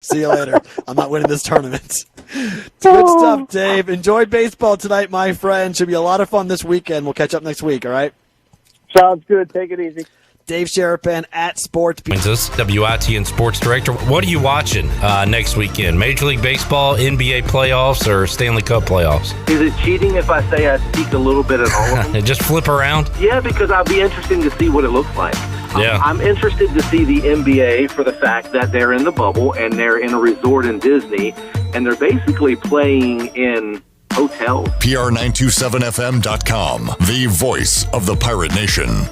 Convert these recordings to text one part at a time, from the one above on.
See you later. I'm not winning this tournament. Good stuff, Dave. Enjoy baseball tonight, my friend. Should be a lot of fun this weekend. We'll catch up next week, all right? Sounds good. Take it easy. Dave Sherapan at Sports. WITN Sports Director. What are you watching next weekend? Major League Baseball, NBA playoffs, or Stanley Cup playoffs? Is it cheating if I say I speak a little bit at all of them? Just flip around? Yeah, because I'll be interested to see what it looks like. Yeah. I'm interested to see the NBA for the fact that they're in the bubble and they're in a resort in Disney, and they're basically playing in hotels. PR927FM.com, the voice of the Pirate Nation.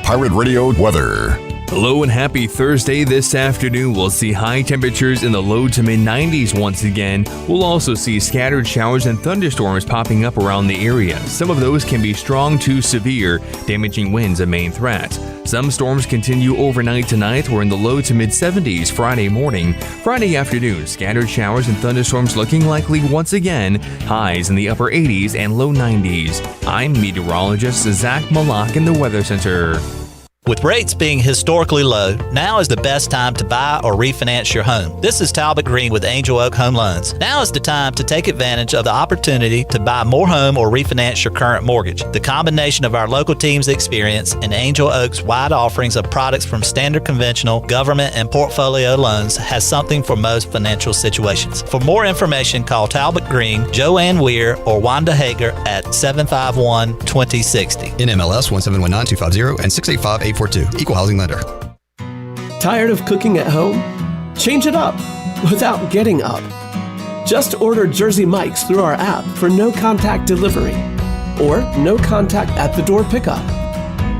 Pirate Radio weather. Hello and happy Thursday. This afternoon, we'll see high temperatures in the low to mid-90s once again. We'll also see scattered showers and thunderstorms popping up around the area. Some of those can be strong to severe, damaging winds a main threat. Some storms continue overnight tonight. We're in the low to mid-70s Friday morning. Friday afternoon, scattered showers and thunderstorms looking likely once again. Highs in the upper 80s and low 90s. I'm meteorologist Zach Malak in the Weather Center. With rates being historically low, now is the best time to buy or refinance your home. This is Talbot Green with Angel Oak Home Loans. Now is the time to take advantage of the opportunity to buy more home or refinance your current mortgage. The combination of our local team's experience and Angel Oak's wide offerings of products from standard conventional, government, and portfolio loans has something for most financial situations. For more information, call Talbot Green, Joanne Weir, or Wanda Hager at 751-2060. NMLS 1719250 and 685-842. Equal housing lender. Tired of cooking at home? Change it up without getting up. Just order Jersey Mike's through our app for no-contact delivery or no-contact at-the-door pickup.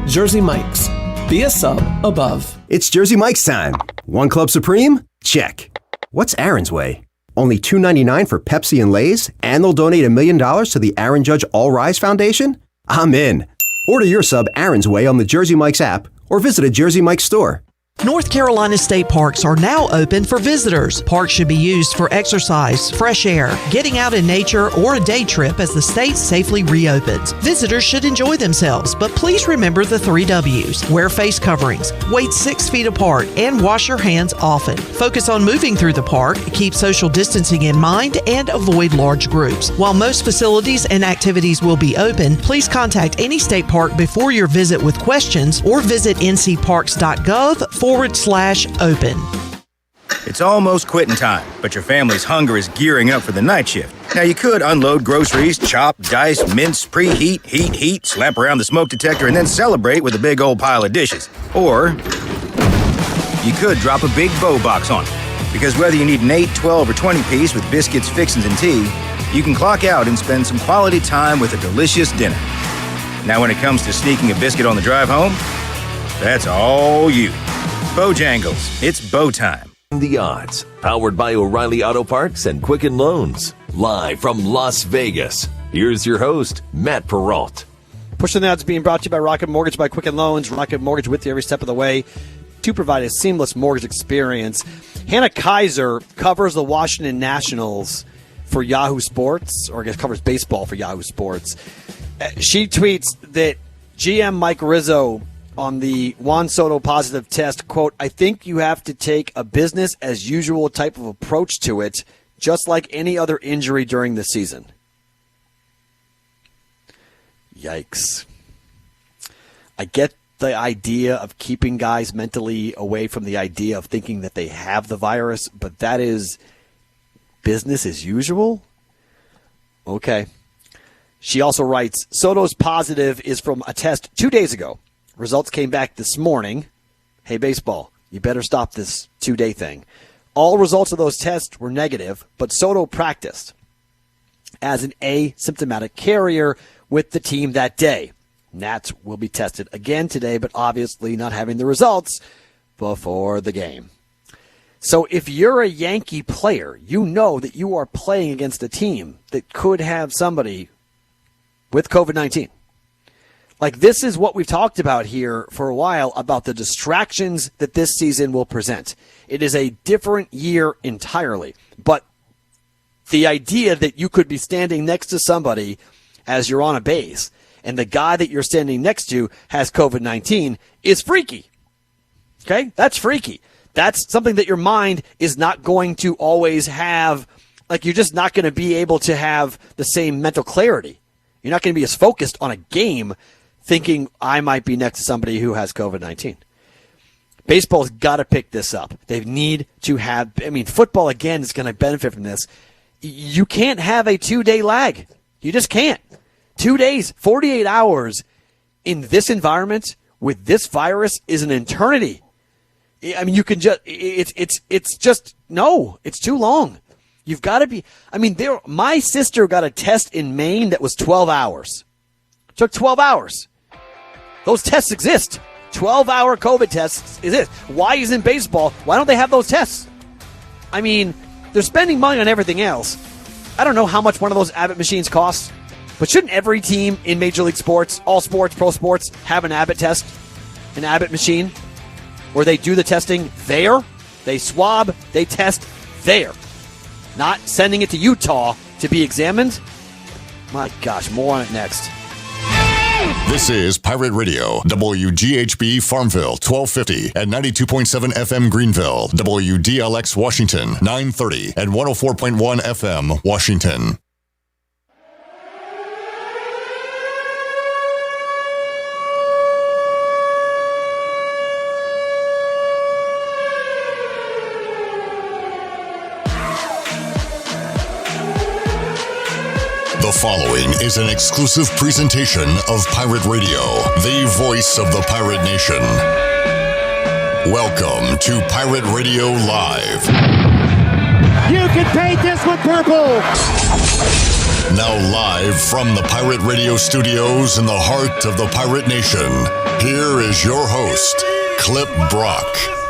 Jersey Mike's. Be a sub above. It's Jersey Mike's time. One Club Supreme? Check. What's Aaron's Way? Only $2.99 for Pepsi and Lay's, and they'll donate $1 million to the Aaron Judge All Rise Foundation? I'm in. Order your sub Aaron's Way on the Jersey Mike's app or visit a Jersey Mike's store. North Carolina state parks are now open for visitors. Parks should be used for exercise, fresh air, getting out in nature, or a day trip as the state safely reopens. Visitors should enjoy themselves, but please remember the 3 W's. Wear face coverings, wait 6 feet apart, and wash your hands often. Focus on moving through the park, keep social distancing in mind, and avoid large groups. While most facilities and activities will be open, please contact any state park before your visit with questions or visit ncparks.gov/open. It's almost quitting time, but your family's hunger is gearing up for the night shift. Now, you could unload groceries, chop, dice, mince, preheat, heat, slap around the smoke detector, and then celebrate with a big old pile of dishes. Or you could drop a big bow box on it, because whether you need an 8, 12, or 20-piece with biscuits, fixins, and tea, you can clock out and spend some quality time with a delicious dinner. Now, when it comes to sneaking a biscuit on the drive home, that's all you. Bojangles, it's bow time. The Odds, powered by O'Reilly Auto Parts and Quicken Loans. Live from Las Vegas, here's your host, Matt Perrault. Pushing the Odds being brought to you by Rocket Mortgage by Quicken Loans. Rocket Mortgage with you every step of the way to provide a seamless mortgage experience. Hannah Kaiser covers the Washington Nationals for Yahoo Sports, or I guess covers baseball for Yahoo Sports. She tweets that GM Mike Rizzo on the Juan Soto positive test, quote, "I think you have to take a business as usual type of approach to it, just like any other injury during the season." Yikes. I get the idea of keeping guys mentally away from the idea of thinking that they have the virus, but that is business as usual? Okay. She also writes, Soto's positive is from a test 2 days ago. Results came back this morning. Hey, baseball, you better stop this 2-day thing. All results of those tests were negative, but Soto practiced as an asymptomatic carrier with the team that day. Nats will be tested again today, but obviously not having the results before the game. So if you're a Yankee player, you know that you are playing against a team that could have somebody with COVID-19. Like, this is what we've talked about here for a while about the distractions that this season will present. It is a different year entirely. But the idea that you could be standing next to somebody as you're on a base and the guy that you're standing next to has COVID-19 is freaky. Okay? That's freaky. That's something that your mind is not going to always have. Like, you're just not going to be able to have the same mental clarity. You're not going to be as focused on a game thinking I might be next to somebody who has COVID-19. Baseball's got to pick this up. They need to have, football, again, is going to benefit from this. You can't have a 2-day lag. You just can't. 2 days, 48 hours in this environment with this virus is an eternity. You can just, it's just, no, it's too long. You've got to be, my sister got a test in Maine that was 12 hours. It took 12 hours. Those tests exist. 12-hour COVID tests exist. Why isn't baseball? Why don't they have those tests? They're spending money on everything else. I don't know how much one of those Abbott machines costs, but shouldn't every team in Major League Sports, all sports, pro sports, have an Abbott test, an Abbott machine, where they do the testing there, they swab, they test there, not sending it to Utah to be examined? My gosh, more on it next. This is Pirate Radio, WGHB Farmville, 1250 and 92.7 FM Greenville, WDLX Washington, 930 and 104.1 FM Washington. The following is an exclusive presentation of Pirate Radio, the voice of the pirate nation. Welcome to Pirate Radio Live. You can paint this with purple. Now live from the Pirate Radio studios in the heart of the pirate nation, here is your host, Clip Brock.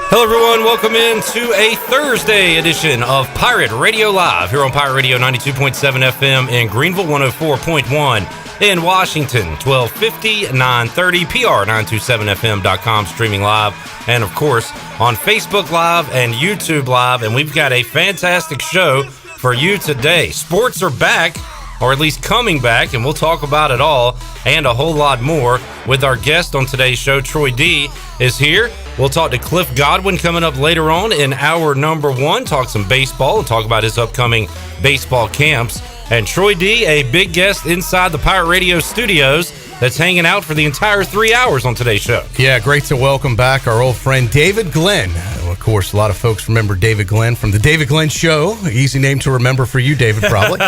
Hello, everyone. Welcome in to a Thursday edition of Pirate Radio Live here on Pirate Radio 92.7 FM in Greenville, 104.1 in Washington, 1250, 930, PR927FM.com, streaming live, and, of course, on Facebook Live and YouTube Live. And we've got a fantastic show for you today. Sports are back, or at least coming back, and we'll talk about it all and a whole lot more with our guest on today's show. Troy D is here. We'll talk to Cliff Godwin coming up later on in hour number 1, talk some baseball and talk about his upcoming baseball camps. And Troy D, a big guest inside the Pirate Radio studios that's hanging out for the entire 3 hours on today's show. Yeah, great to welcome back our old friend David Glenn. Of course, a lot of folks remember David Glenn from the David Glenn Show. Easy name to remember for you, David, probably.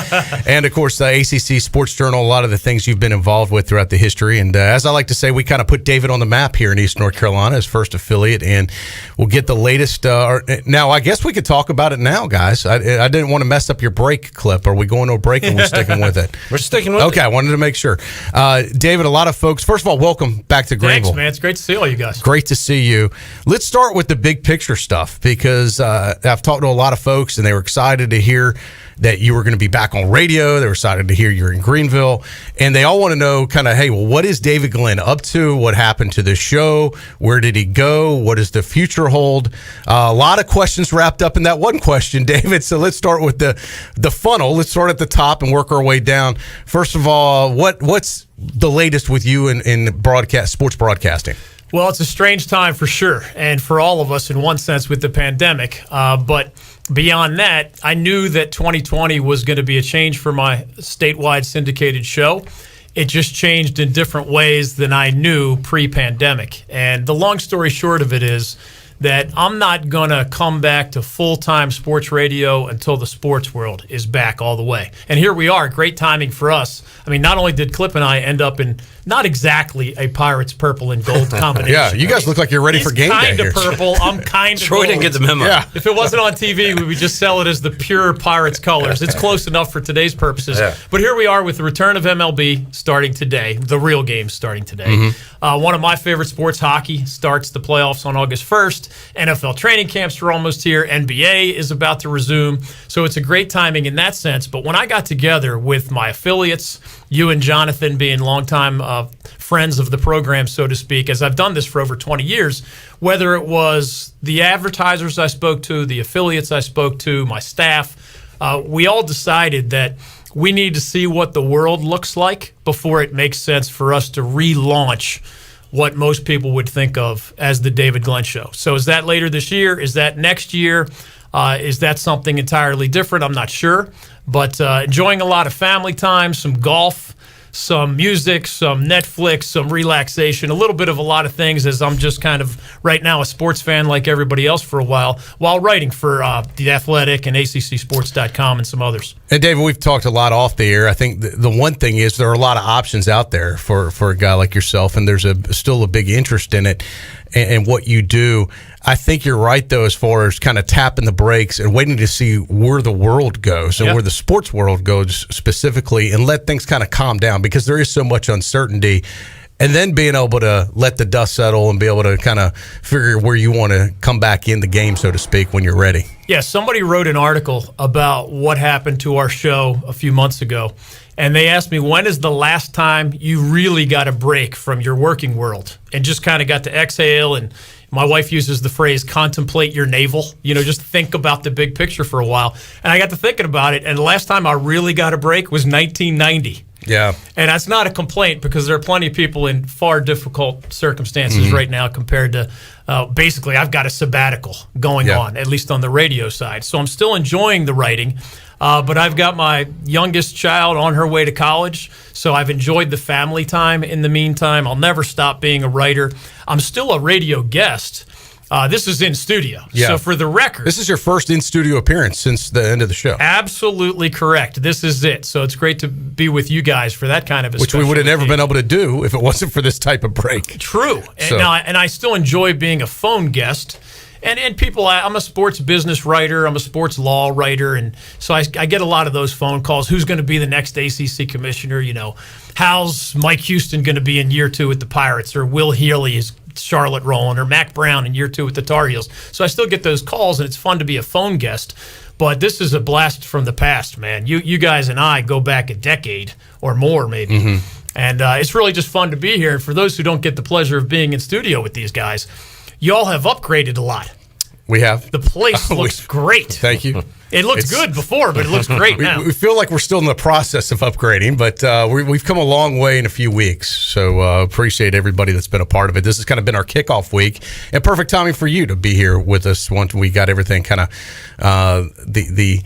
And, of course, the ACC Sports Journal, a lot of the things you've been involved with throughout the history. And as I like to say, we kind of put David on the map here in East North Carolina as first affiliate, and we'll get the latest. Now, I guess we could talk about it now, guys. I didn't want to mess up your break clip. Are we going to a break, or are we sticking with it? We're sticking with it. Okay, I wanted to make sure. David, a lot of folks, first of all, welcome back to Greenville. Thanks, man. It's great to see all you guys. Great to see you. Let's start with the big picture stuff, because I've talked to a lot of folks, and they were excited to hear that you were going to be back on radio. They were excited to hear you're in Greenville, and they all want to know kind of, hey, well, what is David Glenn up to? What happened to the show? Where did he go? What does the future hold? A lot of questions wrapped up in that one question, David. So let's start with the funnel. Let's start at the top and work our way down. First of all, what's the latest with you in broadcast, sports broadcasting? Well, it's a strange time for sure, and for all of us in one sense with the pandemic. But beyond that, I knew that 2020 was going to be a change for my statewide syndicated show. It just changed in different ways than I knew pre-pandemic. And the long story short of it is that I'm not going to come back to full-time sports radio until the sports world is back all the way. And here we are. Great timing for us. Not only did Clip and I end up in not exactly a Pirates purple and gold combination. Yeah, you guys look like you're ready for game day here. He's kind of purple. I'm kind of Troy gold. didn't get the memo. Yeah. If it wasn't on TV, we would just sell it as the pure Pirates colors. It's close enough for today's purposes. Yeah. But here we are with the return of MLB starting today, the real game starting today. Mm-hmm. One of my favorite sports, hockey, starts the playoffs on August 1st. NFL training camps are almost here. NBA is about to resume. So it's a great timing in that sense. But when I got together with my affiliates, you and Jonathan being longtime friends of the program, so to speak, as I've done this for over 20 years, whether it was the advertisers I spoke to, the affiliates I spoke to, my staff, we all decided that we need to see what the world looks like before it makes sense for us to relaunch what most people would think of as the David Glenn Show. So is that later this year? Is that next year? Is that something entirely different? I'm not sure. But enjoying a lot of family time, some golf, some music, some Netflix, some relaxation, a little bit of a lot of things, as I'm just kind of right now a sports fan like everybody else for a while writing for The Athletic and ACCSports.com and some others. And David, we've talked a lot off the air. I think the one thing is there are a lot of options out there for a guy like yourself, and there's still a big interest in it and what you do. I think you're right, though, as far as kind of tapping the brakes and waiting to see where the world goes and where the sports world goes specifically, and let things kind of calm down, because there is so much uncertainty. And then being able to let the dust settle and be able to kind of figure where you want to come back in the game, so to speak, when you're ready. Yeah, somebody wrote an article about what happened to our show a few months ago. And they asked me, when is the last time you really got a break from your working world and just kind of got to exhale? And my wife uses the phrase, contemplate your navel, just think about the big picture for a while. And I got to thinking about it. And the last time I really got a break was 1990. Yeah. And that's not a complaint, because there are plenty of people in far difficult circumstances right now compared to basically I've got a sabbatical going on, at least on the radio side. So I'm still enjoying the writing. But I've got my youngest child on her way to college, so I've enjoyed the family time in the meantime. I'll never stop being a writer. I'm still a radio guest. This is in studio. Yeah. So for the record, this is your first in-studio appearance since the end of the show. Absolutely correct. This is it. So it's great to be with you guys for that kind of a which we would have never been able to do if it wasn't for this type of break. True. So. And I still enjoy being a phone guest. And people, I'm a sports business writer. I'm a sports law writer. And so I get a lot of those phone calls. Who's going to be the next ACC commissioner? How's Mike Houston going to be in year 2 with the Pirates? Or Will Healy is Charlotte rolling? Or Mac Brown in year 2 with the Tar Heels? So I still get those calls, and it's fun to be a phone guest. But this is a blast from the past, man. You guys and I go back a decade or more, maybe. Mm-hmm. And it's really just fun to be here. And for those who don't get the pleasure of being in studio with these guys, y'all have upgraded a lot. We have. The place looks great. Thank you. It looked good before, but it looks great now. We feel like we're still in the process of upgrading, but we've come a long way in a few weeks. So appreciate everybody that's been a part of it. This has kind of been our kickoff week, and perfect timing for you to be here with us once we got everything kind of the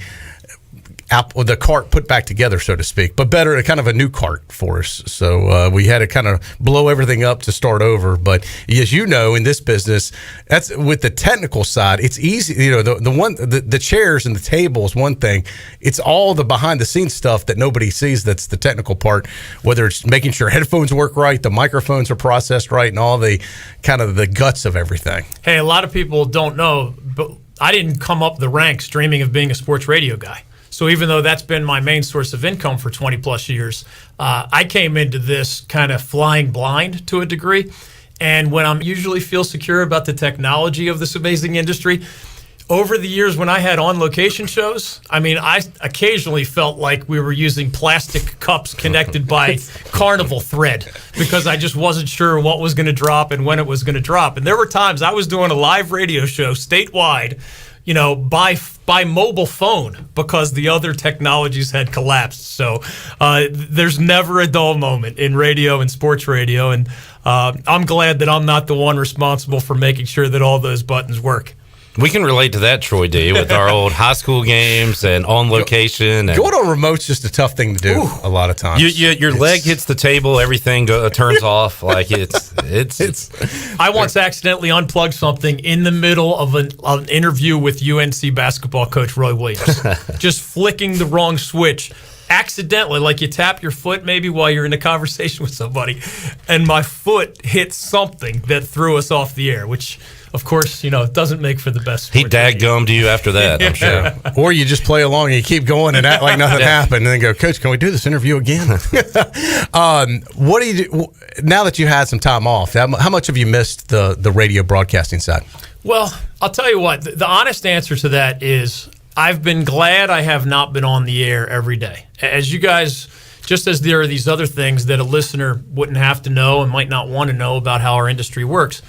cart put back together, so to speak, but better, kind of a new cart for us. So we had to kind of blow everything up to start over. But as you know, in this business, that's with the technical side. It's easy, the chairs and the table is one thing. It's all the behind the scenes stuff that nobody sees. That's the technical part. Whether it's making sure headphones work right, the microphones are processed right, and all the kind of the guts of everything. Hey, a lot of people don't know, but I didn't come up the ranks dreaming of being a sports radio guy. So even though that's been my main source of income for 20 plus years, I came into this kind of flying blind to a degree. And when I'm usually feel secure about the technology of this amazing industry, over the years when I had on-location shows, I occasionally felt like we were using plastic cups connected by carnival thread, because I just wasn't sure what was going to drop and when it was going to drop. And there were times I was doing a live radio show statewide, by mobile phone, because the other technologies had collapsed. So there's never a dull moment in radio and sports radio, and I'm glad that I'm not the one responsible for making sure that all those buttons work. We can relate to that, Troy D, with our old high school games and on location. Going on remote's just a tough thing to do a lot of times. Your leg hits the table, everything turns off. Like it's. I once accidentally unplugged something in the middle of an interview with UNC basketball coach Roy Williams, just flicking the wrong switch. Accidentally, like you tap your foot maybe while you're in a conversation with somebody, and my foot hit something that threw us off the air, which, of course, doesn't make for the best. He dadgummed you after that, I'm sure. Or you just play along and you keep going and act like nothing happened, and then go, Coach, can we do this interview again? What do you do now that you had some time off? How much have you missed the radio broadcasting side? Well, I'll tell you what. The honest answer to that is I've been glad I have not been on the air every day. As you guys, just as there are these other things that a listener wouldn't have to know and might not want to know about how our industry works,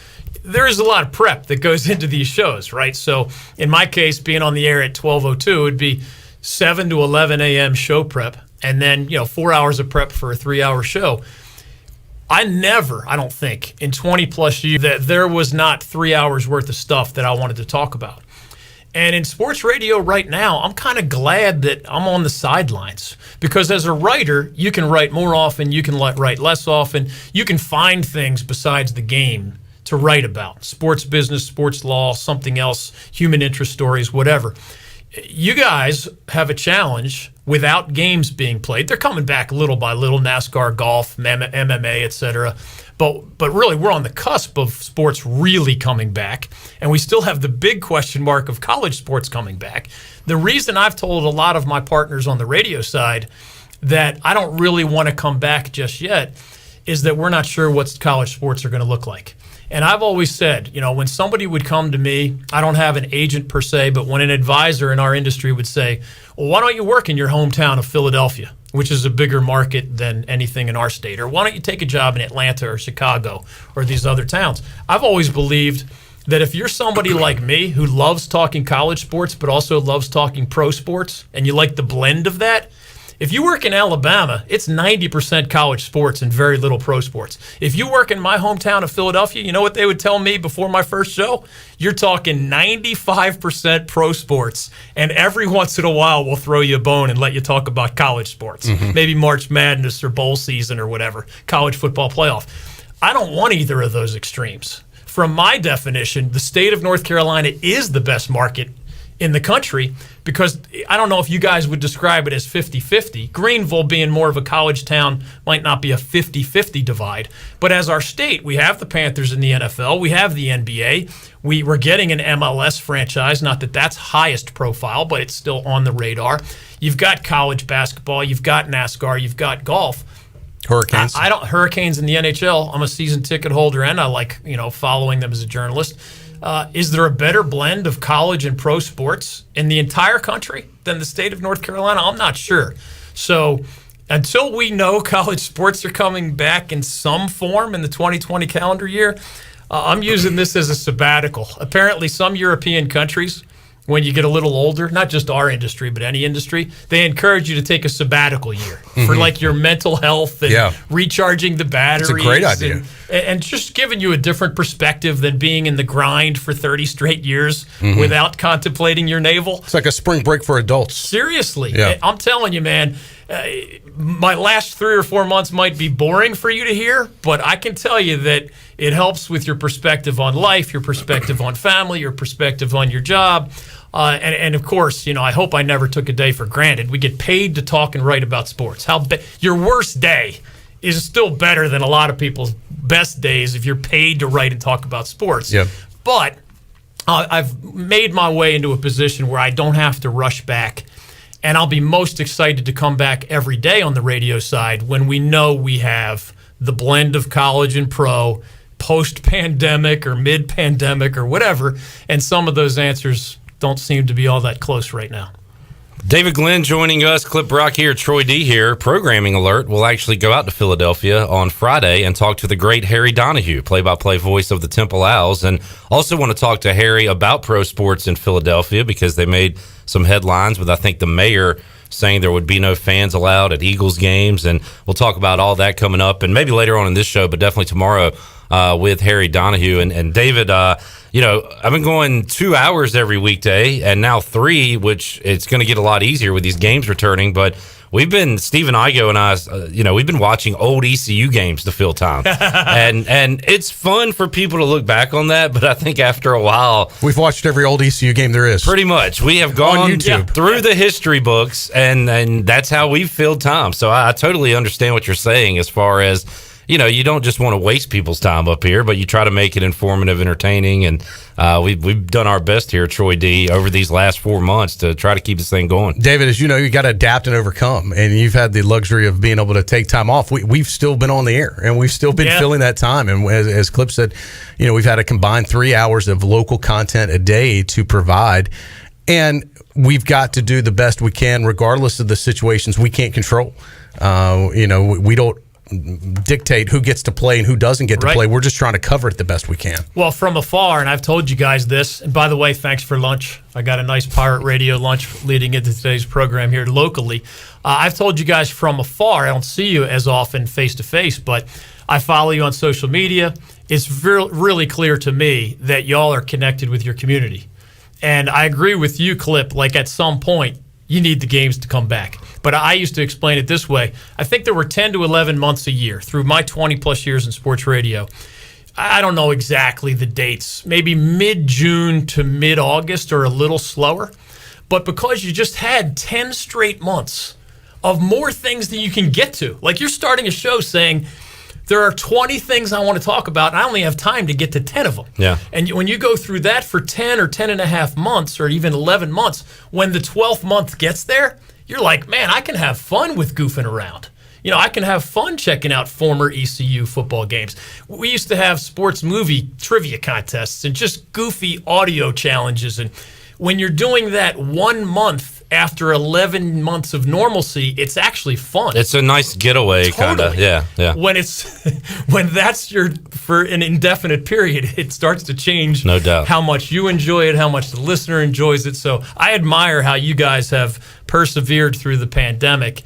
there is a lot of prep that goes into these shows, right? So in my case, being on the air at 12:02 would be 7 to 11 a.m. show prep, and then 4 hours of prep for a 3-hour show. I don't think, in 20-plus years, that there was not 3 hours worth of stuff that I wanted to talk about. And in sports radio right now, I'm kind of glad that I'm on the sidelines, because as a writer, you can write more often, you can write less often, you can find things besides the game to write about. Sports business, sports law, something else, human interest stories, whatever. You guys have a challenge without games being played. They're coming back little by little, NASCAR, golf, MMA, etc. But really, we're on the cusp of sports really coming back, and we still have the big question mark of college sports coming back. The reason I've told a lot of my partners on the radio side that I don't really want to come back just yet is that we're not sure what college sports are going to look like. And I've always said, when somebody would come to me, I don't have an agent per se, but when an advisor in our industry would say, well, why don't you work in your hometown of Philadelphia, which is a bigger market than anything in our state, or why don't you take a job in Atlanta or Chicago or these other towns? I've always believed that if you're somebody like me who loves talking college sports but also loves talking pro sports, and you like the blend of that, if you work in Alabama, it's 90% college sports and very little pro sports. If you work in my hometown of Philadelphia, you know what they would tell me before my first show? You're talking 95% pro sports, and every once in a while we'll throw you a bone and let you talk about college sports. Maybe March Madness or bowl season or whatever, college football playoff. I don't want either of those extremes. From my definition, the state of North Carolina is the best market in the country, because I don't know if you guys would describe it as 50-50. Greenville, being more of a college town, might not be a 50-50 divide. But as our state, we have the Panthers in the NFL. We have the NBA. We're getting an MLS franchise. Not that that's highest profile, but it's still on the radar. You've got college basketball. You've got NASCAR. You've got golf. Hurricanes. Hurricanes in the NHL. I'm a season ticket holder, and I like following them as a journalist. Is there a better blend of college and pro sports in the entire country than the state of North Carolina? I'm not sure. So until we know college sports are coming back in some form in the 2020 calendar year, I'm using this as a sabbatical. Apparently, some European countries, when you get a little older, not just our industry, but any industry, they encourage you to take a sabbatical year for like your mental health and recharging the batteries. It's a great idea. And just giving you a different perspective than being in the grind for 30 straight years without contemplating your navel. It's like a spring break for adults. Seriously. I'm telling you, man, my last 3 or 4 months might be boring for you to hear, but I can tell you that it helps with your perspective on life, your perspective on family, your perspective on your job. And of course, I hope I never took a day for granted. We get paid to talk and write about sports. Your worst day is still better than a lot of people's best days if you're paid to write and talk about sports. But I've made my way into a position where I don't have to rush back. And I'll be most excited to come back every day on the radio side when we know we have the blend of college and pro, post-pandemic or mid-pandemic or whatever. And some of those answers don't seem to be all that close right now. David Glenn joining us, Clip Brock here, Troy D here. Programming alert, we'll actually go out to Philadelphia on Friday and talk to the great Harry Donahue, play-by-play voice of the Temple Owls, and also want to talk to Harry about pro sports in Philadelphia because they made some headlines with, I think, the mayor saying there would be no fans allowed at Eagles games, and we'll talk about all that coming up, and maybe later on in this show, but definitely tomorrow with Harry Donahue. And David, I've been going 2 hours every weekday and now 3, which it's going to get a lot easier with these games returning. But Stephen Igo and I, we've been watching old ECU games to fill time. and it's fun for people to look back on that. But I think after a while, we've watched every old ECU game there is. Pretty much. We have gone through the history books, and that's how we've filled time. So I totally understand what you're saying as far as, you don't just want to waste people's time up here, but you try to make it informative, entertaining, and we've done our best here, Troy D, over these last 4 months to try to keep this thing going. David, as you know, you got to adapt and overcome, and you've had the luxury of being able to take time off. We've still been on the air, and we've still been filling that time. And as Clip said, we've had a combined 3 hours of local content a day to provide, and we've got to do the best we can, regardless of the situations we can't control. We don't dictate who gets to play and who doesn't get to play. We're just trying to cover it the best we can. Well, from afar, and I've told you guys this, and by the way, thanks for lunch. I got a nice Pirate Radio lunch leading into today's program here locally. I've told you guys from afar, I don't see you as often face-to-face, but I follow you on social media. It's really clear to me that y'all are connected with your community. And I agree with you, Clip, like at some point, you need the games to come back. But I used to explain it this way. I think there were 10 to 11 months a year through my 20-plus years in sports radio. I don't know exactly the dates, maybe mid-June to mid-August or a little slower. But because you just had 10 straight months of more things than you can get to. Like you're starting a show saying, there are 20 things I want to talk about, and I only have time to get to 10 of them. Yeah. And when you go through that for 10 or 10 and a half months or even 11 months, when the 12th month gets there, you're like, man, I can have fun with goofing around. You know, I can have fun checking out former ECU football games. We used to have sports movie trivia contests and just goofy audio challenges. And when you're doing that 1 month after 11 months of normalcy, it's actually fun. It's a nice getaway, kind of. Yeah. When that's for an indefinite period, it starts to change. No doubt. How much you enjoy it, how much the listener enjoys it. So I admire how you guys have persevered through the pandemic.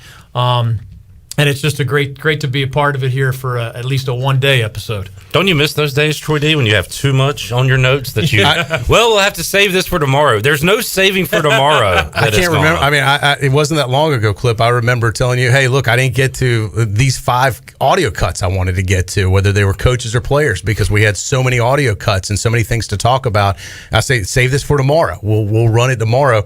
And it's just great to be a part of it here for at least a one-day episode. Don't you miss those days, Troy D, when you have too much on your notes that you? We'll have to save this for tomorrow. There's no saving for tomorrow. I can't remember. I mean, it wasn't that long ago, Clip. I remember telling you, "Hey, look, I didn't get to these 5 audio cuts I wanted to get to, whether they were coaches or players, because we had so many audio cuts and so many things to talk about." I say, save this for tomorrow. We'll run it tomorrow.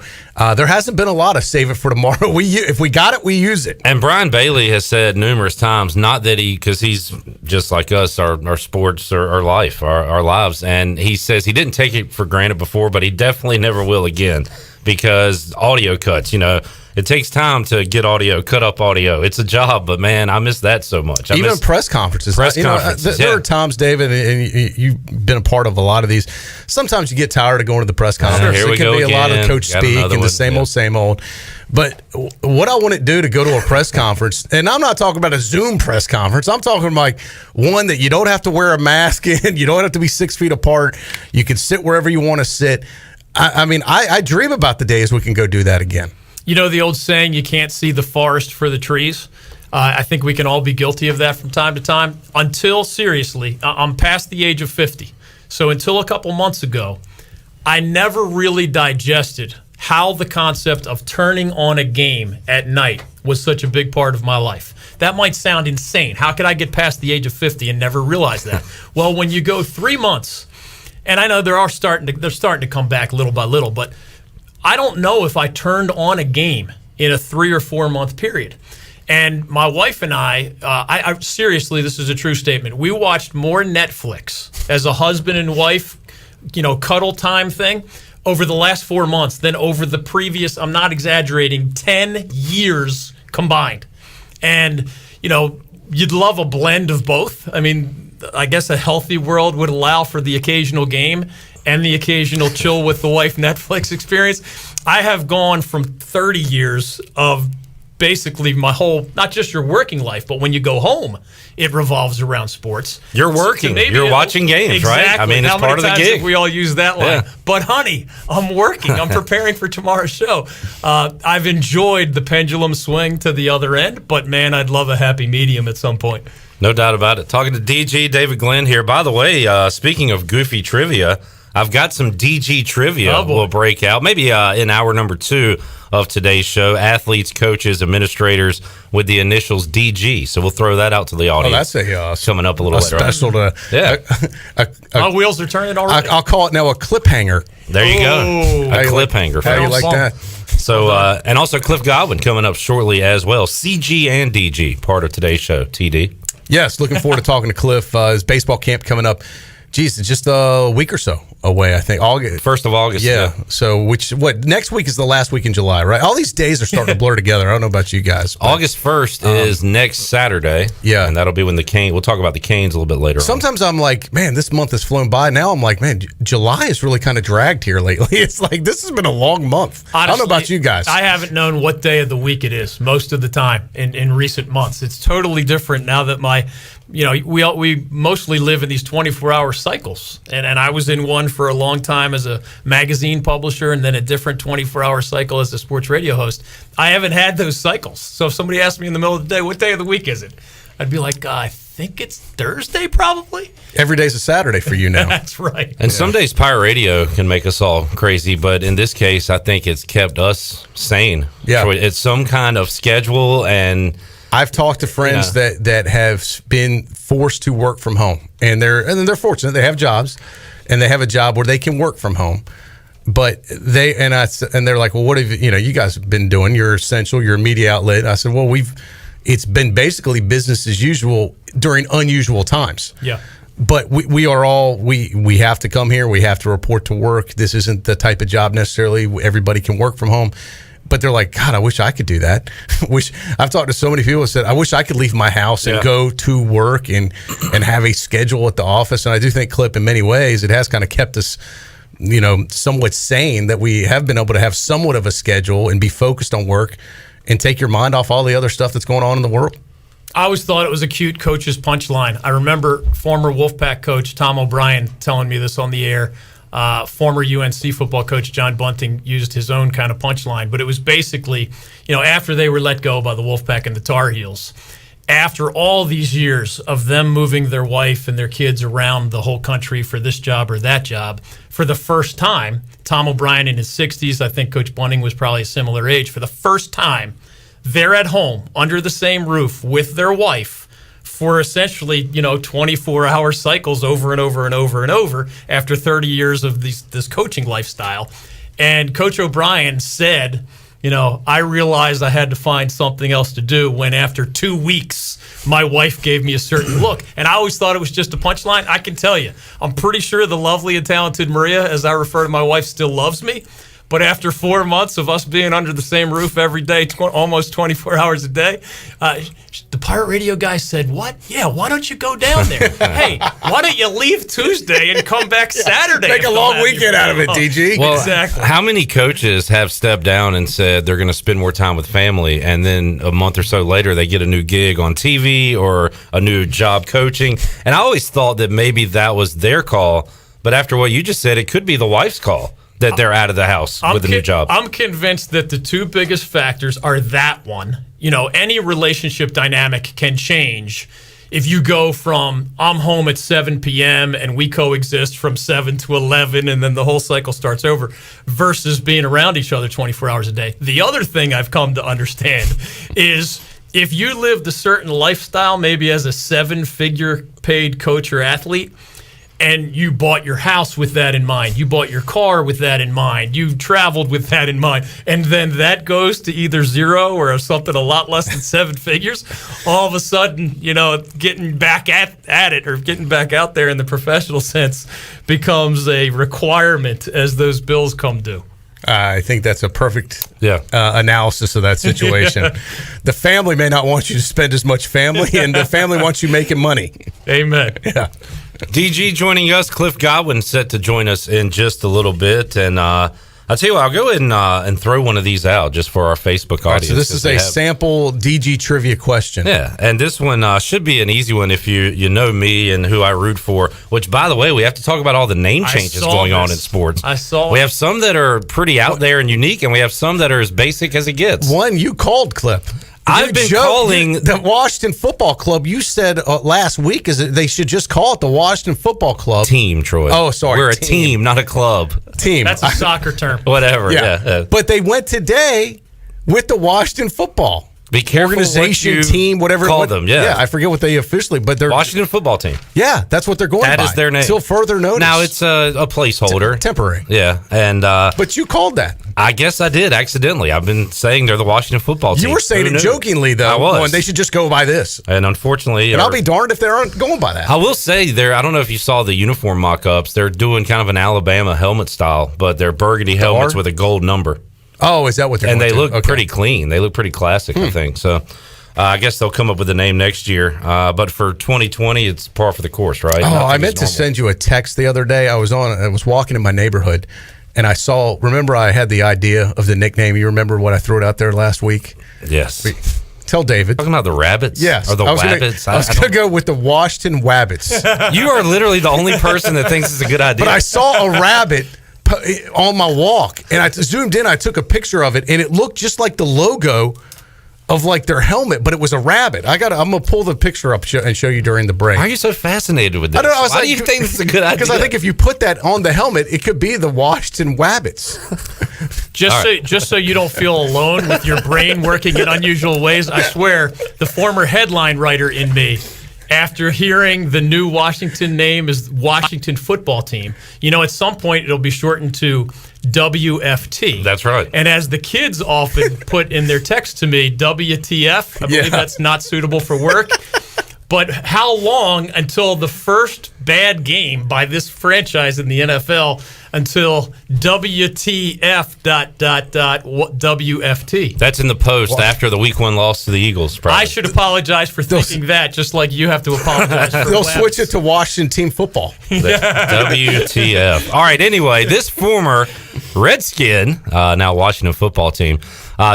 There hasn't been a lot of save it for tomorrow. If we got it, we use it. And Brian Bailey has said numerous times, not that because he's just like us, our sports, our life, our lives, and he says he didn't take it for granted before, but he definitely never will again, because audio cuts, it takes time to get audio, cut up audio. It's a job, but man, I miss that so much. Even press conferences. There are times, David, and you've been a part of a lot of these. Sometimes you get tired of going to the press conference. Here we it can go be again. A lot of coach Got speak and one. the same old. But what I want to do to go to a press conference, and I'm not talking about a Zoom press conference. I'm talking like one that you don't have to wear a mask in. You don't have to be 6 feet apart. You can sit wherever you want to sit. I dream about the days we can go do that again. You know the old saying, you can't see the forest for the trees? I think we can all be guilty of that from time to time. Until, seriously, I'm past the age of 50. So until a couple months ago, I never really digested how the concept of turning on a game at night was such a big part of my life. That might sound insane. How could I get past the age of 50 and never realize that? Well, when you go 3 months, and I know they're starting to come back little by little, but I don't know if I turned on a game in a 3 or 4 month period. And my wife and I seriously, this is a true statement. We watched more Netflix as a husband and wife, cuddle time thing over the last 4 months than over the previous, I'm not exaggerating, 10 years combined. And, you'd love a blend of both. I mean, I guess a healthy world would allow for the occasional game and the occasional chill with the wife Netflix experience. I have gone from 30 years of basically my whole, not just your working life, but when you go home, it revolves around sports. You're working. You're watching games, exactly. Right? I mean, it's part of the gig. We all use that line. Yeah. But honey, I'm working. I'm preparing for tomorrow's show. I've enjoyed the pendulum swing to the other end, but man, I'd love a happy medium at some point. No doubt about it. Talking to DG, David Glenn here. By the way, speaking of goofy trivia, I've got some DG trivia we'll break out. Maybe in hour number 2 of today's show. Athletes, coaches, administrators with the initials DG. So we'll throw that out to the audience. Oh, that's coming up a little later. Special to my wheels are turning already. I'll call it now a cliffhanger. There you go. A cliffhanger. How do you like that? So, and also Cliff Godwin coming up shortly as well. CG and DG, part of today's show. TD. Yes, looking forward to talking to Cliff. His baseball camp coming up. Geez, it's just a week or so away, I think. August. 1st of August. Yeah. So, next week is the last week in July, right? All these days are starting to blur together. I don't know about you guys. But, August 1st is next Saturday. Yeah. And that'll be when the Canes, we'll talk about the Canes a little bit later. Sometimes I'm like, man, this month has flown by. Now I'm like, man, July is really kind of dragged here lately. It's like, this has been a long month. Honestly, I don't know about you guys. I haven't known what day of the week it is most of the time in recent months. It's totally different now that we mostly live in these 24-hour cycles. And I was in one for a long time as a magazine publisher and then a different 24-hour cycle as a sports radio host. I haven't had those cycles. So if somebody asked me in the middle of the day, what day of the week is it? I'd be like, I think it's Thursday, probably. Every day's a Saturday for you now. That's right. And some days Pirate Radio can make us all crazy, but in this case, I think it's kept us sane. Yeah. It's some kind of schedule, and I've talked to friends that have been forced to work from home, and they're fortunate. They have jobs, and they have a job where they can work from home. But they're like, well, what have you guys been doing? You're essential. You're a media outlet. I said, well, it's been basically business as usual during unusual times. Yeah. But we are all we have to come here. We have to report to work. This isn't the type of job necessarily everybody can work from home. But they're like, God, I wish I could do that. I've talked to so many people who said, I wish I could leave my house and go to work and have a schedule at the office. And I do think, Clip, in many ways, it has kind of kept us, somewhat sane, that we have been able to have somewhat of a schedule and be focused on work and take your mind off all the other stuff that's going on in the world. I always thought it was a cute coach's punchline. I remember former Wolfpack coach Tom O'Brien telling me this on the air. Former UNC football coach John Bunting used his own kind of punchline, but it was basically, after they were let go by the Wolfpack and the Tar Heels, after all these years of them moving their wife and their kids around the whole country for this job or that job, for the first time, Tom O'Brien in his 60s, I think Coach Bunting was probably a similar age, for the first time, they're at home under the same roof with their wife for essentially, 24-hour cycles over and over and over and over after 30 years of this coaching lifestyle. And Coach O'Brien said, I realized I had to find something else to do when after 2 weeks, my wife gave me a certain look. And I always thought it was just a punchline. I can tell you, I'm pretty sure the lovely and talented Maria, as I refer to my wife, still loves me. But after 4 months of us being under the same roof every day, almost 24 hours a day, the Pirate Radio guy said, what? Yeah, why don't you go down there? Hey, why don't you leave Tuesday and come back Saturday? Make a long weekend out of it, DG. Well, exactly. How many coaches have stepped down and said they're going to spend more time with family, and then a month or so later they get a new gig on TV or a new job coaching? And I always thought that maybe that was their call, but after what you just said, it could be the wife's call. That they're out of the house with a new job. I'm convinced that the two biggest factors are that one. Any relationship dynamic can change if you go from I'm home at 7 p.m. and we coexist from 7 to 11 and then the whole cycle starts over versus being around each other 24 hours a day. The other thing I've come to understand is if you lived a certain lifestyle, maybe as a 7-figure paid coach or athlete, and you bought your house with that in mind, you bought your car with that in mind, you traveled with that in mind, and then that goes to either zero or something a lot less than 7 figures, all of a sudden, getting back at it or getting back out there in the professional sense becomes a requirement as those bills come due. I think that's a perfect analysis of that situation. The family may not want you to spend as much family, and the family wants you making money. Amen. Yeah. DG joining us. Cliff Godwin set to join us in just a little bit. And I'll tell you what, I'll go ahead and throw one of these out just for our Facebook audience. So this is a sample DG trivia question. Yeah, and this one should be an easy one if you know me and who I root for, which, by the way, we have to talk about all the name changes going on in sports. I saw We have some that are pretty out there and unique, and we have some that are as basic as it gets. One you called, Clip. I've been calling the Washington Football Club. You said last week is that they should just call it the Washington Football Club team. Troy. Oh, sorry, we're a team, not a club. Team. That's a soccer term. Whatever. Yeah. But they went today with the Washington Football. Be careful organization, team, whatever call them. Yeah, I forget what they officially, but they're Washington Football Team. Yeah, that's what they're going by. That is their name until further notice. Now it's a placeholder, temporary. Yeah, and but you called that. I guess I did accidentally. I've been saying they're the Washington Football Team. You were saying it jokingly though. I was. When they should just go by this. And unfortunately, and I'll be darned if they aren't going by that. I will say I don't know if you saw the uniform mock-ups. They're doing kind of an Alabama helmet style, but they're burgundy helmets with a gold number. Oh, is that what they're? And going they look okay. pretty clean. They look pretty classic. I think so. I guess they'll come up with a name next year. But for 2020, it's par for the course, right? Oh, I meant to send you a text the other day. I was walking in my neighborhood, and I saw. Remember, I had the idea of the nickname. You remember what I threw it out there last week? Yes. Tell David. Talking about the rabbits? Yes. Or the Wabbits? I was going to go with the Washington Wabbits. You are literally the only person that thinks it's a good idea. But I saw a rabbit on my walk, and I zoomed in. I took a picture of it, and it looked just like the logo of like their helmet, but it was a rabbit. I'm gonna pull the picture up and show you during the break. Why are you so fascinated with this? I don't know. Why do you think this is a good idea? Because I think if you put that on the helmet, it could be the Washington Wabbits. Just so you don't feel alone with your brain working in unusual ways, I swear, the former headline writer in me, after hearing the new Washington name is Washington Football Team, at some point it'll be shortened to WFT. That's right. And as the kids often put in their text to me, WTF, I believe that's not suitable for work. But how long until the first bad game by this franchise in the NFL until WTF ... WFT? That's in the post after the Week 1 loss to the Eagles. Probably. I should apologize for thinking that, just like you have to apologize for They'll switch it to Washington Team Football. WTF. All right, anyway, this former Redskin, now Washington Football Team,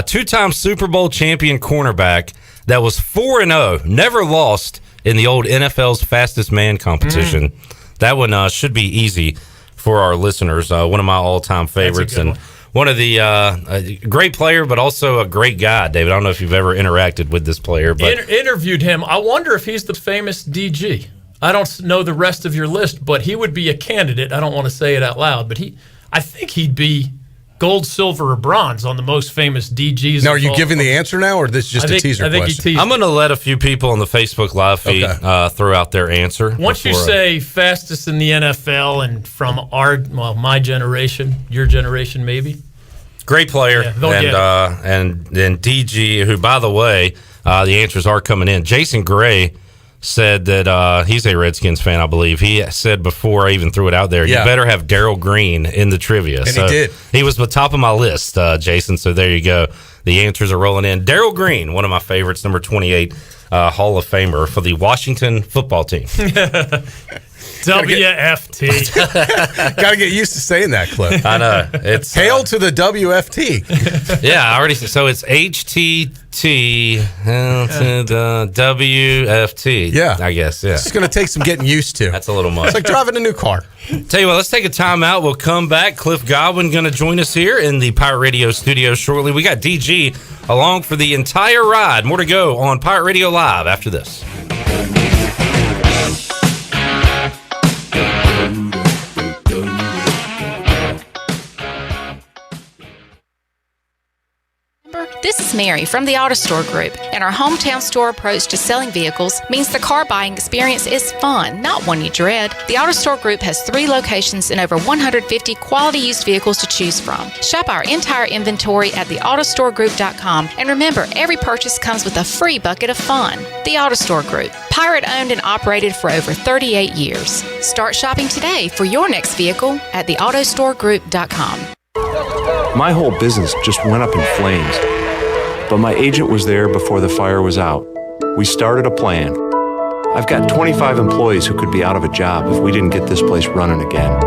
two-time Super Bowl champion cornerback that was 4-0, never lost in the old NFL's Fastest Man competition. That one should be easy for our listeners. One of my all-time favorites, and one of the a great player, but also a great guy. David, I don't know if you've ever interacted with this player, but interviewed him. I wonder if he's the famous DG. I don't know the rest of your list, but he would be a candidate. I don't want to say it out loud, but I think he'd be gold, silver, or bronze on the most famous DGs. Now, are you giving the answer now, or this is just a teaser question? I'm going to let a few people on the Facebook Live feed throw out their answer. Once you say fastest in the NFL and from my generation, your generation maybe. Great player. And then DG, who, by the way, the answers are coming in. Jason Gray said that he's a Redskins fan, I believe. He said before I even threw it out there, you better have Darryl Green in the trivia. And he did. He was the top of my list, Jason, so there you go. The answers are rolling in. Darryl Green, one of my favorites, number 28, Hall of Famer for the Washington Football Team. WFT. Got to get used to saying that, Cliff. I know. It's hail to the WFT. Yeah, I already. So it's HTT to the WFT. Yeah, I guess. Yeah, it's going to take some getting used to. That's a little much. It's like driving a new car. Tell you what, let's take a time out. We'll come back. Cliff Godwin going to join us here in the Pirate Radio studio shortly. We got DG along for the entire ride. More to go on Pirate Radio Live after this. This is Mary from the Auto Store Group, and our hometown store approach to selling vehicles means the car buying experience is fun, not one you dread. The Auto Store Group has 3 locations and over 150 quality used vehicles to choose from. Shop our entire inventory at theautostoregroup.com, and remember, every purchase comes with a free bucket of fun. The Auto Store Group, Pirate owned and operated for over 38 years. Start shopping today for your next vehicle at theautostoregroup.com. My whole business just went up in flames, but my agent was there before the fire was out. We started a plan. I've got 25 employees who could be out of a job if we didn't get this place running again.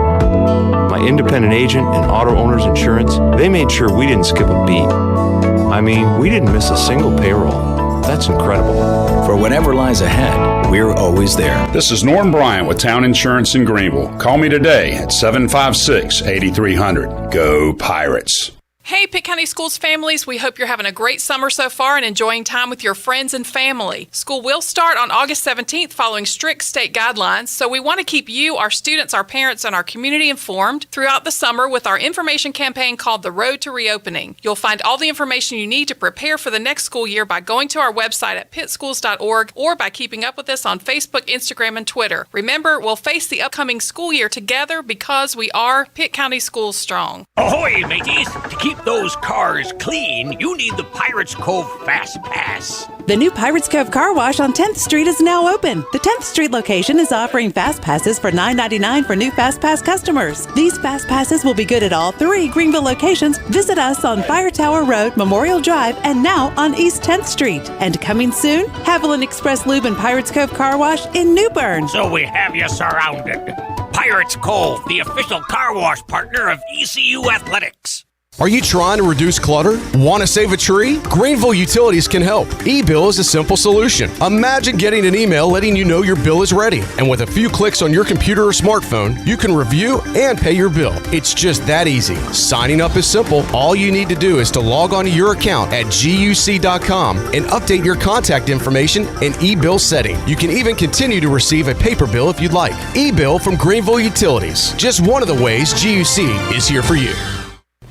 My independent agent and auto owners insurance, they made sure we didn't skip a beat. I mean, we didn't miss a single payroll. That's incredible. For whatever lies ahead, we're always there. This is Norm Bryant with Town Insurance in Greenville. Call me today at 756-8300. Go Pirates. Hey, Pitt County Schools families, we hope you're having a great summer so far and enjoying time with your friends and family. School will start on August 17th following strict state guidelines, so we want to keep you, our students, our parents, and our community informed throughout the summer with our information campaign called The Road to Reopening. You'll find all the information you need to prepare for the next school year by going to our website at pittschools.org or by keeping up with us on Facebook, Instagram, and Twitter. Remember, we'll face the upcoming school year together because we are Pitt County Schools Strong. Ahoy, mateys! To keep those cars clean, you need the Pirates Cove Fast Pass. The new Pirates Cove Car Wash on 10th Street is now open. The 10th Street location is offering Fast Passes for $9.99 for new Fast Pass customers. These Fast Passes will be good at all 3 Greenville locations. Visit us on Fire Tower Road, Memorial Drive, and now on East 10th Street. And coming soon, Haviland Express Lube and Pirates Cove Car Wash in New Bern. So we have you surrounded. Pirates Cove, the official car wash partner of ECU Athletics. Are you trying to reduce clutter? Want to save a tree? Greenville Utilities can help. E-bill is a simple solution. Imagine getting an email letting you know your bill is ready. And with a few clicks on your computer or smartphone, you can review and pay your bill. It's just that easy. Signing up is simple. All you need to do is to log onto your account at guc.com and update your contact information and e-bill setting. You can even continue to receive a paper bill if you'd like. E-bill from Greenville Utilities. Just one of the ways GUC is here for you.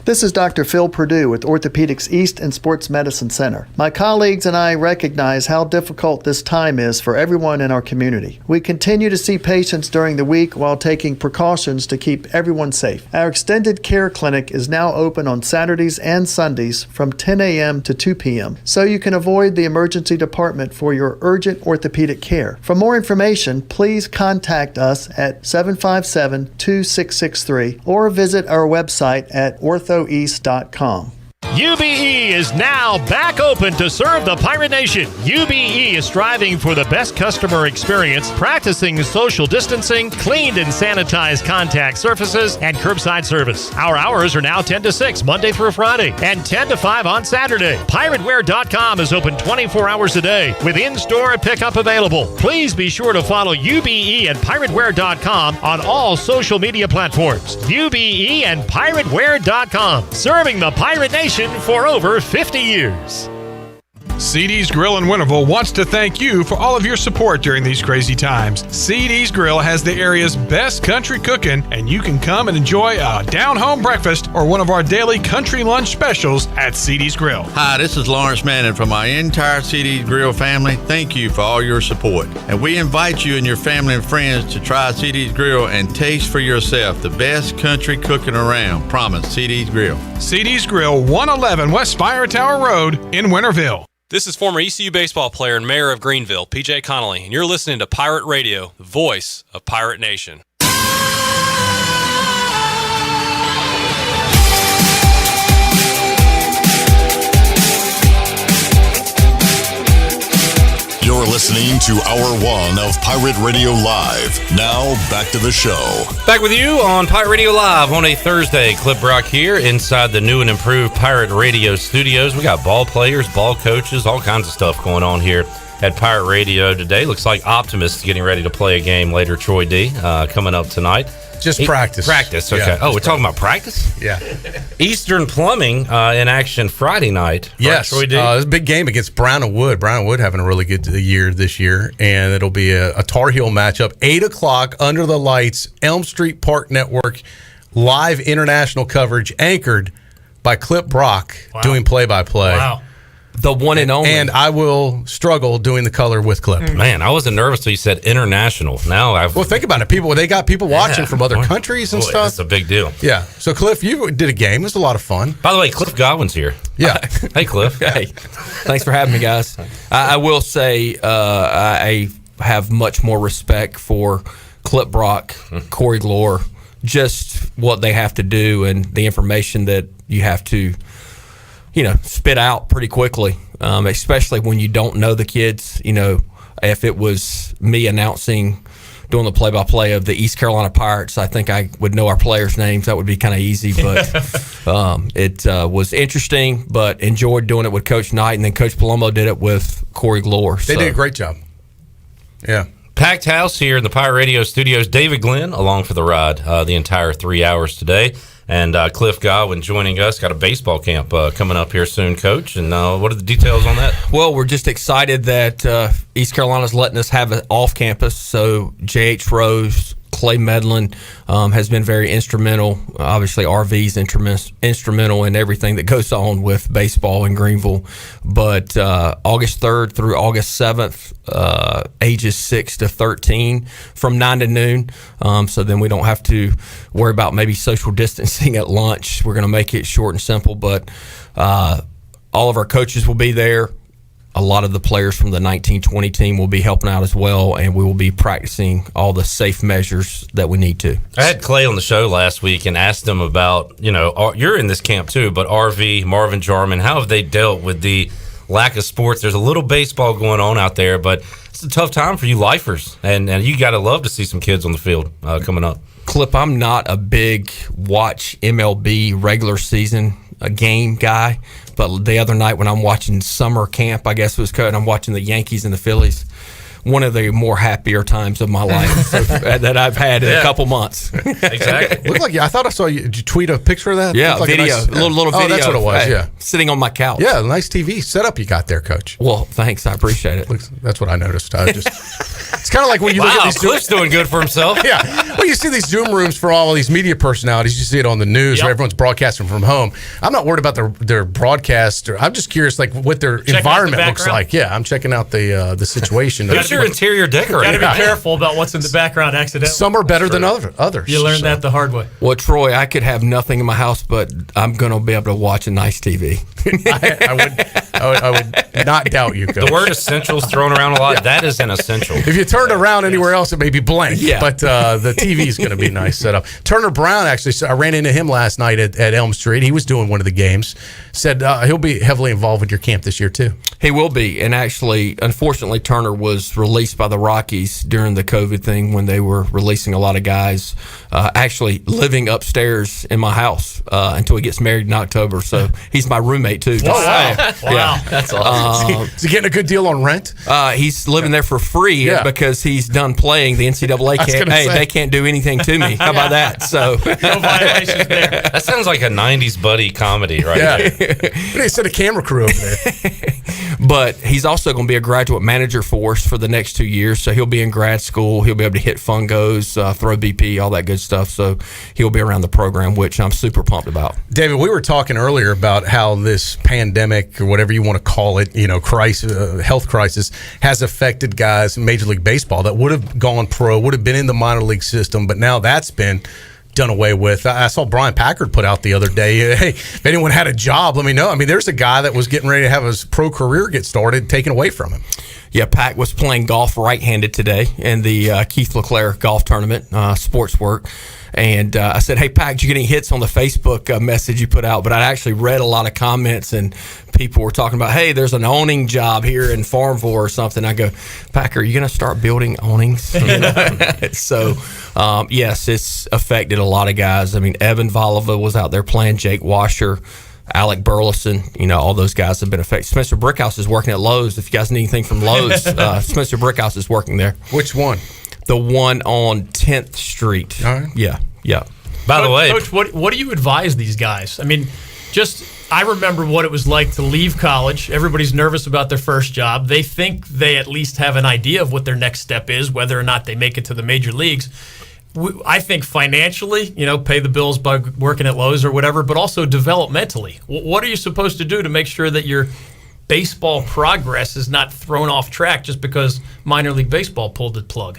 This is Dr. Phil Perdue with Orthopedics East and Sports Medicine Center. My colleagues and I recognize how difficult this time is for everyone in our community. We continue to see patients during the week while taking precautions to keep everyone safe. Our extended care clinic is now open on Saturdays and Sundays from 10 a.m. to 2 p.m., so you can avoid the emergency department for your urgent orthopedic care. For more information, please contact us at 757-2663 or visit our website at orthoeast.com. UBE is now back open to serve the Pirate Nation. UBE is striving for the best customer experience, practicing social distancing, cleaned and sanitized contact surfaces, and curbside service. Our hours are now 10 to 6, Monday through Friday, and 10 to 5 on Saturday. PirateWear.com is open 24 hours a day with in-store pickup available. Please be sure to follow UBE and PirateWear.com on all social media platforms. UBE and PirateWear.com, serving the Pirate Nation for over 50 years. CD's Grill in Winterville wants to thank you for all of your support during these crazy times. CD's Grill has the area's best country cooking, and you can come and enjoy a down-home breakfast or one of our daily country lunch specials at CD's Grill. Hi, this is Lawrence Manning from my entire CD's Grill family. Thank you for all your support. And we invite you and your family and friends to try CD's Grill and taste for yourself the best country cooking around. Promise, CD's Grill. CD's Grill, 111 West Fire Tower Road in Winterville. This is former ECU baseball player and mayor of Greenville, PJ Connolly, and you're listening to Pirate Radio, the voice of Pirate Nation. You're listening to Hour 1 of Pirate Radio Live. Now, back to the show. Back with you on Pirate Radio Live on a Thursday. Clip Brock here inside the new and improved Pirate Radio studios. We got ball players, ball coaches, all kinds of stuff going on here at Pirate Radio today. Looks like Optimists getting ready to play a game later, Troy D, coming up tonight. Just practice. Practice, okay. Yeah, we're talking about practice? Yeah. Eastern Plumbing in action Friday night. Yes. Troy D? It's a big game against Brown and Wood. Brown and Wood having a really good year this year, and it'll be a Tar Heel matchup. 8 o'clock under the lights, Elm Street Park Network, live international coverage anchored by Clip Brock doing play-by-play. Wow. The one and only. And I will struggle doing the color with Clip. Man, I wasn't nervous till you said international. Now Well, think about it. They got people watching from other countries and stuff. That's a big deal. Yeah. So, Cliff, you did a game. It was a lot of fun. By the way, Cliff Godwin's here. Yeah. Hey, Cliff. Hey. Thanks for having me, guys. I will say I have much more respect for Clip Brock, Corey Glore, just what they have to do and the information that you have to spit out pretty quickly, especially when you don't know the kids. If it was me doing the play-by-play of the East Carolina Pirates, I think I would know our players' names. That would be kind of easy, but it was interesting, but enjoyed doing it with Coach Knight, and then Coach Palumbo did it with Corey Glore. They did a great job. Yeah. Packed house here in the Pirate Radio studios. David Glenn along for the ride the entire 3 hours today. And Cliff Godwin joining us. Got a baseball camp coming up here soon, Coach. And what are the details on that? Well, we're just excited that East Carolina's letting us have it off campus. So J.H. Rose, Clay Medlin has been very instrumental. Obviously, RV's instrumental in everything that goes on with baseball in Greenville. But August 3rd through August 7th, ages 6 to 13 from 9 to noon. So then we don't have to worry about maybe social distancing at lunch. We're going to make it short and simple. But all of our coaches will be there. A lot of the players from the 1920 team will be helping out as well, and we will be practicing all the safe measures that we need to. I had Clay on the show last week and asked him about, you're in this camp too, but RV, Marvin Jarman, how have they dealt with the lack of sports? There's a little baseball going on out there, but it's a tough time for you lifers, and you got to love to see some kids on the field coming up. Clip, I'm not a big watch MLB regular season a game guy, but the other night when I'm watching summer camp, I guess it was cut, and I'm watching the Yankees and the Phillies. One of the more happier times of my life that I've had in a couple months. Exactly. Looked like I thought I saw you. Did you tweet a picture of that? Yeah, like video. A little video. Oh, that's what it was. Yeah, sitting on my couch. Yeah, nice TV setup you got there, Coach. Well, thanks. I appreciate it. That's what I noticed. It's kind of like when you look at these. Cliff's doing good for himself. Yeah. Well, you see these Zoom rooms for all of these media personalities. You see it on the news where everyone's broadcasting from home. I'm not worried about their broadcast. I'm just curious, like what their environment looks like. Yeah, I'm checking out the situation. Who's your interior decorator? Got to be careful about what's in the background accidentally. Some are better than others. You learn that the hard way. Well, Troy, I could have nothing in my house, but I'm going to be able to watch a nice TV. I would not doubt you, Coach. The word essential is thrown around a lot. Yeah. That is an essential. If you turned around anywhere else, it may be blank. Yeah. But the TV is going to be nice set up. Turner Brown, actually, I ran into him last night at Elm Street. He was doing one of the games. Said he'll be heavily involved with your camp this year, too. He will be. And actually, unfortunately, Turner was released by the Rockies during the COVID thing when they were releasing a lot of guys, actually living upstairs in my house until he gets married in October. So he's my roommate, too. Oh, wow. Yeah. That's awesome. Is he getting a good deal on rent? He's living there for free because he's done playing. The NCAA they can't do anything to me. How about that? So no violations there. That sounds like a 90s buddy comedy right there. They sent a camera crew over there. But he's also going to be a graduate manager for us for the next 2 years. So he'll be in grad school. He'll be able to hit fungos, throw BP, all that good stuff. So he'll be around the program, which I'm super pumped about. David, we were talking earlier about how this pandemic, or whatever you want to call it, crisis, health crisis, has affected guys in Major League Baseball that would have gone pro, would have been in the minor league system, but now that's been done away with. I saw Brian Packard put out the other day, hey, if anyone had a job, let me know. I mean, there's a guy that was getting ready to have his pro career get started, taken away from him. Yeah, Pac was playing golf right-handed today in the Keith LeClaire golf tournament, sports work. And I said, hey, Pac, did you get any hits on the Facebook message you put out? But I actually read a lot of comments, and people were talking about, hey, there's an awning job here in Farmville or something. I go, Pac, are you going to start building awnings? So, yes, it's affected a lot of guys. I mean, Evan Voliva was out there playing, Jake Washer, Alec Burleson, all those guys have been affected. Spencer Brickhouse is working at Lowe's. If you guys need anything from Lowe's, Spencer Brickhouse is working there. Which one? The one on 10th Street. All right. Yeah. By the way, Coach, what do you advise these guys? I mean, I remember what it was like to leave college. Everybody's nervous about their first job. They think they at least have an idea of what their next step is, whether or not they make it to the major leagues. I think financially, pay the bills by working at Lowe's or whatever, but also developmentally. What are you supposed to do to make sure that your baseball progress is not thrown off track just because minor league baseball pulled the plug?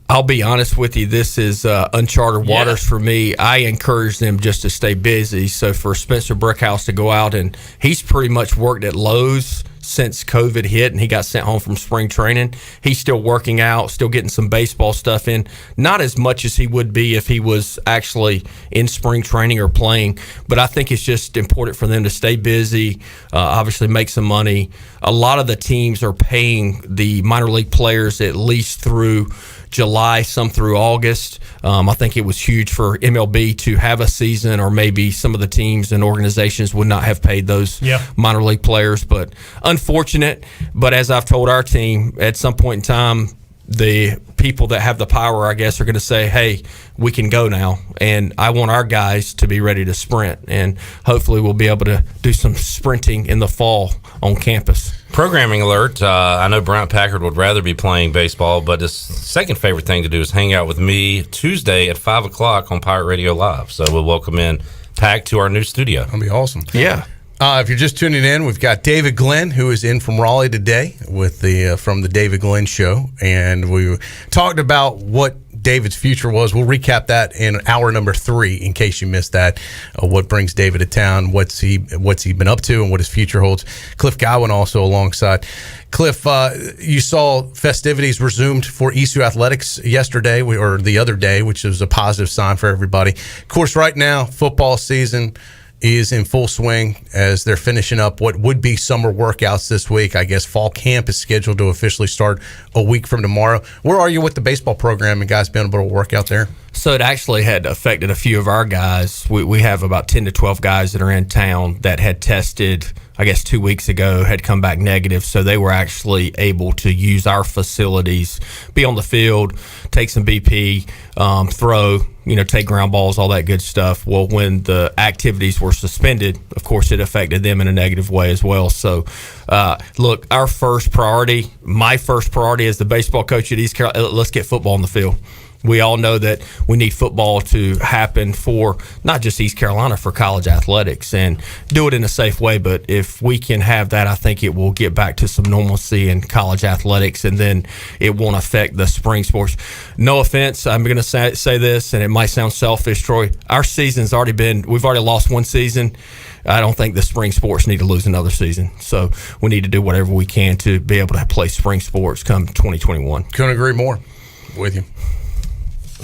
I'll be honest with you, this is uncharted waters for me. I encourage them just to stay busy. So for Spencer Brickhouse to go out, and he's pretty much worked at Lowe's since COVID hit and he got sent home from spring training. He's still working out, still getting some baseball stuff in. Not as much as he would be if he was actually in spring training or playing, but I think it's just important for them to stay busy, obviously make some money. A lot of the teams are paying the minor league players at least through July, some through August. I think it was huge for MLB to have a season, or maybe some of the teams and organizations would not have paid those minor league players. But unfortunate. But as I've told our team, at some point in time, the people that have the power, I guess, are going to say, hey, we can go now. And I want our guys to be ready to sprint. And hopefully we'll be able to do some sprinting in the fall on campus. Programming alert. I know Brian Packard would rather be playing baseball, but his second favorite thing to do is hang out with me Tuesday at 5 o'clock on Pirate Radio Live. So we'll welcome in Pack to our new studio. That'll be awesome. Yeah. If you're just tuning in, we've got David Glenn, who is in from Raleigh today with from the David Glenn Show, and we talked about what David's future was. We'll recap that in hour number 3 in case you missed that. What brings David to town, what's he been up to, and what his future holds. Cliff Godwin also alongside. Cliff, you saw festivities resumed for ECU Athletics yesterday or the other day, which is a positive sign for everybody. Of course, right now, football season. is in full swing as they're finishing up what would be summer workouts this week. I guess fall camp is scheduled to officially start a week from tomorrow. Where are you with the baseball program and guys being able to work out there? So it actually had affected a few of our guys. We have about 10 to 12 guys that are in town that had tested, I guess 2 weeks ago, had come back negative. So they were actually able to use our facilities, be on the field, take some BP, throw, take ground balls, all that good stuff. Well, when the activities were suspended, of course, it affected them in a negative way as well. So, look, our first priority, my first priority as the baseball coach at East Carolina, let's get football on the field. We all know that we need football to happen for not just East Carolina, for college athletics, and do it in a safe way. But if we can have that, I think it will get back to some normalcy in college athletics, and then it won't affect the spring sports. No offense, I'm going to say this, and it might sound selfish, Troy. Our season's already we've already lost one season. I don't think the spring sports need to lose another season. So we need to do whatever we can to be able to play spring sports come 2021. Couldn't agree more with you.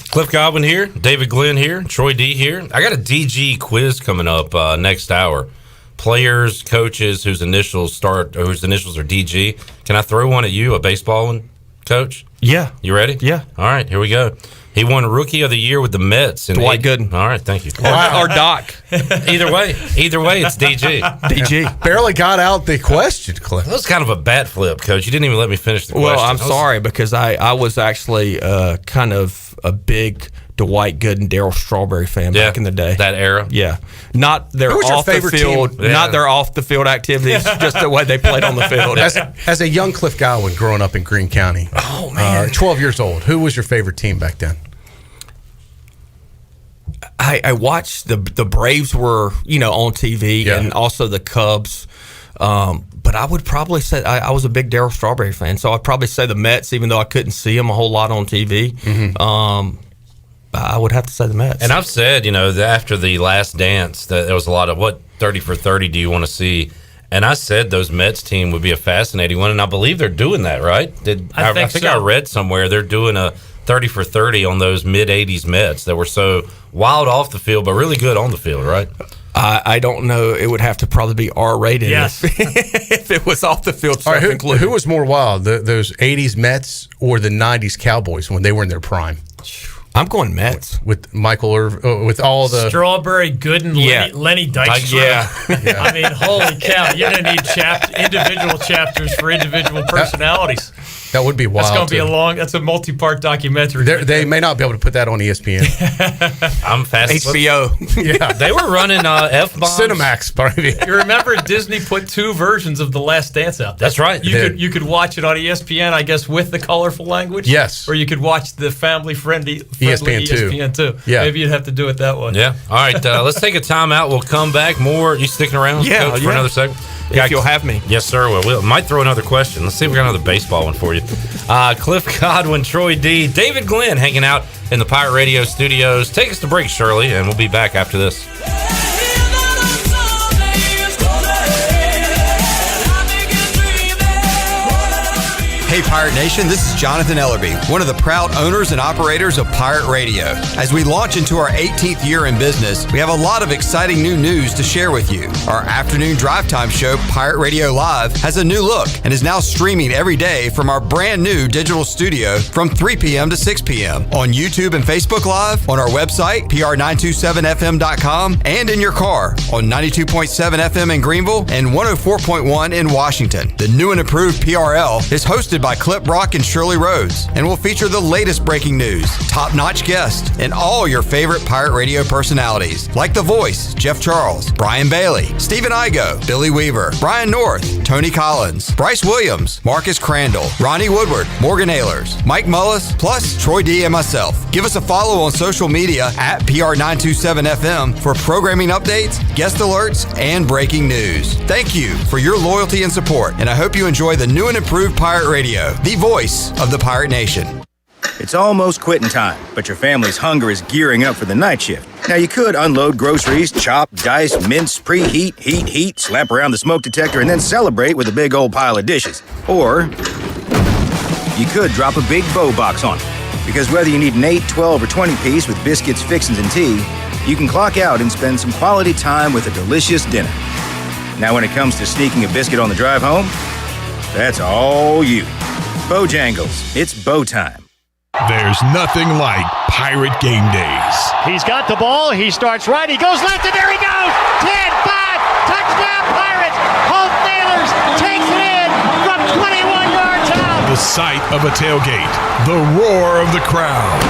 Cliff Godwin here, David Glenn here, Troy D here. I got a DG quiz coming up next hour. Players, coaches whose initials are DG. Can I throw one at you, a baseball one, Coach? Yeah. You ready? Yeah. All right, here we go. He won Rookie of the Year with the Mets. Dwight Gooden. All right, thank you. Or Doc. Either way, it's DG. DG. Barely got out the question, Cliff. That was kind of a bat flip, Coach. You didn't even let me finish the question. Well, I'm sorry, because I was actually kind of a big Dwight Gooden, Darryl Strawberry fan back in the day. That era? Yeah. Not their off the field, not their off the field activities, just the way they played on the field. As a young Cliff Godwin growing up in Greene County, 12 years old, who was your favorite team back then? I watched the Braves were, on TV, and also the Cubs. But I would probably say I was a big Darryl Strawberry fan, so I'd probably say the Mets, even though I couldn't see them a whole lot on TV. Mm-hmm. I would have to say the Mets. And I've said, that after the Last Dance, that there was a lot of, what 30 for 30 do you want to see? And I said those Mets team would be a fascinating one, and I believe they're doing that, right? I think I read somewhere they're doing a 30 for 30 on those mid-'80s Mets that were so wild off the field, but really good on the field, right? I don't know. It would have to probably be R-rated if it was off the field. All right, who was more wild, those 80s Mets or the 90s Cowboys when they were in their prime? I'm going Mets. With Michael with all the... Strawberry, Gooden, Lenny Dykstra. Yeah. I mean, holy cow. You're going to need individual chapters for individual personalities. That would be wild. That's going to be that's a multi-part documentary. They may not be able to put that on ESPN. I'm fascinated. HBO. Yeah. They were running F-bombs. Cinemax, probably. You remember Disney put 2 versions of The Last Dance out there. That's right. You could watch it on ESPN, I guess, with the colorful language. Yes. Or you could watch the family-friendly ESPN too. Yeah. Maybe you'd have to do it that way. Yeah. All right. Let's take a timeout. We'll come back. More. You sticking around, Coach, for another segment? If you'll have me. Yes, sir. We might throw another question. Let's see if we got another baseball one for you. Cliff Godwin, Troy D, David Glenn hanging out in the Pirate Radio studios. Take us to break, Shirley, and we'll be back after this. Hey Pirate Nation, this is Jonathan Ellerby, one of the proud owners and operators of Pirate Radio. As we launch into our 18th year in business, we have a lot of exciting new news to share with you. Our afternoon drive time show, Pirate Radio Live, has a new look and is now streaming every day from our brand new digital studio from 3 p.m. to 6 p.m. on YouTube and Facebook Live, on our website, pr927fm.com, and in your car on 92.7 FM in Greenville and 104.1 in Washington. The new and improved PRL is hosted by Clip Brock and Shirley Rhodes and will feature the latest breaking news, top-notch guests, and all your favorite Pirate Radio personalities like The Voice, Jeff Charles, Brian Bailey, Stephen Igo, Billy Weaver, Brian North, Tony Collins, Bryce Williams, Marcus Crandall, Ronnie Woodward, Morgan Ehlers, Mike Mullis, plus Troy D and myself. Give us a follow on social media at PR927FM for programming updates, guest alerts, and breaking news. Thank you for your loyalty and support, and I hope you enjoy the new and improved Pirate Radio, the voice of the Pirate Nation. It's almost quitting time, but your family's hunger is gearing up for the night shift. Now, you could unload groceries, chop, dice, mince, preheat, heat, slap around the smoke detector, and then celebrate with a big old pile of dishes. Or you could drop a big bow box on it. Because whether you need an 8, 12, or 20 piece with biscuits, fixins, and tea, you can clock out and spend some quality time with a delicious dinner. Now, when it comes to sneaking a biscuit on the drive home, that's all you. Bojangles, it's bow time. There's nothing like Pirate game days. He's got the ball. He starts right. He goes left, and there he goes. 10, 5, touchdown Pirates. Hope Nailers takes it in from 21 yards out. The sight of a tailgate. The roar of the crowd.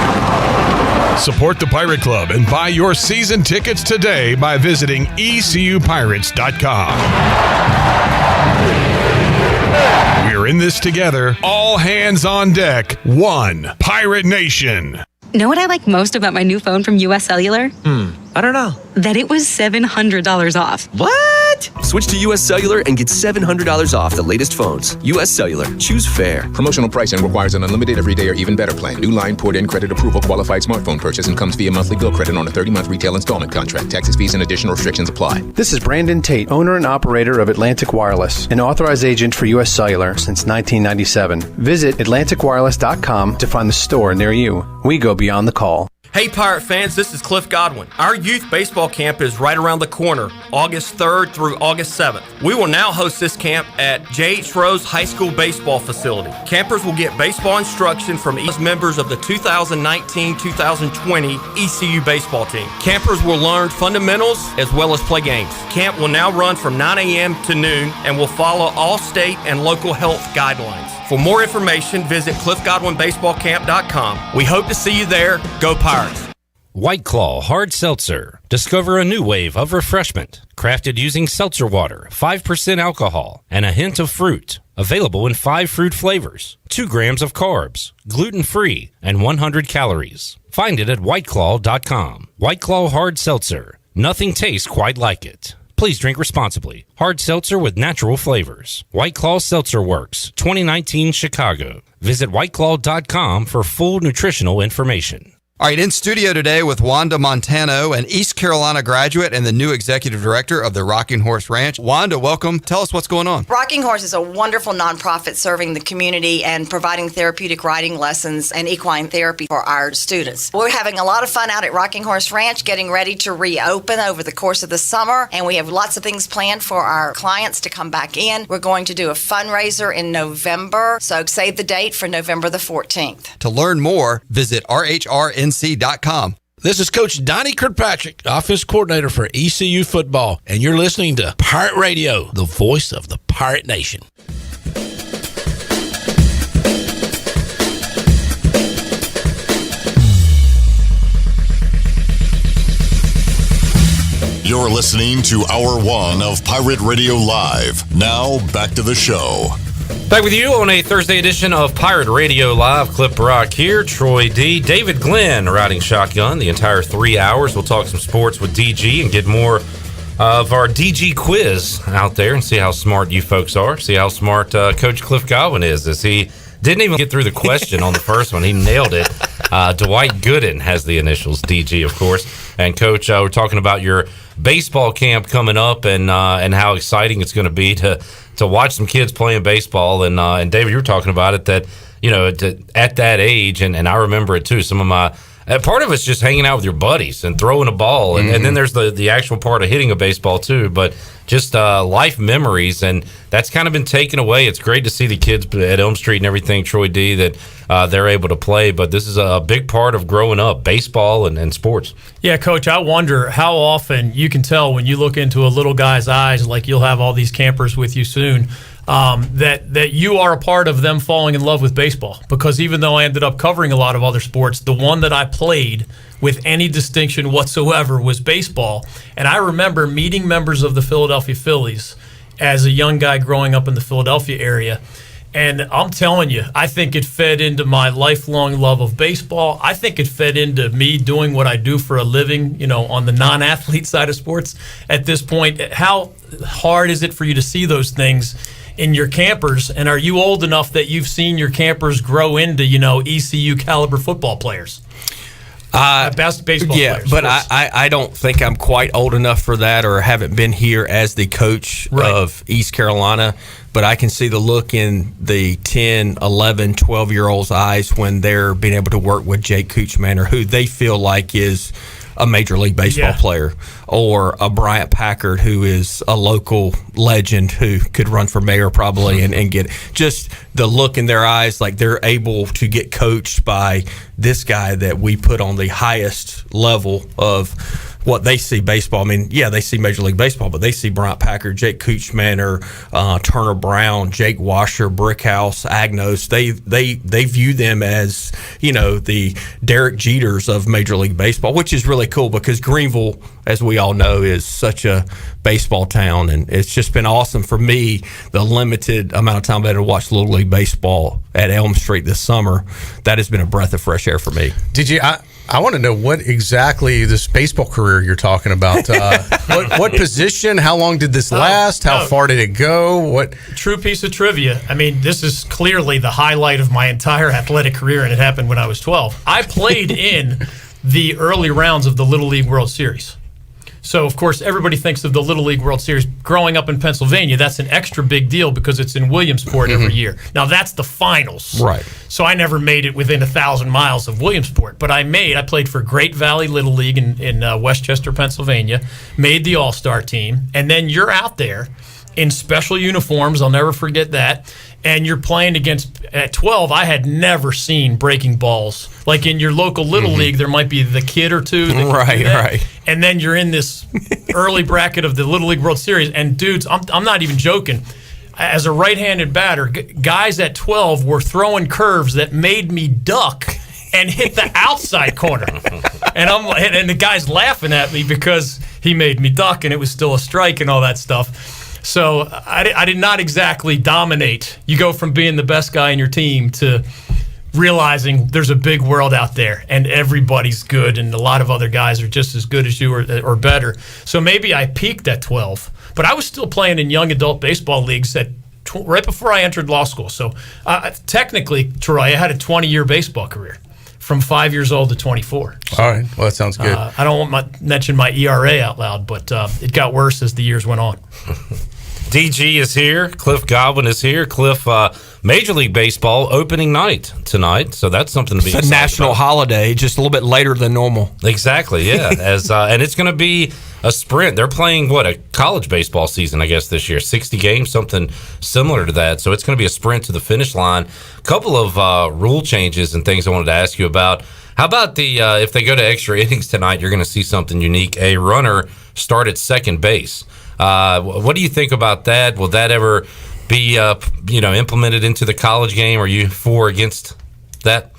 Support the Pirate Club and buy your season tickets today by visiting ECUPirates.com. We're in this together. All hands on deck. One Pirate Nation. Know what I like most about my new phone from US Cellular? I don't know. That it was $700 off. What? Switch to US Cellular and get $700 off the latest phones. US Cellular. Choose fair. Promotional pricing requires an unlimited everyday or even better plan. New line port in credit approval qualified smartphone purchase and comes via monthly bill credit on a 30-month retail installment contract. Taxes, fees, and additional restrictions apply. This is Brandon Tate, owner and operator of Atlantic Wireless, an authorized agent for US Cellular since 1997. Visit AtlanticWireless.com to find the store near you. We go beyond the call. Hey Pirate fans, this is Cliff Godwin. Our youth baseball camp is right around the corner, August 3rd through August 7th. We will now host this camp at J.H. Rose High School baseball facility. Campers will get baseball instruction from each members of the 2019-2020 ECU baseball team. Campers will learn fundamentals as well as play games. Camp will now run from 9 a.m. to noon and will follow all state and local health guidelines. For more information, visit cliffgodwinbaseballcamp.com. We hope to see you there. Go Pirates! White Claw Hard Seltzer. Discover a new wave of refreshment. Crafted using seltzer water, 5% alcohol, and a hint of fruit. Available in 5 fruit flavors, 2 grams of carbs, gluten-free, and 100 calories. Find it at whiteclaw.com. White Claw Hard Seltzer. Nothing tastes quite like it. Please drink responsibly. Hard seltzer with natural flavors. White Claw Seltzer Works, 2019 Chicago. Visit whiteclaw.com for full nutritional information. All right, in studio today with Wanda Montano, an East Carolina graduate and the new executive director of the Rocking Horse Ranch. Wanda, welcome. Tell us what's going on. Rocking Horse is a wonderful nonprofit serving the community and providing therapeutic riding lessons and equine therapy for our students. We're having a lot of fun out at Rocking Horse Ranch, getting ready to reopen over the course of the summer, and we have lots of things planned for our clients to come back in. We're going to do a fundraiser in November, so save the date for November the 14th. To learn more, visit rhrnc.com. This is Coach Donnie Kirkpatrick, Office Coordinator for ECU Football, and you're listening to Pirate Radio, the voice of the Pirate Nation. You're listening to Hour 1 of Pirate Radio Live. Now, back to the show. Back with you on a Thursday edition of Pirate Radio Live. Clip Rock here, Troy D. David Glenn riding shotgun the entire 3 hours. We'll talk some sports with DG and get more of our DG quiz out there and see how smart you folks are. See how smart Coach Cliff Godwin is. As he didn't even get through the question on the first one. He nailed it. Dwight Gooden has the initials, DG, of course. And Coach, we're talking about your baseball camp coming up and how exciting it's going to be to watch some kids playing baseball. And David, you were talking about it that, you know, at that age, and I remember it too, some of my part of it's just hanging out with your buddies and throwing a ball. And then there's the actual part of hitting a baseball too. But just life memories, and that's kind of been taken away. It's great to see the kids at Elm Street and everything, Troy D., that they're able to play. But this is a big part of growing up, baseball and sports. Yeah, Coach, I wonder how often you can tell when you look into a little guy's eyes, like you'll have all these campers with you soon, that you are a part of them falling in love with baseball. Because even though I ended up covering a lot of other sports, the one that I played with any distinction whatsoever was baseball. And I remember meeting members of the Philadelphia Phillies as a young guy growing up in the Philadelphia area. And I'm telling you, I think it fed into my lifelong love of baseball. I think it fed into me doing what I do for a living, you know, on the non-athlete side of sports at this point. How hard is it for you to see those things in your campers? And are you old enough that you've seen your campers grow into, you know, ECU caliber football players? Best baseball players. But I don't think I'm quite old enough for that, or haven't been here as the coach of East Carolina. But I can see the look in the 10, 11, 12-year-olds' eyes when they're being able to work with Jake Kuchman, or who they feel like is a Major League Baseball player, or a Bryant Packard, who is a local legend who could run for mayor probably and get just the look in their eyes, like they're able to get coached by this guy that we put on the highest level of what they see baseball. I mean, yeah, they see Major League Baseball, but they see Bryant Packard, Jake Kuchmaner, Turner Brown, Jake Washer, Brickhouse, Agnos. They view them as, the Derek Jeters of Major League Baseball, which is really cool because Greenville, as we all know, is such a baseball town, and it's just been awesome for me, the limited amount of time I had to watch Little League Baseball at Elm Street this summer. That has been a breath of fresh air for me. Did you? I want to know what exactly this baseball career you're talking about. What position? How long did this last? How far did it go? What true piece of trivia? I mean, this is clearly the highlight of my entire athletic career, and it happened when I was 12. I played in the early rounds of the Little League World Series. So, of course, everybody thinks of the Little League World Series. Growing up in Pennsylvania, that's an extra big deal because it's in Williamsport every year. Now, that's the finals. Right. So I never made it within 1,000 miles of Williamsport. But I played for Great Valley Little League in Westchester, Pennsylvania, made the All-Star team, and then you're out there in special uniforms. I'll never forget that. And you're playing against, at 12, I had never seen breaking balls. Like in your local Little League, there might be the kid or two. Right. And then you're in this early bracket of the Little League World Series. And dudes, I'm not even joking. As a right-handed batter, guys at 12 were throwing curves that made me duck and hit the outside corner. And the guy's laughing at me because he made me duck and it was still a strike and all that stuff. So I did not exactly dominate. You go from being the best guy in your team to realizing there's a big world out there and everybody's good and a lot of other guys are just as good as you or better. So maybe I peaked at 12, but I was still playing in young adult baseball leagues right before I entered law school. So technically, Troy, I had a 20-year baseball career from 5 years old to 24. So, all right. Well, that sounds good. I don't want to mention my ERA out loud, but it got worse as the years went on. DG is here. Cliff Godwin is here. Cliff, Major League Baseball opening night tonight, so that's something to be excited It's a national holiday, just a little bit later than normal. Exactly, yeah. And it's going to be a sprint. They're playing, a college baseball season, I guess, this year. 60 games, something similar to that. So it's going to be a sprint to the finish line. A couple of rule changes and things I wanted to ask you about. How about if they go to extra innings tonight, you're going to see something unique. A runner start at second base. What do you think about that? Will that ever be implemented into the college game? Are you for or against that?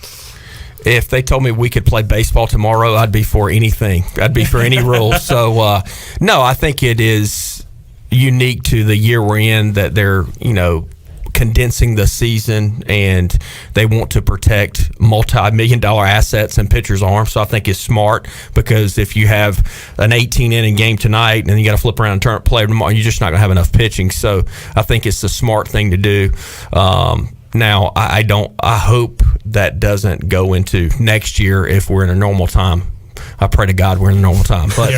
If they told me we could play baseball tomorrow, I'd be for anything. I'd be for any rule. So no, I think it is unique to the year we're in that they're condensing the season and they want to protect multi-million-dollar assets and pitchers' arms. So I think it's smart because if you have an 18-inning game tonight and then you got to flip around and play tomorrow, you're just not going to have enough pitching. So I think it's the smart thing to do. Now, I hope that doesn't go into next year if we're in a normal time. I pray to God we're in a normal time. But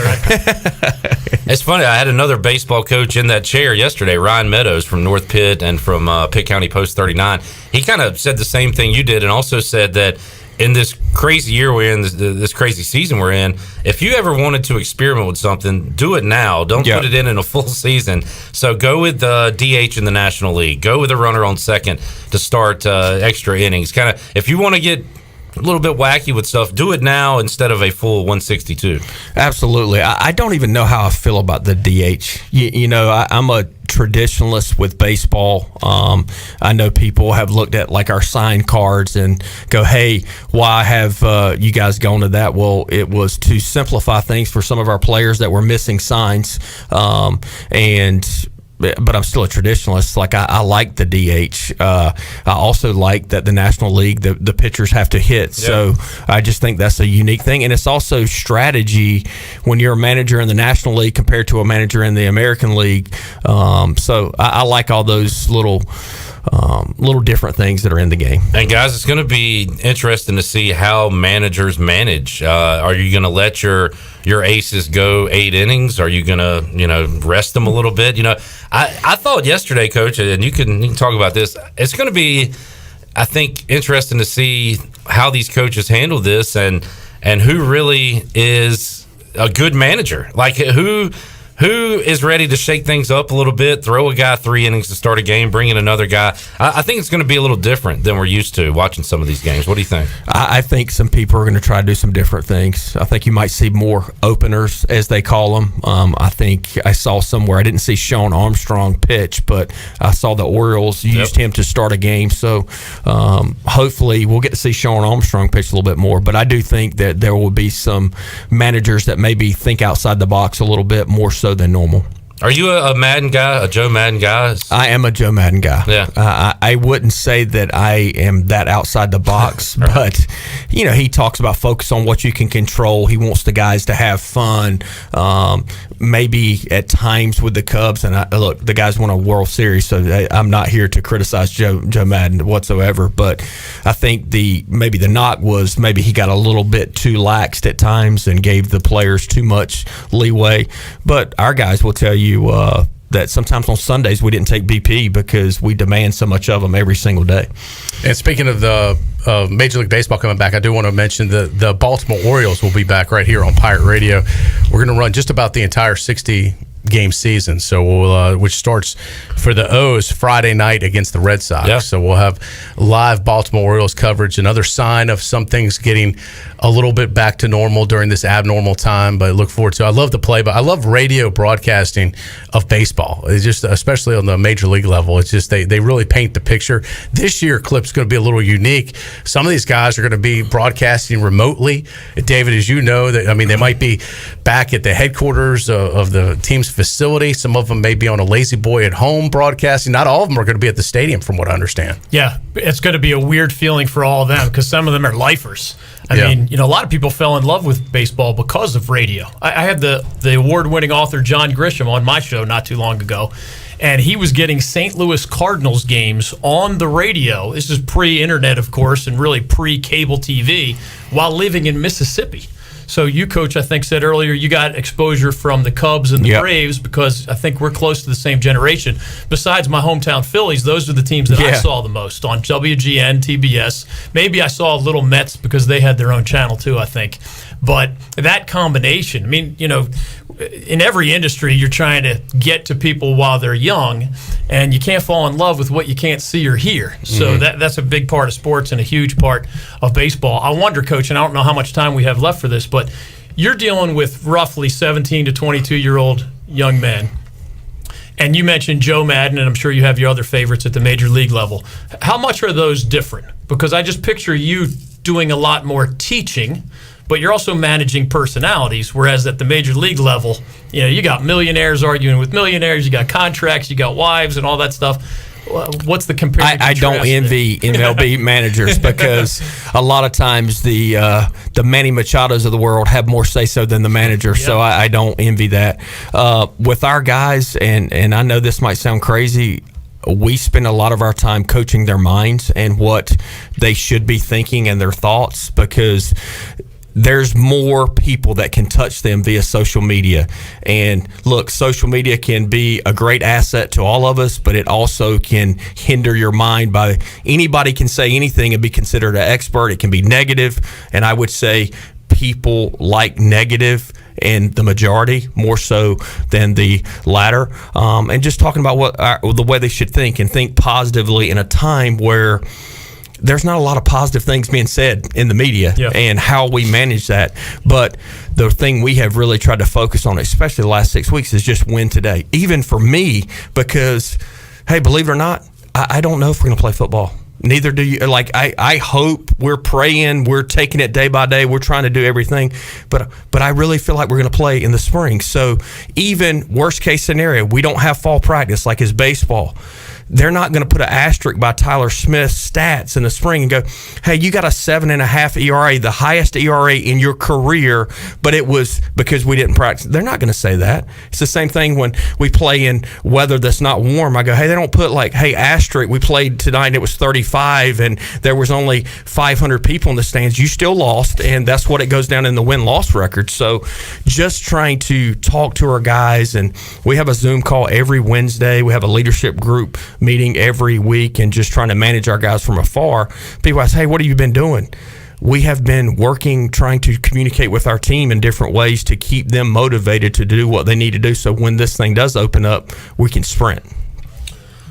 It's funny. I had another baseball coach in that chair yesterday, Ryan Meadows from North Pitt and from Pitt County Post 39. He kind of said the same thing you did and also said that in this crazy year we're in, this crazy season we're in, if you ever wanted to experiment with something, do it now. Don't put it in a full season. So go with the DH in the National League. Go with a runner on second to start extra innings. Kind of, if you want to get a little bit wacky with stuff, do it now instead of a full 162. Absolutely. I don't even know how I feel about the DH. I'm a traditionalist with baseball. I know people have looked at like our sign cards and go, hey, why have you guys gone to that? Well, it was to simplify things for some of our players that were missing signs. But I'm still a traditionalist. Like I like the DH. I also like that the National League, the pitchers have to hit. Yep. So I just think that's a unique thing. And it's also strategy when you're a manager in the National League compared to a manager in the American League. So I like all those little different things that are in the game. And guys, it's going to be interesting to see how managers manage. Are you going to let your aces go 8 innings? Are you going to rest them a little bit? I thought yesterday, Coach, and you can talk about this. It's going to be, I think, interesting to see how these coaches handle this and who really is a good manager? Like who is ready to shake things up a little bit, throw a guy 3 innings to start a game, bring in another guy? I think it's going to be a little different than we're used to watching some of these games. What do you think? I think some people are going to try to do some different things. I think you might see more openers, as they call them. I think I saw somewhere, I didn't see Sean Armstrong pitch, but I saw the Orioles used him to start a game. So hopefully we'll get to see Sean Armstrong pitch a little bit more. But I do think that there will be some managers that maybe think outside the box a little bit more so than normal. Are you a Madden guy, a Joe Madden guy? I am a Joe Madden guy. Yeah. I wouldn't say that I am that outside the box, but, he talks about focus on what you can control. He wants the guys to have fun. Maybe at times with the Cubs, and look, the guys won a World Series, so I'm not here to criticize Joe Madden whatsoever, but I think maybe the knock was maybe he got a little bit too laxed at times and gave the players too much leeway. But our guys will tell you that sometimes on Sundays we didn't take BP because we demand so much of them every single day. And speaking of the Major League Baseball coming back, I do want to mention the Baltimore Orioles will be back right here on Pirate Radio. We're going to run just about the entire 60-game season, so we'll which starts for the O's Friday night against the Red Sox. Yeah. So we'll have live Baltimore Orioles coverage. Another sign of some things getting a little bit back to normal during this abnormal time, but look forward to it. I love the play, but I love radio broadcasting of baseball. It's just, especially on the major league level, it's just they really paint the picture. This year, Clip's going to be a little unique. Some of these guys are going to be broadcasting remotely. David, as you know, they might be back at the headquarters of the team's facility. Some of them may be on a lazy boy at home broadcasting. Not all of them are going to be at the stadium, from what I understand. Yeah, it's going to be a weird feeling for all of them because some of them are lifers. I mean, a lot of people fell in love with baseball because of radio. I had the award-winning author John Grisham on my show not too long ago, and he was getting St. Louis Cardinals games on the radio. This is pre-internet, of course, and really pre-cable TV, while living in Mississippi. So you, Coach, I think said earlier you got exposure from the Cubs and the Braves because I think we're close to the same generation. Besides my hometown Phillies, those are the teams that I saw the most on WGN, TBS. Maybe I saw a little Mets because they had their own channel too, I think. But that combination, I mean, in every industry, you're trying to get to people while they're young, and you can't fall in love with what you can't see or hear. So that's a big part of sports and a huge part of baseball. I wonder, Coach, and I don't know how much time we have left for this, but you're dealing with roughly 17 to 22-year-old young men. And you mentioned Joe Madden, and I'm sure you have your other favorites at the major league level. How much are those different? Because I just picture you doing a lot more teaching, but you're also managing personalities, whereas at the major league level, you got millionaires arguing with millionaires, you got contracts, you got wives and all that stuff. What's the comparison? I don't envy MLB managers because a lot of times the Manny Machados of the world have more say-so than the manager, so I don't envy that. With our guys, and I know this might sound crazy, we spend a lot of our time coaching their minds and what they should be thinking and their thoughts, because there's more people that can touch them via social media. And look, social media can be a great asset to all of us, but it also can hinder your mind by anybody can say anything and be considered an expert. It can be negative, and I would say people like negative, and the majority more so than the latter. And just talking about the way they should think and think positively in a time where there's not a lot of positive things being said in the media and how we manage that. But the thing we have really tried to focus on, especially the last 6 weeks, is just win today. Even for me, because, hey, believe it or not, I don't know if we're going to play football. Neither do you. Like, I hope, we're praying, we're taking it day by day, we're trying to do everything, but I really feel like we're going to play in the spring. So even worst case scenario, we don't have fall practice like is baseball. They're not going to put an asterisk by Tyler Smith's stats in the spring and go, hey, you got a 7.5 ERA, the highest ERA in your career, but it was because we didn't practice. They're not going to say that. It's the same thing when we play in weather that's not warm. I go, hey, they don't put like, hey, asterisk, we played tonight and it was 35 and there was only 500 people in the stands. You still lost, and that's what it goes down in the win-loss record. So just trying to talk to our guys, and we have a Zoom call every Wednesday. We have a leadership group meeting every week and just trying to manage our guys from afar. People ask, hey, what have you been doing? we have been working, trying to communicate with our team in different ways to keep them motivated to do what they need to do. So when this thing does open up, we can sprint.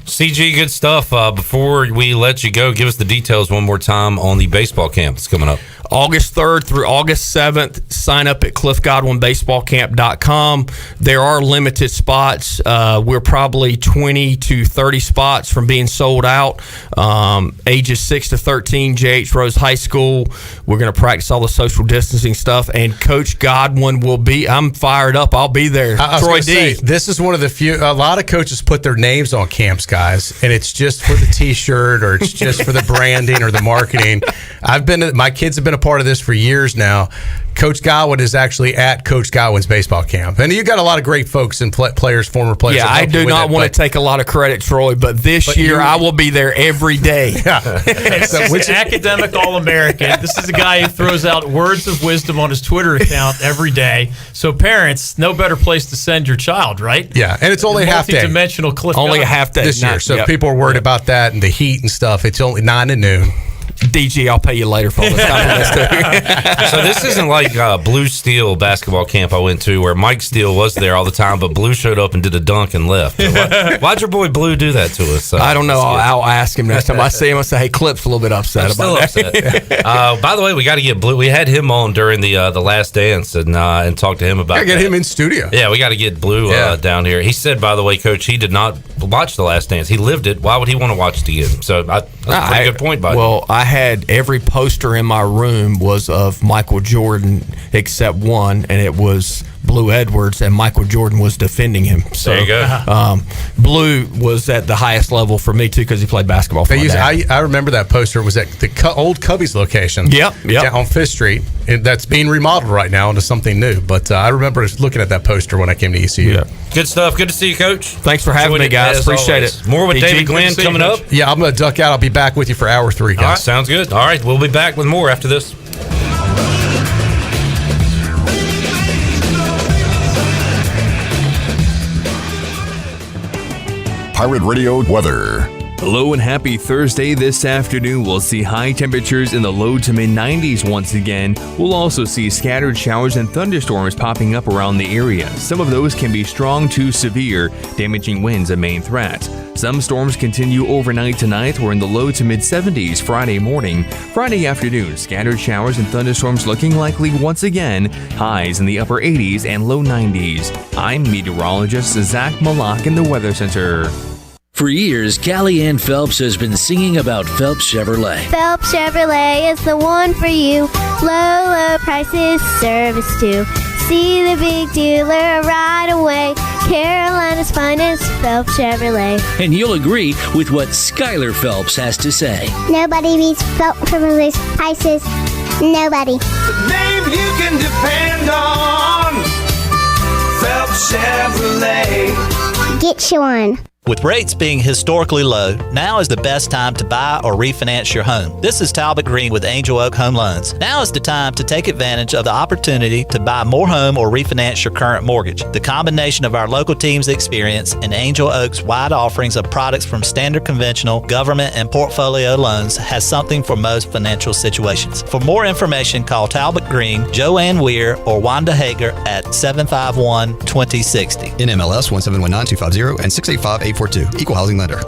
CG, good stuff. Before we let you go, give us the details one more time on the baseball camp that's coming up. August 3rd through August 7th. Sign up at cliffgodwinbaseballcamp.com. There are limited spots. We're probably 20 to 30 spots from being sold out. Ages 6 to 13, J.H. Rose High School. We're going to practice all the social distancing stuff, and Coach Godwin will be. I'm fired up. I'll be there. Troy D. Say, this is one of the few. A lot of coaches put their names on camps, guys, and it's just for the T-shirt or it's just for the branding or the marketing. My kids have been a part of this for years now. Coach Godwin is actually at Coach Godwin's baseball camp, and you got a lot of great folks and players, former players. Yeah, I do not want to take a lot of credit, Troy, but this year I will be there every day. Which is academic All-American. This is a guy who throws out words of wisdom on his Twitter account every day. So parents, no better place to send your child, right? Yeah, and it's only a half day. Multi-dimensional Cliff. Only a half day this year. So if people are worried about that and the heat and stuff, it's only 9 to noon. DG, I'll pay you later for all this time. So this isn't like Blue Steel basketball camp I went to where Mike Steele was there all the time, but Blue showed up and did a dunk and left. Why'd your boy Blue do that to us? I don't know. I'll ask him next time I see him. I'll say, hey, Clip's a little bit upset about that. By the way, we got to get Blue. We had him on during the Last Dance and talk to him about get him in studio. Yeah, we got to get Blue down here. He said, by the way, Coach, he did not watch the Last Dance. He lived it. Why would he want to watch it again? So that's a pretty good point by you. I had every poster in my room was of Michael Jordan except one, and it was Blue Edwards, and Michael Jordan was defending him. So, there you go. Blue was at the highest level for me too because he played basketball for my dad. I remember that poster. It was at the old Cubby's location. Yep. On Fifth Street. That's being remodeled right now into something new. But I remember looking at that poster when I came to ECU. Yeah. Good stuff. Good to see you, Coach. Thanks for having me, guys. Appreciate it. More with David Glenn coming up. Yeah, I'm going to duck out. I'll be back with you for hour 3, guys. All right, sounds good. All right, we'll be back with more after this. Pirate Radio weather. Hello and happy Thursday. This afternoon, we'll see high temperatures in the low to mid-90s once again. We'll also see scattered showers and thunderstorms popping up around the area. Some of those can be strong to severe, damaging winds a main threat. Some storms continue overnight tonight. We're in the low to mid-70s Friday morning. Friday afternoon, scattered showers and thunderstorms looking likely once again. Highs in the upper 80s and low 90s. I'm meteorologist Zach Malak in the Weather Center. For years, Callie Ann Phelps has been singing about Phelps Chevrolet. Phelps Chevrolet is the one for you. Low prices, service too. See the big dealer right away. Carolina's finest, Phelps Chevrolet. And you'll agree with what Skylar Phelps has to say. Nobody beats Phelps Chevrolet's prices. Nobody. The name you can depend on. Phelps Chevrolet. Get you one. With rates being historically low, now is the best time to buy or refinance your home. This is Talbot Green with Angel Oak Home Loans. Now is the time to take advantage of the opportunity to buy more home or refinance your current mortgage. The combination of our local team's experience and Angel Oak's wide offerings of products from standard conventional, government, and portfolio loans has something for most financial situations. For more information, call Talbot Green, Joanne Weir, or Wanda Hager at 751-2060. NMLS 1719250 and 685-842. Equal housing lender.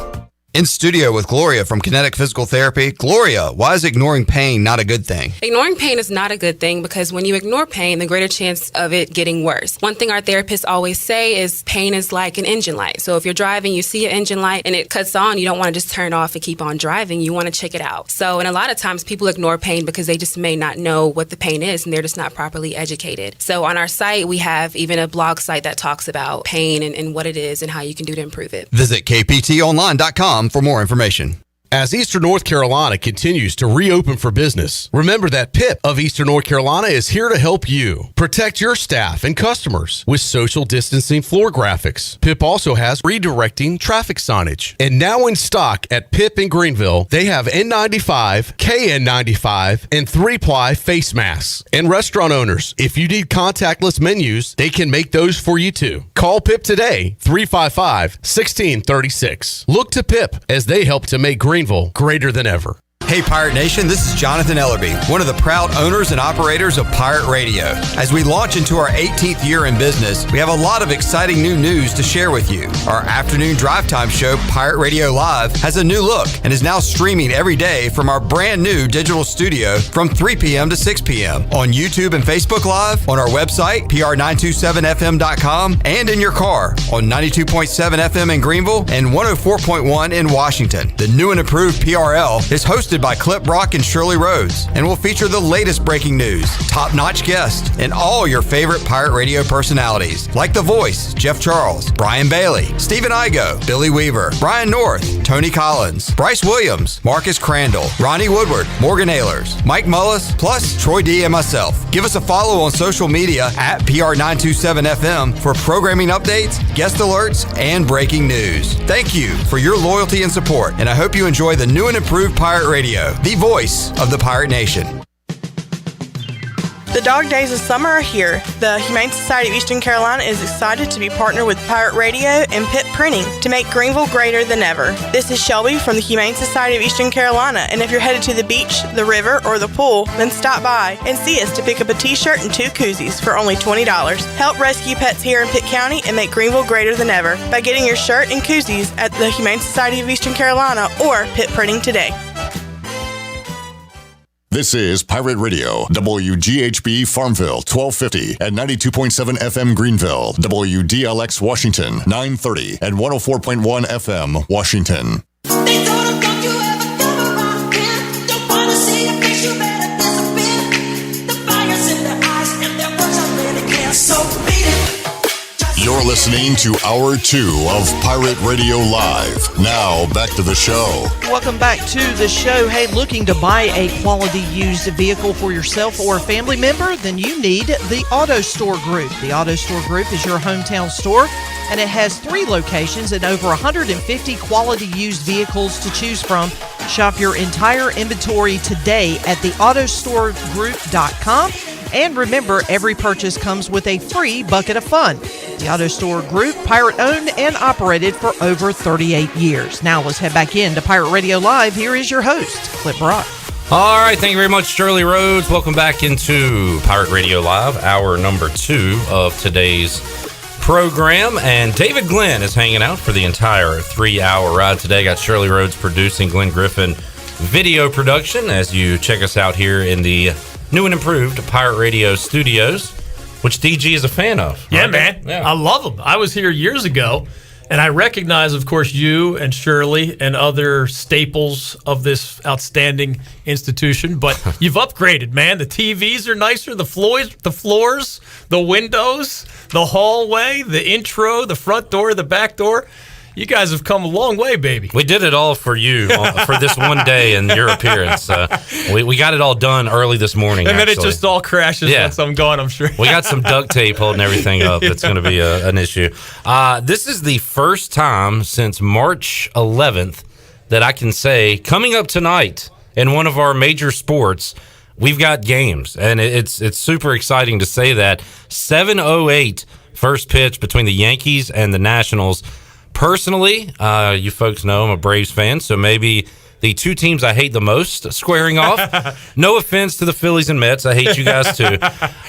In studio with Gloria from Kinetic Physical Therapy. Gloria, why is ignoring pain not a good thing? Ignoring pain is not a good thing because when you ignore pain, the greater chance of it getting worse. One thing our therapists always say is pain is like an engine light. So if you're driving, you see an engine light and it cuts on, you don't want to just turn it off and keep on driving. You want to check it out. So, and a lot of times people ignore pain because they just may not know what the pain is and they're just not properly educated. So on our site, we have even a blog site that talks about pain and what it is and how you can do to improve it. Visit kptonline.com for more information. As Eastern North Carolina continues to reopen for business, remember that PIP of Eastern North Carolina is here to help you protect your staff and customers with social distancing floor graphics. PIP also has redirecting traffic signage. And now in stock at PIP in Greenville, they have N95, KN95, and 3-ply face masks. And restaurant owners, if you need contactless menus, they can make those for you too. Call PIP today, 355-1636. Look to PIP as they help to make Greenville greater than ever. Hey, Pirate Nation, this is Jonathan Ellerby, one of the proud owners and operators of Pirate Radio. As we launch into our 18th year in business, we have a lot of exciting new news to share with you. Our afternoon drive time show, Pirate Radio Live, has a new look and is now streaming every day from our brand new digital studio from 3 p.m. to 6 p.m. on YouTube and Facebook Live, on our website, pr927fm.com, and in your car on 92.7 FM in Greenville and 104.1 in Washington. The new and improved PRL is hosted by Clip Brock and Shirley Rhodes and will feature the latest breaking news, top-notch guests, and all your favorite Pirate Radio personalities like The Voice, Jeff Charles, Brian Bailey, Stephen Igo, Billy Weaver, Brian North, Tony Collins, Bryce Williams, Marcus Crandall, Ronnie Woodward, Morgan Ehlers, Mike Mullis, plus Troy D and myself. Give us a follow on social media at PR927FM for programming updates, guest alerts, and breaking news. Thank you for your loyalty and support, and I hope you enjoy the new and improved Pirate Radio, the voice of the Pirate Nation. The dog days of summer are here. The Humane Society of Eastern Carolina is excited to be partnered with Pirate Radio and Pitt Printing to make Greenville greater than ever. This is Shelby from the Humane Society of Eastern Carolina, and if you're headed to the beach, the river, or the pool, then stop by and see us to pick up a t-shirt and 2 koozies for only $20. Help rescue pets here in Pitt County and make Greenville greater than ever by getting your shirt and koozies at the Humane Society of Eastern Carolina or Pitt Printing today. This is Pirate Radio, WGHB Farmville, 1250 and 92.7 FM Greenville, WDLX Washington, 930 and 104.1 FM Washington. They told him, don't you ever come around again. Don't wanna see your face, you better disappear. The fire's in their eyes and their words are really clear. So beat it. You're listening to Hour 2 of Pirate Radio Live. Now, back to the show. Welcome back to the show. Hey, looking to buy a quality used vehicle for yourself or a family member? Then you need the Auto Store Group. The Auto Store Group is your hometown store, and it has 3 locations and over 150 quality used vehicles to choose from. Shop your entire inventory today at theautostoregroup.com. And remember, every purchase comes with a free bucket of fun. The Auto Store Group, Pirate owned and operated for over 38 years. Now let's head back into Pirate Radio Live. Here is your host, Clip Brock. All right, thank you very much, Shirley Rhodes. Welcome back into Pirate Radio Live, hour number 2 of today's program. And David Glenn is hanging out for the entire 3-hour ride today. Got Shirley Rhodes producing, Glenn Griffin video production, as you check us out here in the new and improved Pirate Radio studios, which DG is a fan of. Yeah, right? man. Yeah. I love them. I was here years ago, and I recognize, of course, you and Shirley and other staples of this outstanding institution, but you've upgraded, man. The TVs are nicer, the floors, the windows, the hallway, the intro, the front door, the back door. You guys have come a long way, baby. We did it all for you for this one day and your appearance. We got it all done early this morning. And then it just all crashes once I'm gone, I'm sure. We got some duct tape holding everything up. It's going to be an issue. This is the first time since March 11th that I can say, coming up tonight in one of our major sports, we've got games. And it's super exciting to say that. 7:08 first pitch between the Yankees and the Nationals. Personally, you folks know I'm a Braves fan, so maybe the 2 teams I hate the most squaring off. No offense to the Phillies and Mets. I hate you guys too.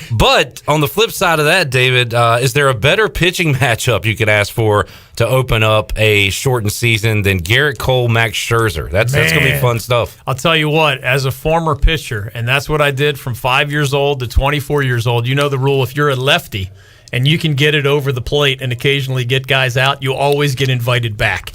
But on the flip side of that, David, is there a better pitching matchup you could ask for to open up a shortened season than Garrett Cole, Max Scherzer? That's going to be fun stuff. I'll tell you what, as a former pitcher, and that's what I did from 5 years old to 24 years old, you know the rule, if you're a lefty and you can get it over the plate and occasionally get guys out, you always get invited back.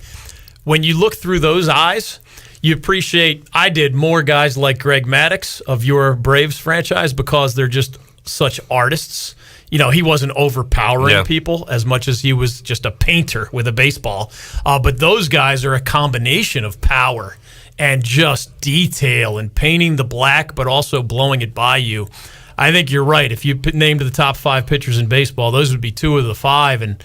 When you look through those eyes, you appreciate, I did, more guys like Greg Maddux of your Braves franchise because they're just such artists. You know, he wasn't overpowering people as much as he was just a painter with a baseball. But those guys are a combination of power and just detail and painting the black but also blowing it by you. I think you're right. If you named the top 5 pitchers in baseball, those would be 2 of the 5. And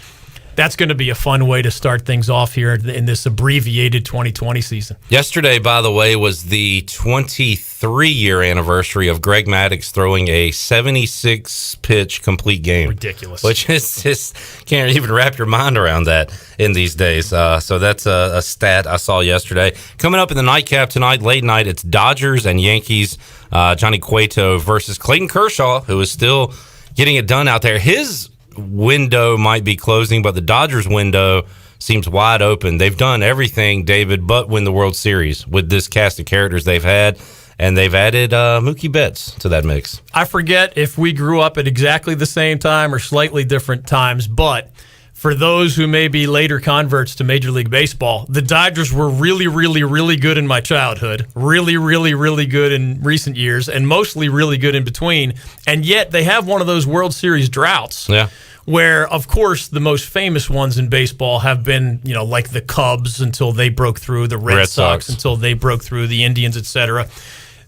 that's going to be a fun way to start things off here in this abbreviated 2020 season. Yesterday, by the way, was the 23-year anniversary of Greg Maddux throwing a 76-pitch complete game. Ridiculous. Which is just can't even wrap your mind around that in these days. So that's a stat I saw yesterday. Coming up in the nightcap tonight, late night, it's Dodgers and Yankees. Johnny Cueto versus Clayton Kershaw, who is still getting it done out there. His window might be closing, but the Dodgers window seems wide open. They've done everything, David, but win the World Series with this cast of characters they've had, and they've added Mookie Betts to that mix. I forget if we grew up at exactly the same time or slightly different times, but for those who may be later converts to Major League Baseball, the Dodgers were really, really, really good in my childhood, really, really, really good in recent years, and mostly really good in between. And yet they have one of those World Series droughts. Yeah. Where, of course, the most famous ones in baseball have been, like the Cubs until they broke through, the Red Sox until they broke through, the Indians, etc.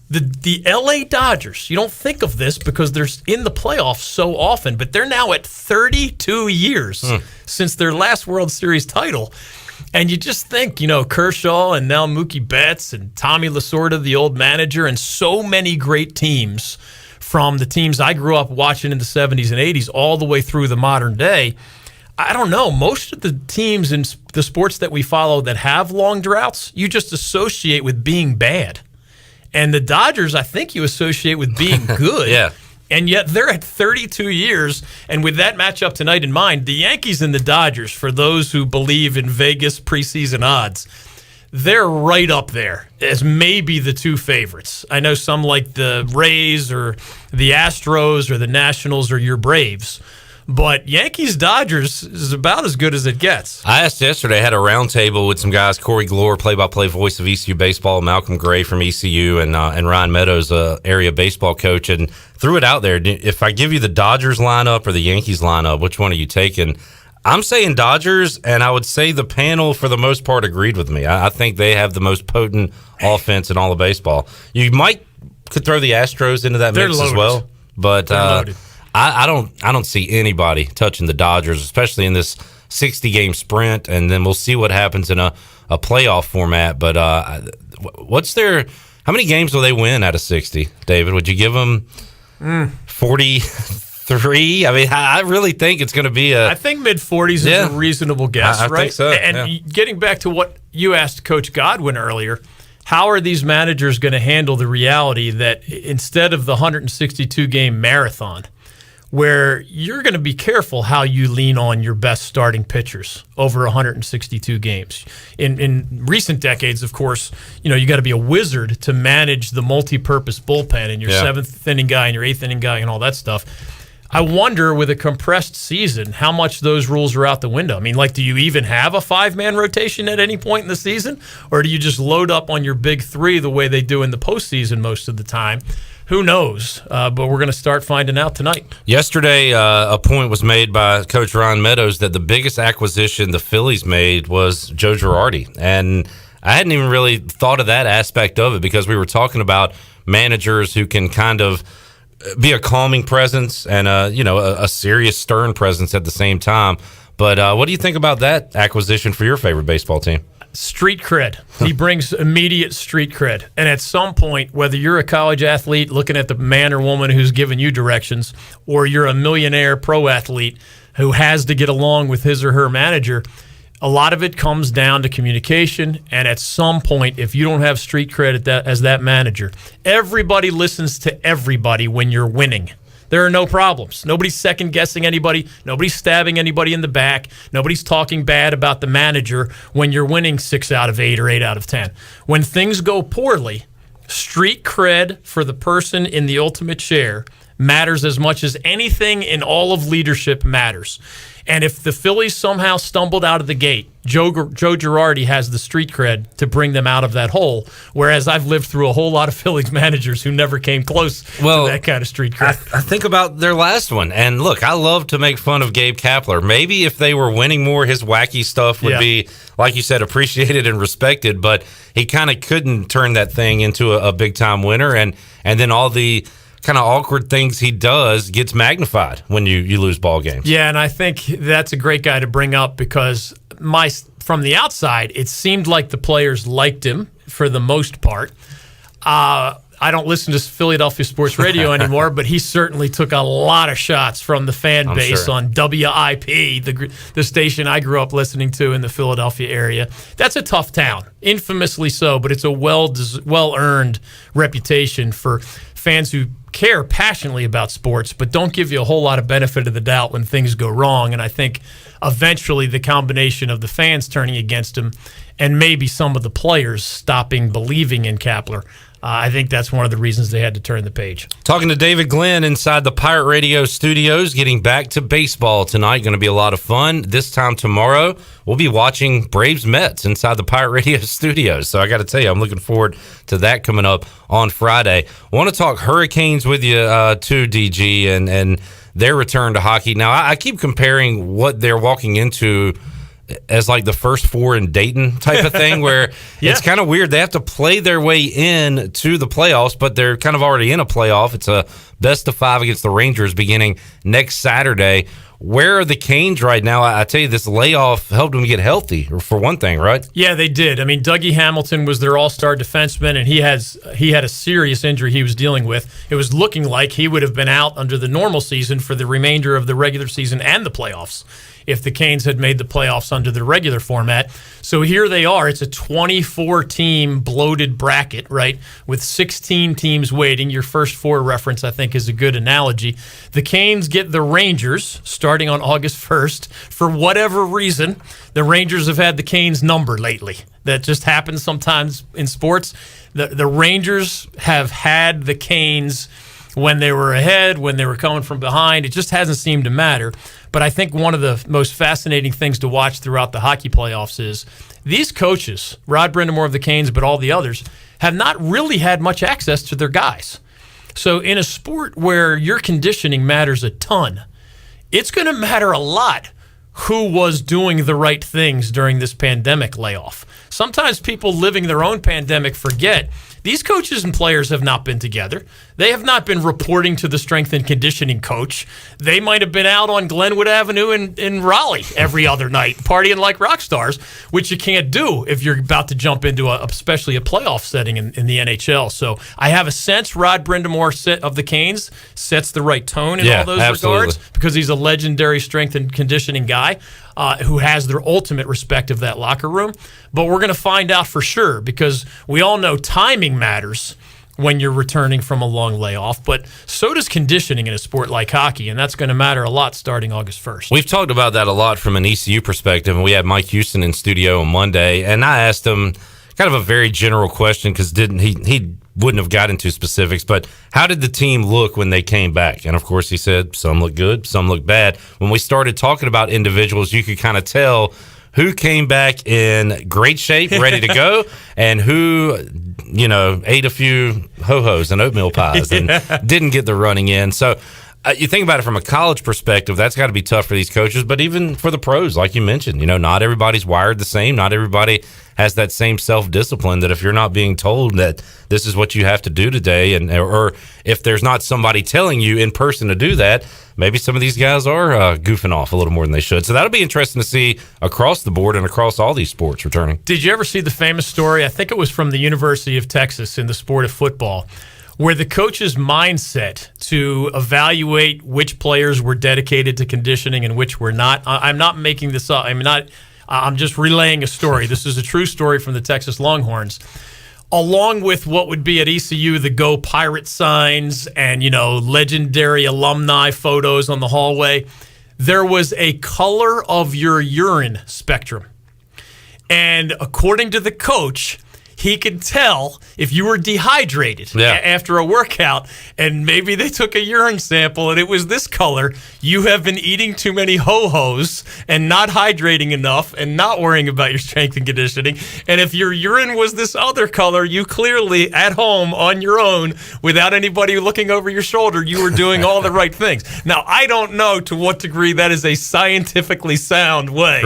The L.A. Dodgers, you don't think of this because they're in the playoffs so often, but they're now at 32 years since their last World Series title. And you just think, Kershaw and now Mookie Betts and Tommy Lasorda, the old manager, and so many great teams from the teams I grew up watching in the 70s and 80s all the way through the modern day. I don't know. Most of the teams in the sports that we follow that have long droughts, you just associate with being bad. And the Dodgers, I think you associate with being good. Yeah. And yet they're at 32 years. And with that matchup tonight in mind, the Yankees and the Dodgers, for those who believe in Vegas preseason odds, they're right up there as maybe the two favorites. I know some like the Rays or the Astros or the Nationals or your Braves. But Yankees-Dodgers is about as good as it gets. I asked yesterday, I had a roundtable with some guys, Corey Glore, play-by-play voice of ECU baseball, Malcolm Gray from ECU, and Ryan Meadows, area baseball coach, and threw it out there. If I give you the Dodgers lineup or the Yankees lineup, which one are you taking? I'm saying Dodgers, and I would say the panel, for the most part, agreed with me. I think they have the most potent offense in all of baseball. You could throw the Astros into that mix as well, but I don't see anybody touching the Dodgers, especially in this 60-game sprint, and then we'll see what happens in a playoff format. But how many games will they win out of 60, David? Would you give them 43? I mean, I really think it's going to be I think mid-40s is a reasonable guess, I right? think so, and getting back to what you asked Coach Godwin earlier, how are these managers going to handle the reality that instead of the 162-game marathon, where you're going to be careful how you lean on your best starting pitchers over 162 games. In recent decades, of course, you got to be a wizard to manage the multi-purpose bullpen and your seventh inning guy and your eighth inning guy and all that stuff. I wonder, with a compressed season, how much those rules are out the window. I mean, do you even have a five-man rotation at any point in the season? Or do you just load up on your big three the way they do in the postseason most of the time? Who knows? But we're going to start finding out tonight. Yesterday, a point was made by Coach Ryan Meadows that the biggest acquisition the Phillies made was Joe Girardi. And I hadn't even really thought of that aspect of it because we were talking about managers who can kind of be a calming presence and a serious, stern presence at the same time. But what do you think about that acquisition for your favorite baseball team? Street cred. He brings immediate street cred. And at some point, whether you're a college athlete looking at the man or woman who's giving you directions, or you're a millionaire pro athlete who has to get along with his or her manager, a lot of it comes down to communication. And at some point, if you don't have street cred as that manager, everybody listens to everybody when you're winning. There are no problems. Nobody's second-guessing anybody. Nobody's stabbing anybody in the back. Nobody's talking bad about the manager when you're winning 6 out of 8 or 8 out of 10. When things go poorly, street cred for the person in the ultimate chair matters as much as anything in all of leadership matters. And if the Phillies somehow stumbled out of the gate, Joe Girardi has the street cred to bring them out of that hole, whereas I've lived through a whole lot of Phillies managers who never came close to that kind of street cred. I think about their last one. And look, I love to make fun of Gabe Kapler. Maybe if they were winning more, his wacky stuff would be, like you said, appreciated and respected, but he kind of couldn't turn that thing into a big-time winner. And then all the kind of awkward things he does gets magnified when you lose ball games. Yeah, and I think that's a great guy to bring up because from the outside, it seemed like the players liked him for the most part. I don't listen to Philadelphia sports radio anymore, but he certainly took a lot of shots from the fan base on WIP, the station I grew up listening to in the Philadelphia area. That's a tough town, infamously so, but it's a well-earned reputation for fans who care passionately about sports, but don't give you a whole lot of benefit of the doubt when things go wrong. And I think eventually the combination of the fans turning against him and maybe some of the players stopping believing in Kapler, I think that's one of the reasons they had to turn the page. Talking to David Glenn inside the Pirate Radio studios, getting back to baseball tonight. Going to be a lot of fun. This time tomorrow, we'll be watching Braves Mets inside the Pirate Radio studios. So I got to tell you, I'm looking forward to that coming up on Friday. I want to talk Hurricanes with you too, DG, and their return to hockey. Now, I keep comparing what they're walking into as like the first four in Dayton type of thing, where it's kind of weird. They have to play their way in to the playoffs, but they're kind of already in a playoff. It's a best of 5 against the Rangers beginning next Saturday. Where are the Canes right now? I tell you, this layoff helped them get healthy, for one thing, right? Yeah, they did. I mean, Dougie Hamilton was their all-star defenseman, and he had a serious injury he was dealing with. It was looking like he would have been out under the normal season for the remainder of the regular season and the playoffs if the Canes had made the playoffs under the regular format. So here they are. It's a 24-team bloated bracket, right, with 16 teams waiting. Your first four reference, I think, is a good analogy. The Canes get the Rangers starting on August 1st. For whatever reason, the Rangers have had the Canes number lately. That just happens sometimes in sports. The Rangers have had the Canes when they were ahead, when they were coming from behind. It just hasn't seemed to matter. But I think one of the most fascinating things to watch throughout the hockey playoffs is these coaches, Rod Brindamore of the Canes, but all the others, have not really had much access to their guys. So in a sport where your conditioning matters a ton, it's going to matter a lot who was doing the right things during this pandemic layoff. Sometimes people living their own pandemic forget these coaches and players have not been together. They have not been reporting to the strength and conditioning coach. They might have been out on Glenwood Avenue in Raleigh every other night, partying like rock stars, which you can't do if you're about to jump into especially a playoff setting in the NHL. So I have a sense Rod Brindamore of the Canes sets the right tone in all those regards because he's a legendary strength and conditioning guy. Who has their ultimate respect of that locker room. But we're going to find out for sure because we all know timing matters when you're returning from a long layoff, but so does conditioning in a sport like hockey, and that's going to matter a lot starting August 1st. We've talked about that a lot from an ECU perspective, and we had Mike Houston in studio on Monday, and I asked him kind of a very general question because he wouldn't have got into specifics, but how did the team look when they came back? And of course he said some look good, some look bad. When we started talking about individuals, you could kind of tell who came back in great shape, ready to go, and who, ate a few ho-hos and oatmeal pies and didn't get the running in. So you think about it from a college perspective, that's got to be tough for these coaches, but even for the pros, like you mentioned, not everybody's wired the same. Not everybody has that same self-discipline that if you're not being told that this is what you have to do today, or if there's not somebody telling you in person to do that, maybe some of these guys are goofing off a little more than they should. So that'll be interesting to see across the board and across all these sports returning. Did you ever see the famous story? I think it was from the University of Texas in the sport of football, where the coach's mindset to evaluate which players were dedicated to conditioning and which were not. I'm not making this up. I'm just relaying a story. This is a true story from the Texas Longhorns. Along with what would be at ECU, the Go Pirate signs and, legendary alumni photos on the hallway, there was a color of your urine spectrum. And according to the coach, he could tell if you were dehydrated after a workout, and maybe they took a urine sample and it was this color. You have been eating too many ho-hos and not hydrating enough and not worrying about your strength and conditioning. And if your urine was this other color, you clearly, at home, on your own, without anybody looking over your shoulder, you were doing all the right things. Now, I don't know to what degree that is a scientifically sound way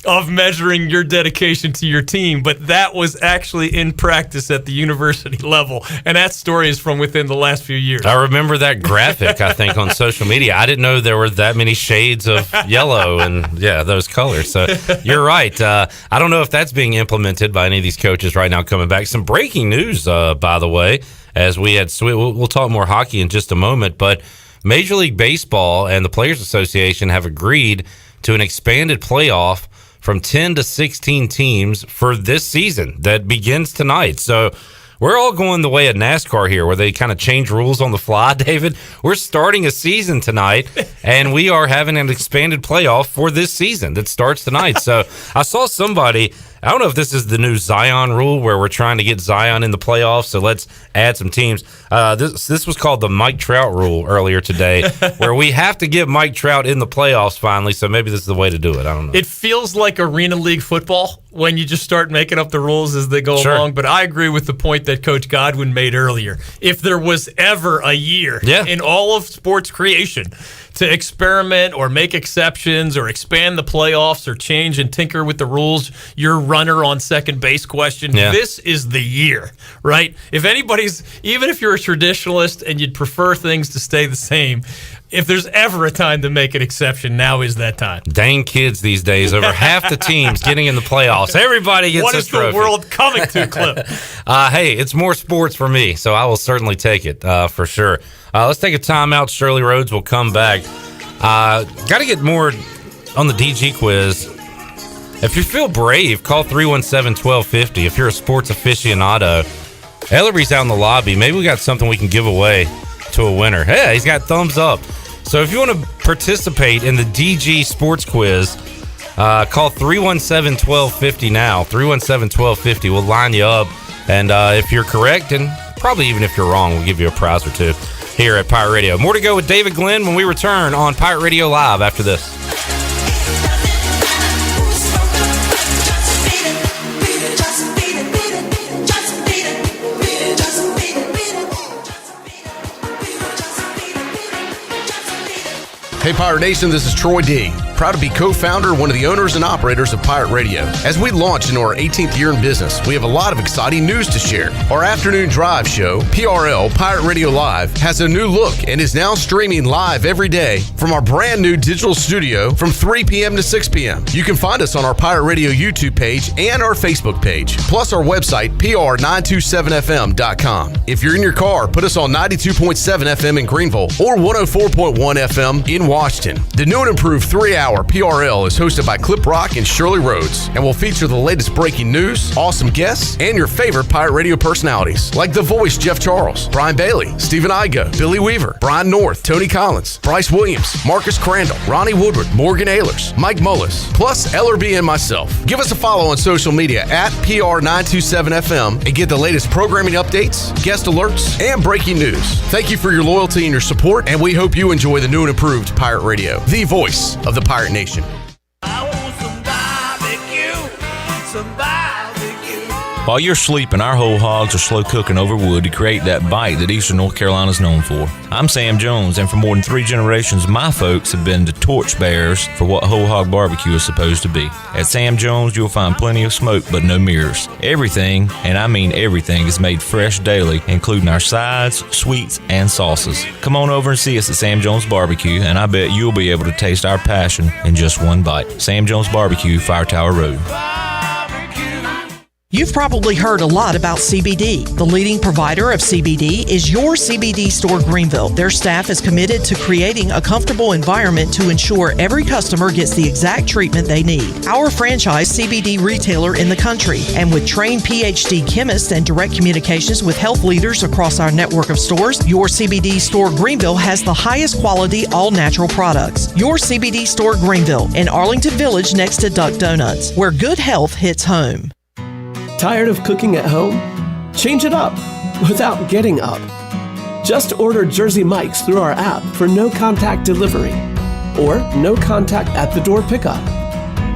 of measuring your dedication to your team, but that was actually in practice at the university level. And that story is from within the last few years. I remember that graphic, I think, on social media. I didn't know there were that many shades of yellow and, those colors. So you're right. I don't know if that's being implemented by any of these coaches right now coming back. Some breaking news, by the way, as we had, we'll talk more hockey in just a moment, but Major League Baseball and the Players Association have agreed to an expanded playoff from 10 to 16 teams for this season that begins tonight. So we're all going the way of NASCAR here, where they kind of change rules on the fly, David. We're starting a season tonight, and we are having an expanded playoff for this season that starts tonight. So I saw somebody, I don't know if this is the new Zion rule where we're trying to get Zion in the playoffs, so let's add some teams. This was called the Mike Trout rule earlier today, where we have to get Mike Trout in the playoffs finally, so maybe this is the way to do it. I don't know. It feels like Arena League football when you just start making up the rules as they go along, but I agree with the point that Coach Godwin made earlier. If there was ever a year in all of sports creation to experiment or make exceptions or expand the playoffs or change and tinker with the rules, your runner on second base question, this is the year, right? If anybody's, even if you're a traditionalist and you'd prefer things to stay the same, if there's ever a time to make an exception, now is that time. Dang kids these days, over half the teams getting in the playoffs. Everybody gets what a is trophy. The world coming to, Clip? Hey, it's more sports for me, so I will certainly take it for sure. Let's take a timeout. Shirley Rhodes will come back. Got to get more on the DG quiz. If you feel brave, call 317-1250. If you're a sports aficionado, Ellerby's out in the lobby. Maybe we got something we can give away to a winner. Hey, he's got thumbs up. So if you want to participate in the DG sports quiz, call 317-1250 now. 317-1250. We'll line you up. And if you're correct, and probably even if you're wrong, we'll give you a prize or two here at Pirate Radio. More to go with David Glenn when we return on Pirate Radio Live after this. Hey Pirate Nation, this is Troy D. Proud to be co-founder, one of the owners and operators of Pirate Radio. As we launch into our 18th year in business, we have a lot of exciting news to share. Our afternoon drive show, PRL, Pirate Radio Live, has a new look and is now streaming live every day from our brand new digital studio from 3 p.m. to 6 p.m. You can find us on our Pirate Radio YouTube page and our Facebook page, plus our website, pr927fm.com. If you're in your car, put us on 92.7 FM in Greenville or 104.1 FM in Washington. The new and improved 3-hour PRL is hosted by Clip Rock and Shirley Rhodes and will feature the latest breaking news, awesome guests, and your favorite Pirate Radio personalities like The Voice Jeff Charles, Brian Bailey, Stephen Igo, Billy Weaver, Brian North, Tony Collins, Bryce Williams, Marcus Crandall, Ronnie Woodward, Morgan Ehlers, Mike Mullis, plus Ellerby and myself. Give us a follow on social media at PR927FM and get the latest programming updates, guest alerts, and breaking news. Thank you for your loyalty and your support, and we hope you enjoy the new and improved Pirate Radio, the voice of the Pirate Nation. While you're sleeping, our whole hogs are slow cooking over wood to create that bite that Eastern North Carolina is known for. I'm Sam Jones, and for more than 3 generations, my folks have been the torchbearers for what whole hog barbecue is supposed to be. At Sam Jones, you'll find plenty of smoke, but no mirrors. Everything, and I mean everything, is made fresh daily, including our sides, sweets, and sauces. Come on over and see us at Sam Jones Barbecue, and I bet you'll be able to taste our passion in just one bite. Sam Jones Barbecue, Fire Tower Road. You've probably heard a lot about CBD. The leading provider of CBD is your CBD store Greenville. Their staff is committed to creating a comfortable environment to ensure every customer gets the exact treatment they need. Our franchise CBD retailer in the country, and with trained PhD chemists and direct communications with health leaders across our network of stores, your CBD store Greenville has the highest quality all-natural products. Your CBD store Greenville in Arlington Village next to Duck Donuts, where good health hits home. Tired of cooking at home? Change it up without getting up. Just order Jersey Mike's through our app for no-contact delivery or no-contact at-the-door pickup.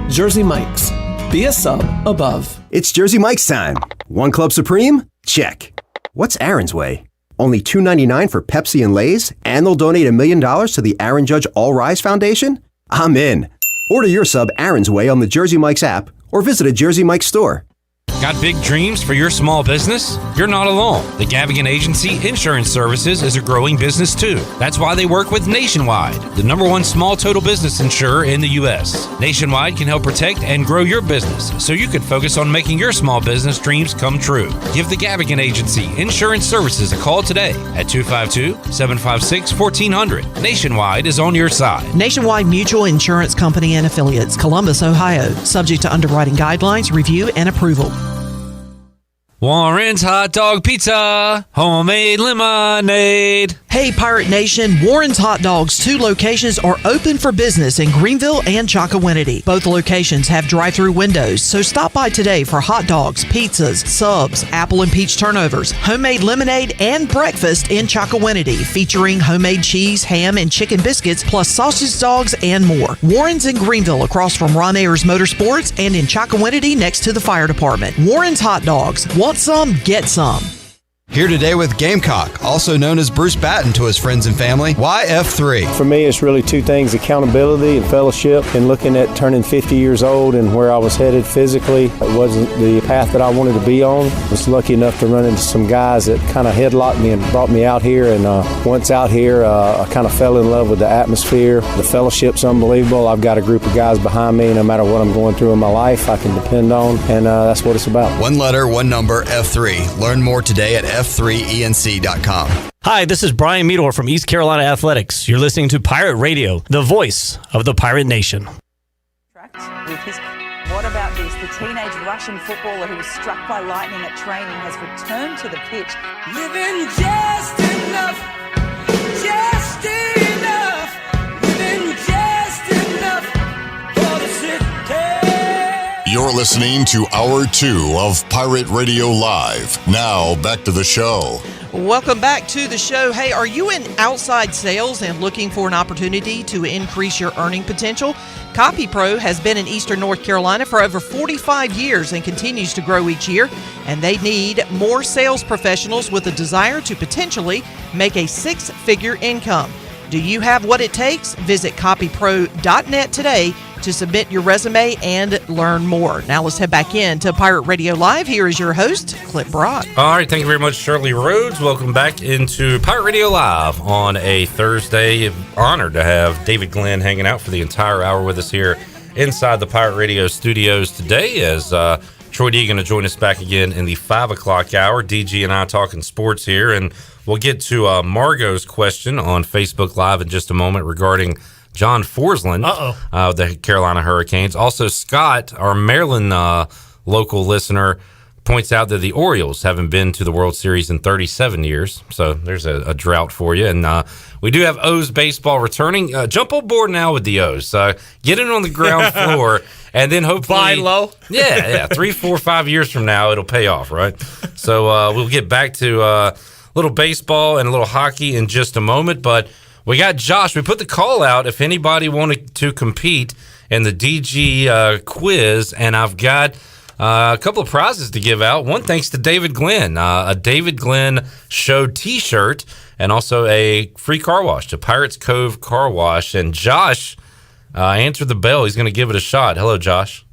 Jersey Mike's. Be a sub above. It's Jersey Mike's time. One Club Supreme? Check. What's Aaron's Way? Only $2.99 for Pepsi and Lay's, and they'll donate $1 million to the Aaron Judge All Rise Foundation? I'm in. Order your sub Aaron's Way on the Jersey Mike's app or visit a Jersey Mike's store. Got big dreams for your small business? You're not alone. The Gavigan Agency Insurance Services is a growing business too. That's why they work with Nationwide, the #1 small total business insurer in the U.S. Nationwide can help protect and grow your business so you can focus on making your small business dreams come true. Give the Gavigan Agency Insurance Services a call today at 252-756-1400. Nationwide is on your side. Nationwide Mutual Insurance Company and Affiliates, Columbus, Ohio. Subject to underwriting guidelines, review, and approval. Warren's Hot Dog Pizza, homemade lemonade. Hey, Pirate Nation, Warren's Hot Dogs, 2 locations are open for business in Greenville and Chocowinity. Both locations have drive-through windows, so stop by today for hot dogs, pizzas, subs, apple and peach turnovers, homemade lemonade, and breakfast in Chocowinity, featuring homemade cheese, ham, and chicken biscuits, plus sausage dogs and more. Warren's in Greenville, across from Ron Ayers Motorsports, and in Chocowinity next to the fire department. Warren's Hot Dogs. Want some? Get some. Here today with Gamecock, also known as Bruce Batten to his friends and family. Why F3? For me, it's really 2 things: accountability and fellowship, and looking at turning 50 years old and where I was headed physically. It wasn't the path that I wanted to be on. I was lucky enough to run into some guys that kind of headlocked me and brought me out here, and once out here, I kind of fell in love with the atmosphere. The fellowship's unbelievable. I've got a group of guys behind me, no matter what I'm going through in my life, I can depend on, and that's what it's about. 1 letter, 1 number, F3. Learn more today at f3enc.com. Hi, this is Brian Meador from East Carolina Athletics. You're listening to Pirate Radio, the voice of the Pirate Nation. What about this? The teenage Russian footballer who was struck by lightning at training has returned to the pitch. Living just enough, living just enough for the city. You're listening to Hour 2 of Pirate Radio Live. Now, back to the show. Welcome back to the show. Hey, are you in outside sales and looking for an opportunity to increase your earning potential? CopyPro has been in Eastern North Carolina for over 45 years and continues to grow each year, and they need more sales professionals with a desire to potentially make a 6-figure income. Do you have what it takes? Visit copypro.net today to submit your resume and learn more. Now let's head back in to Pirate Radio Live. Here is your host, Clip Broad. All right, thank you very much, Shirley Rhodes. Welcome back into Pirate Radio Live on a Thursday. Honored to have David Glenn hanging out for the entire hour with us here inside the Pirate Radio studios today, as Troy D going to join us back again in the 5 o'clock hour. DG and I talking sports here, and we'll get to Margot's question on Facebook Live in just a moment regarding John Forsland, the Carolina Hurricanes. Also, Scott, our Maryland local listener, points out that the Orioles haven't been to the World Series in 37 years. So there's a drought for you. And we do have O's baseball returning. Jump on board now with the O's. Get in on the ground floor, and then hopefully buy low. Yeah. 3, 4, 5 years from now, it'll pay off, right? So we'll get back to a little baseball and a little hockey in just a moment. But we got Josh. We put the call out if anybody wanted to compete in the DG quiz, and I've got a couple of prizes to give out. One thanks to David Glenn, a David Glenn Show T-shirt, and also a free car wash to Pirates Cove Car Wash. And Josh answered the bell. He's going to give it a shot. Hello, Josh.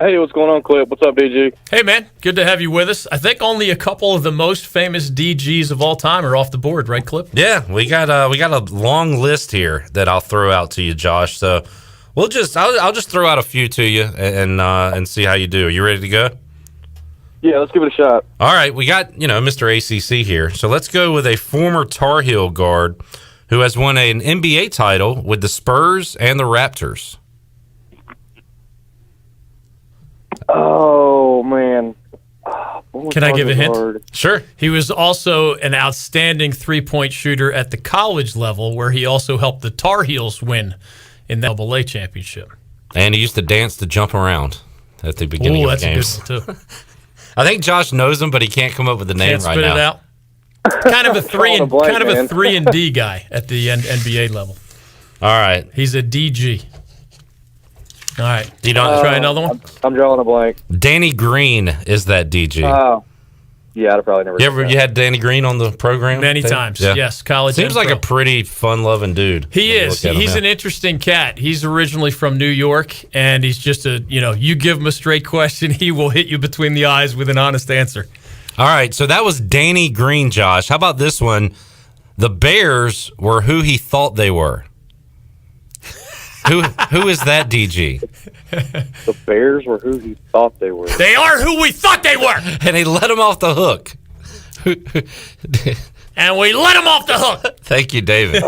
Hey, what's going on, Clip? What's up, DG? Hey, man. Good to have you with us. I think only a couple of the most famous DGs of all time are off the board, right, Clip? Yeah, we got a long list here that I'll throw out to you, Josh. So I'll just throw out a few to you and see how you do. Are you ready to go? Yeah, let's give it a shot. All right, we got Mr. ACC here. So let's go with a former Tar Heel guard who has won an NBA title with the Spurs and the Raptors. Oh, man. Can I give a hint? Hard. Sure. He was also an outstanding three-point shooter at the college level, where he also helped the Tar Heels win in the AA championship. And he used to dance to jump around at the beginning of games. That's a good one, too. I think Josh knows him, but he can't come up with the name right now. Can't spit it out. Kind of a 3 and D guy at the NBA level. All right. He's a DG. All right. Do you know? Try another one? I'm drawing a blank. Danny Green is that DG. Oh. Yeah, I'd probably never. You had Danny Green on the program Many Dave? times, Yeah. yes. College. Seems and like pro. a pretty fun-loving dude. He when you is. look at him, He's yeah. an interesting cat. He's originally from New York, and he's just you give him a straight question, he will hit you between the eyes with an honest answer. All right, so that was Danny Green, Josh. How about this one? The Bears were who he thought they were. Who is that, DG? The Bears were who he thought they were. They are who we thought they were. And he let him off the hook. And we let him off the hook. Thank you, David.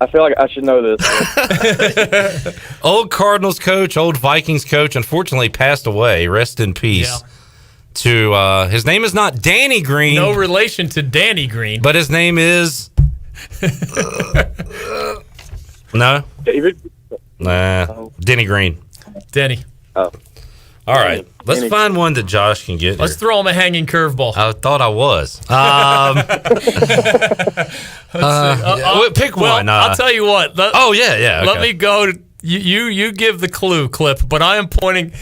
I feel like I should know this. Old Cardinals coach, old Vikings coach, unfortunately passed away. Rest in peace. To his name is not Danny Green. No relation to Danny Green. But his name is no. David? Nah. Denny Green. Denny. Oh. All right. Let's Denny. find one that Josh can get. Let's throw him a hanging curveball. I thought I was. Pick one. I'll tell you what. Yeah. Let Okay. me go. You give the clue, Clip, but I am pointing.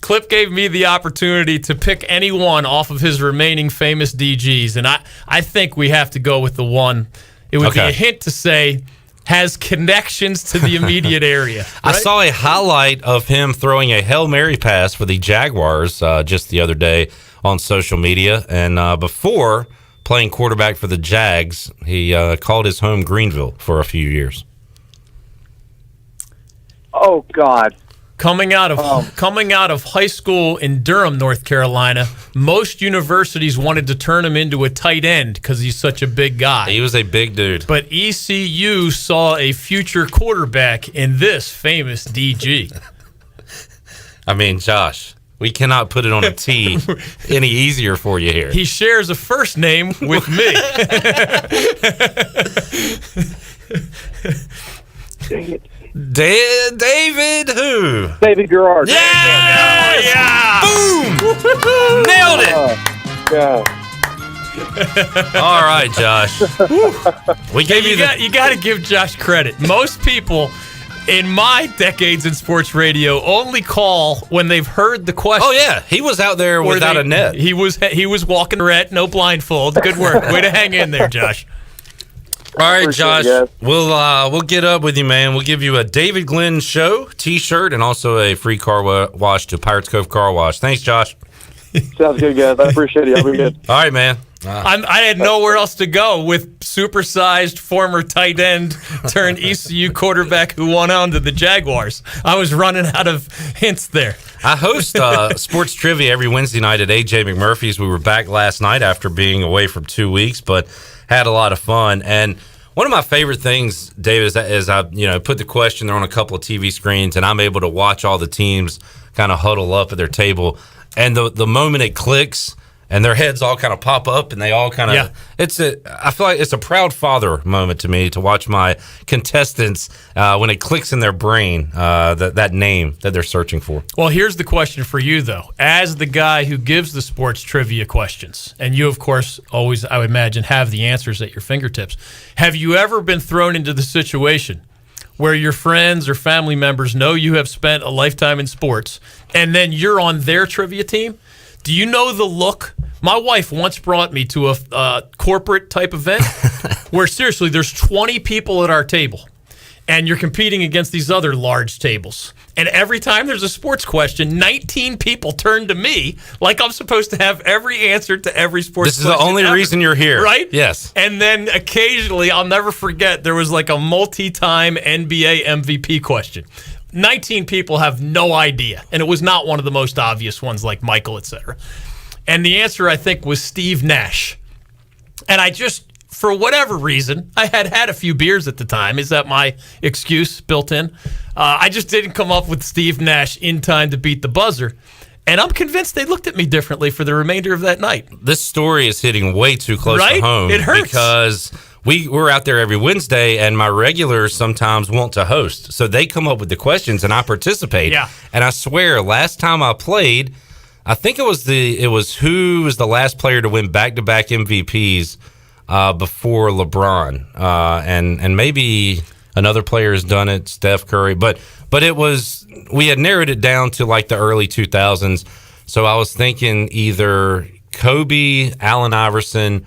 Clip gave me the opportunity to pick any one off of his remaining famous DGs, and I think we have to go with the one. It would be a hint to say has connections to the immediate area. I right? saw a highlight of him throwing a Hail Mary pass for the Jaguars just the other day on social media. And before playing quarterback for the Jags, he called his home Greenville for a few years. Oh, God. Coming out of high school in Durham, North Carolina, most universities wanted to turn him into a tight end because he's such a big guy. He was a big dude. But ECU saw a future quarterback in this famous DG. I mean, Josh, we cannot put it on a tee any easier for you here. He shares a first name with me. Dang it. David who? David Garrard. Yeah! Boom! Nailed it! God. All right, Josh. We gave you You got to give Josh credit. Most people in my decades in sports radio only call when they've heard the question. Oh yeah, he was out there without a net. He was walking red, no blindfold. Good work. Way to hang in there, Josh. All right, Appreciate Josh. it, We'll get up with you, man. We'll give you a David Glenn Show T-shirt and also a free car wash to Pirates Cove Car Wash. Thanks, Josh. Sounds good, guys. I appreciate it. Y'all be good. All right, man. I had nowhere else to go with supersized former tight end turned ECU quarterback who went on to the Jaguars. I was running out of hints there. I host sports trivia every Wednesday night at AJ McMurphy's. We were back last night after being away for 2 weeks, but had a lot of fun. And one of my favorite things, David, is I put the question there on a couple of TV screens, and I'm able to watch all the teams kind of huddle up at their table. And the moment it clicks and their heads all kind of pop up and they all kind of I feel like it's a proud father moment to me to watch my contestants when it clicks in their brain that name that they're searching for. Well, here's the question for you, though. As the guy who gives the sports trivia questions, and you, of course, always, I would imagine, have the answers at your fingertips, have you ever been thrown into the situation where your friends or family members know you have spent a lifetime in sports and then you're on their trivia team? Do you know the look? My wife once brought me to a corporate type event where seriously there's 20 people at our table and you're competing against these other large tables. And every time there's a sports question, 19 people turn to me like I'm supposed to have every answer to every sports question. This is the only reason you're here. Right? Yes. And then occasionally, I'll never forget, there was like a multi-time NBA MVP question. 19 people have no idea. And it was not one of the most obvious ones like Michael, etc. And the answer, I think, was Steve Nash. And I just, for whatever reason, I had a few beers at the time. Is that my excuse built in? I just didn't come up with Steve Nash in time to beat the buzzer. And I'm convinced they looked at me differently for the remainder of that night. This story is hitting way too close to home. It hurts. Because we're out there every Wednesday, and my regulars sometimes want to host. So they come up with the questions, and I participate. Yeah. And I swear, last time I played, I think it was who was the last player to win back-to-back MVPs before LeBron, and maybe another player has done it, Steph Curry, but it was, we had narrowed it down to like the early 2000s. So I was thinking either Kobe, Allen Iverson,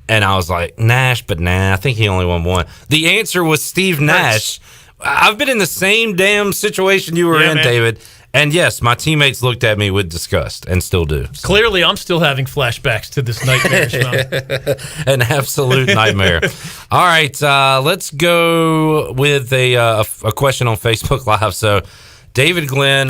and I was like, Nash, but nah, I think he only won one. The answer was Steve Nash. I've been in the same damn situation you were in, man. David. And yes, my teammates looked at me with disgust and still do. So. Clearly, I'm still having flashbacks to this nightmare. An absolute nightmare. All right, let's go with a question on Facebook Live. So, David Glenn,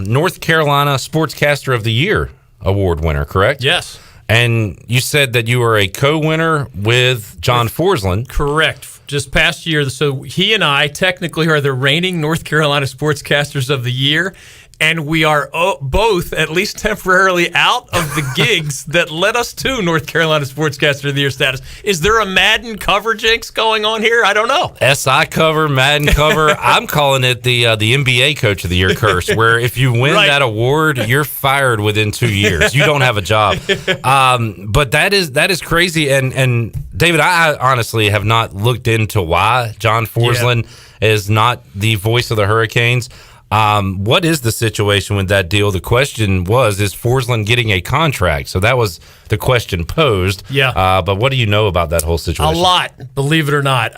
North Carolina Sportscaster of the Year award winner, correct? Yes. And you said that you were a co-winner with John Forsland. Correct. Just past year. So he and I technically are the reigning North Carolina Sportscasters of the Year. And we are both, at least temporarily, out of the gigs that led us to North Carolina Sportscaster of the Year status. Is there a Madden cover jinx going on here? I don't know. SI cover, Madden cover. I'm calling it the NBA Coach of the Year curse, where if you win that award, you're fired within 2 years. You don't have a job. But that is crazy. And David, I honestly have not looked into why John Forsland is not the voice of the Hurricanes. What is the situation with that deal? The question was, is Forsland getting a contract? So that was the question posed. Yeah. But what do you know about that whole situation? A lot, believe it or not.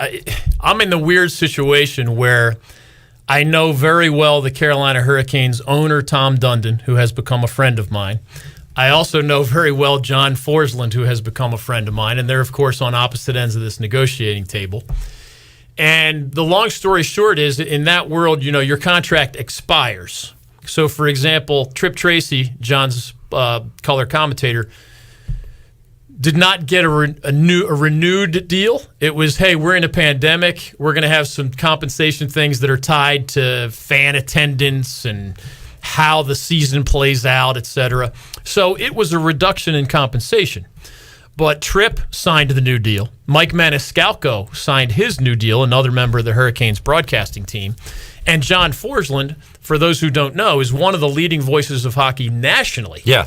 I'm in the weird situation where I know very well the Carolina Hurricanes owner, Tom Dundon, who has become a friend of mine. I also know very well John Forsland, who has become a friend of mine. And they're, of course, on opposite ends of this negotiating table. And the long story short is, in that world, your contract expires. So, for example, Trip Tracy, John's color commentator, did not get a renewed deal. It was, hey, we're in a pandemic. We're going to have some compensation things that are tied to fan attendance and how the season plays out, et cetera. So it was a reduction in compensation. But Tripp signed the new deal. Mike Maniscalco signed his new deal, another member of the Hurricanes broadcasting team. And John Forsland, for those who don't know, is one of the leading voices of hockey nationally. Yeah.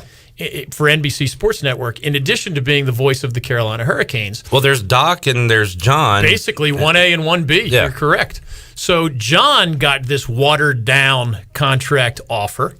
For NBC Sports Network, in addition to being the voice of the Carolina Hurricanes. Well, there's Doc and there's John. Basically 1A and 1B. Yeah. You're correct. So John got this watered-down contract offer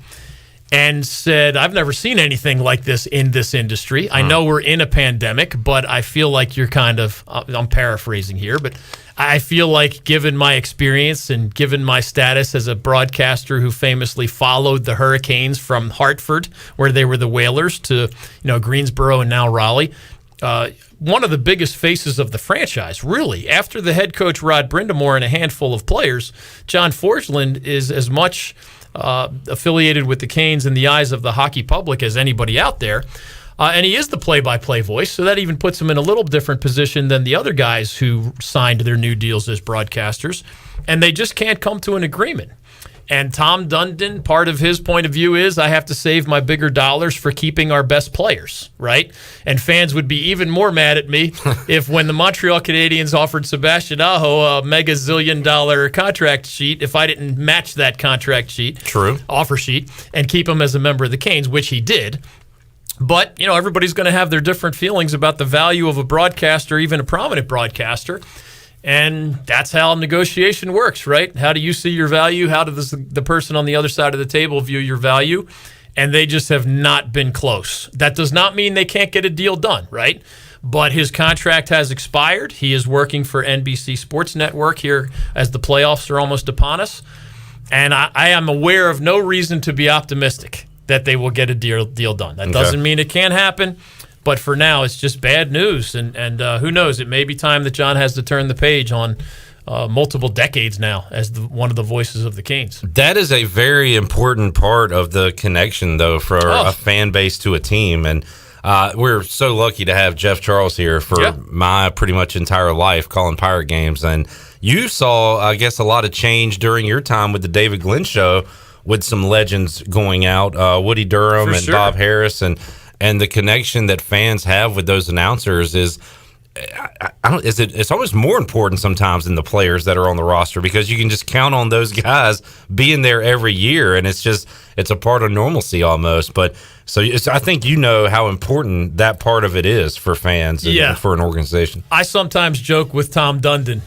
and said, I've never seen anything like this in this industry. I know we're in a pandemic, but I feel like you're kind of, I'm paraphrasing here, but I feel like given my experience and given my status as a broadcaster who famously followed the Hurricanes from Hartford, where they were the Whalers, to Greensboro and now Raleigh, one of the biggest faces of the franchise, really. After the head coach Rod Brindamore and a handful of players, John Forsland is as much affiliated with the Canes in the eyes of the hockey public as anybody out there. And he is the play-by-play voice, so that even puts him in a little different position than the other guys who signed their new deals as broadcasters. And they just can't come to an agreement. And Tom Dundon, part of his point of view is, I have to save my bigger dollars for keeping our best players, right? And fans would be even more mad at me if when the Montreal Canadiens offered Sebastian Aho a mega zillion-dollar contract sheet, if I didn't match that contract sheet, offer sheet, and keep him as a member of the Canes, which he did. But, everybody's going to have their different feelings about the value of a broadcaster, even a prominent broadcaster. And that's how negotiation works, right? How do you see your value? How does the person on the other side of the table view your value? And they just have not been close. That does not mean they can't get a deal done, right? But his contract has expired. He is working for NBC Sports Network here as the playoffs are almost upon us. And I am aware of no reason to be optimistic that they will get a deal done. That doesn't mean it can't happen. But for now, it's just bad news. And who knows? It may be time that John has to turn the page on multiple decades now as one of the voices of the Canes. That is a very important part of the connection, though, for a fan base to a team. And we're so lucky to have Jeff Charles here for my pretty much entire life calling Pirate games. And you saw, I guess, a lot of change during your time with the David Glenn Show with some legends going out, Woody Durham and Bob Harris, and the connection that fans have with those announcers is, it's almost more important sometimes than the players that are on the roster, because you can just count on those guys being there every year, and it's a part of normalcy almost. But I think how important that part of it is for fans and for an organization. I sometimes joke with Tom Dundon,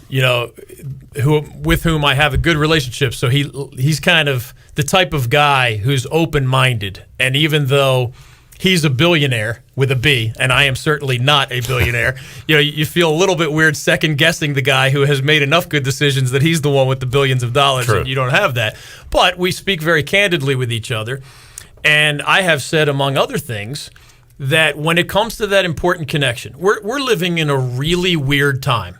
with whom I have a good relationship. So he's kind of the type of guy who's open-minded, and even though he's a billionaire with a B, and I am certainly not a billionaire, you feel a little bit weird second-guessing the guy who has made enough good decisions that he's the one with the billions of dollars, True. and you don't have that. But we speak very candidly with each other, and I have said, among other things, that when it comes to that important connection, we're living in a really weird time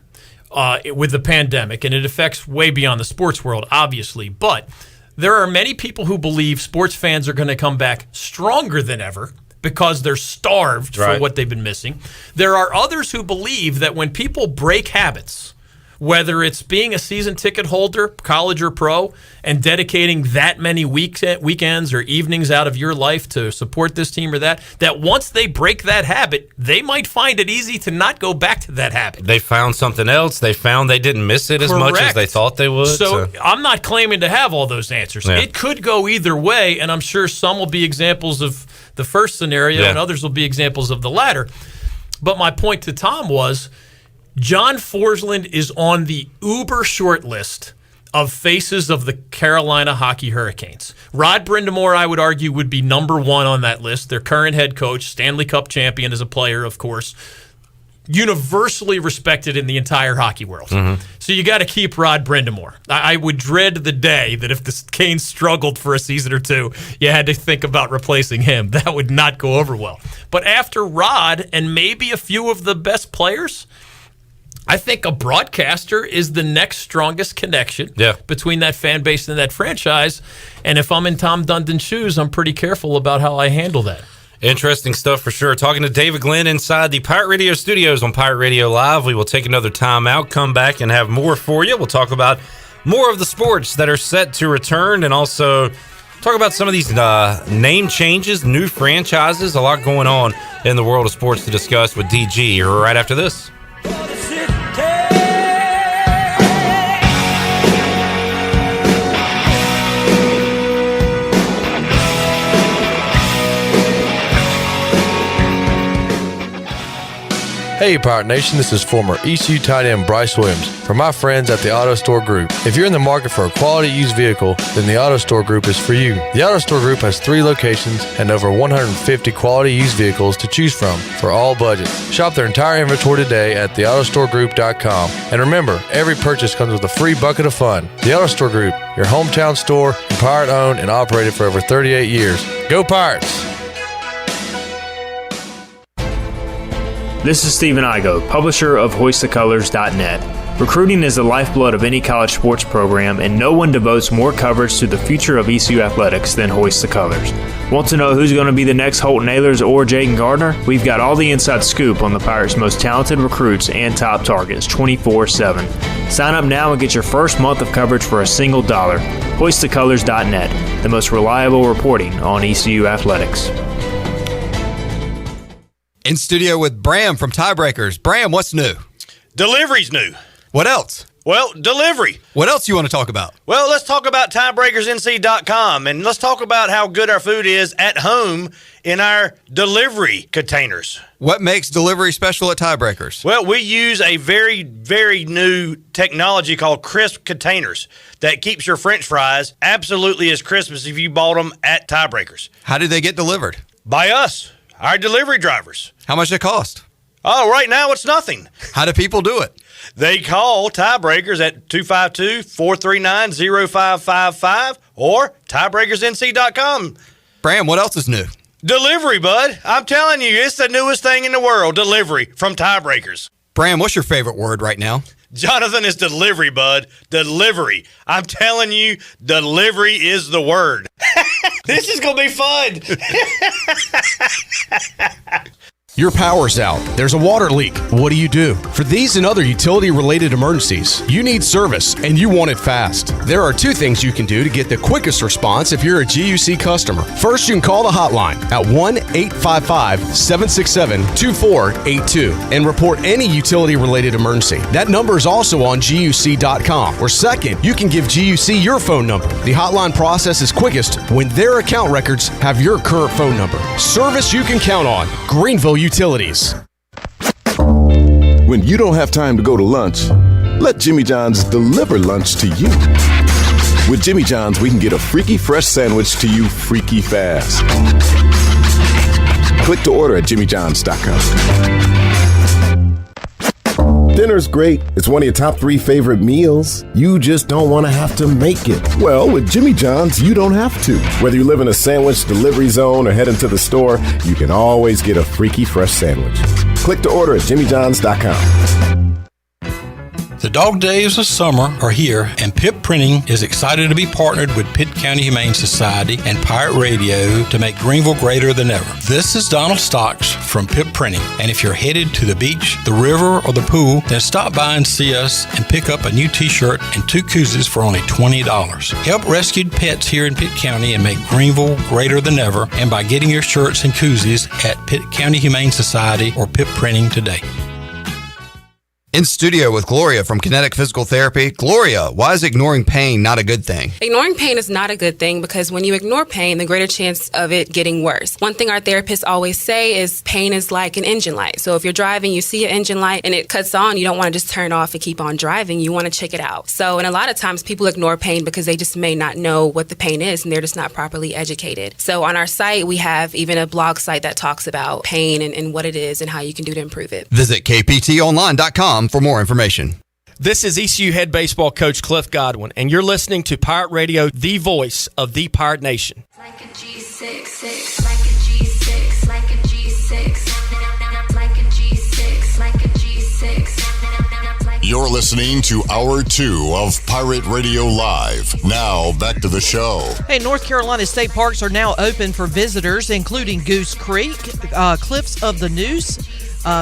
with the pandemic, and it affects way beyond the sports world, obviously, but there are many people who believe sports fans are going to come back stronger than ever because they're starved for what they've been missing. There are others who believe that when people break habits, whether it's being a season ticket holder, college or pro, and dedicating that many weekends or evenings out of your life to support this team or that once they break that habit, they might find it easy to not go back to that habit. They found something else. They found they didn't miss it as much as they thought they would. So I'm not claiming to have all those answers. Yeah. It could go either way, and I'm sure some will be examples of the first scenario and others will be examples of the latter. But my point to Tom was John Forsland is on the uber short list of faces of the Carolina Hockey Hurricanes. Rod Brindamore, I would argue, would be number one on that list. Their current head coach, Stanley Cup champion as a player, of course, universally respected in the entire hockey world. Mm-hmm. So you got to keep Rod Brindamore. I would dread the day that if the Canes struggled for a season or two, you had to think about replacing him. That would not go over well. But after Rod and maybe a few of the best players, I think a broadcaster is the next strongest connection between that fan base and that franchise. And if I'm in Tom Dundon's shoes, I'm pretty careful about how I handle that. Interesting stuff for sure. Talking to David Glenn inside the Pirate Radio studios on Pirate Radio Live. We will take another time out, come back, and have more for you. We'll talk about more of the sports that are set to return and also talk about some of these name changes, new franchises, a lot going on in the world of sports to discuss with DG right after this. Hey Pirate Nation, this is former ECU tight end Bryce Williams from my friends at the Auto Store Group. If you're in the market for a quality used vehicle, then the Auto Store Group is for you. The Auto Store Group has 3 locations and over 150 quality used vehicles to choose from for all budgets. Shop their entire inventory today at theautostoregroup.com. And remember, every purchase comes with a free bucket of fun. The Auto Store Group, your hometown store, Pirate owned and operated for over 38 years. Go Pirates! This is Stephen Igo, publisher of HoistTheColors.net. Recruiting is the lifeblood of any college sports program, and no one devotes more coverage to the future of ECU athletics than Hoist the Colors. Want to know who's going to be the next Holton Ahlers or Jaden Gardner? We've got all the inside scoop on the Pirates' most talented recruits and top targets 24/7. Sign up now and get your first month of coverage for a single $1. HoistTheColors.net, the most reliable reporting on ECU athletics. In studio with Bram from Tiebreakers. Bram, what's new? Delivery's new. What else? Well, delivery. What else you want to talk about? Well, let's talk about tiebreakersnc.com, and let's talk about how good our food is at home in our delivery containers. What makes delivery special at Tiebreakers? Well, we use a very, very new technology called crisp containers that keeps your French fries absolutely as crisp as if you bought them at Tiebreakers. How do they get delivered? By us, our delivery drivers. How much it cost? Oh, right now it's nothing. How do people do it? They call Tiebreakers at 252-439-0555 or tiebreakersnc.com. Bram, what else is new? Delivery, bud. I'm telling you, it's the newest thing in the world. Delivery from Tiebreakers. Bram, what's your favorite word right now? Jonathan, is delivery, bud. Delivery. I'm telling you, delivery is the word. This is going to be fun. Your power's out. There's a water leak. What do? For these and other utility-related emergencies, you need service, and you want it fast. There are 2 things you can do to get the quickest response if you're a GUC customer. First, you can call the hotline at 1-855-767-2482 and report any utility-related emergency. That number is also on GUC.com. Or second, you can give GUC your phone number. The hotline process is quickest when their account records have your current phone number. Service you can count on. Greenville Utilities. When you don't have time to go to lunch, let Jimmy John's deliver lunch to you. With Jimmy John's, we can get a freaky fresh sandwich to you freaky fast. Click to order at jimmyjohns.com. Dinner's great. It's one of your top 3 favorite meals. You just don't want to have to make it. Well, with Jimmy John's, you don't have to. Whether you live in a sandwich delivery zone or head into the store, you can always get a freaky fresh sandwich. Click to order at jimmyjohns.com. The dog days of summer are here, and Pip Printing is excited to be partnered with Pitt County Humane Society and Pirate Radio to make Greenville greater than ever. This is Donald Stocks from Pip Printing, and if you're headed to the beach, the river, or the pool, then stop by and see us and pick up a new t-shirt and 2 koozies for only $20. Help rescued pets here in Pitt County and make Greenville greater than ever, and by getting your shirts and koozies at Pitt County Humane Society or Pip Printing today. In studio with Gloria from Kinetic Physical Therapy. Gloria, why is ignoring pain not a good thing? Ignoring pain is not a good thing because when you ignore pain, the greater chance of it getting worse. One thing our therapists always say is pain is like an engine light. So if you're driving, you see an engine light and it cuts on, you don't want to just turn it off and keep on driving. You want to check it out. So, and a lot of times people ignore pain because they just may not know what the pain is and they're just not properly educated. So on our site, we have even a blog site that talks about pain and what it is and how you can do to improve it. Visit kptonline.com for more information. This is ECU head baseball coach Cliff Godwin, and you're listening to Pirate Radio, the voice of the Pirate Nation. Like a G6, like a G6, like a G6, like a G6, like a G6. You're listening to Hour 2 of Pirate Radio Live. Now, back to the show. Hey, North Carolina state parks are now open for visitors, including Goose Creek, Cliffs of the Neuse,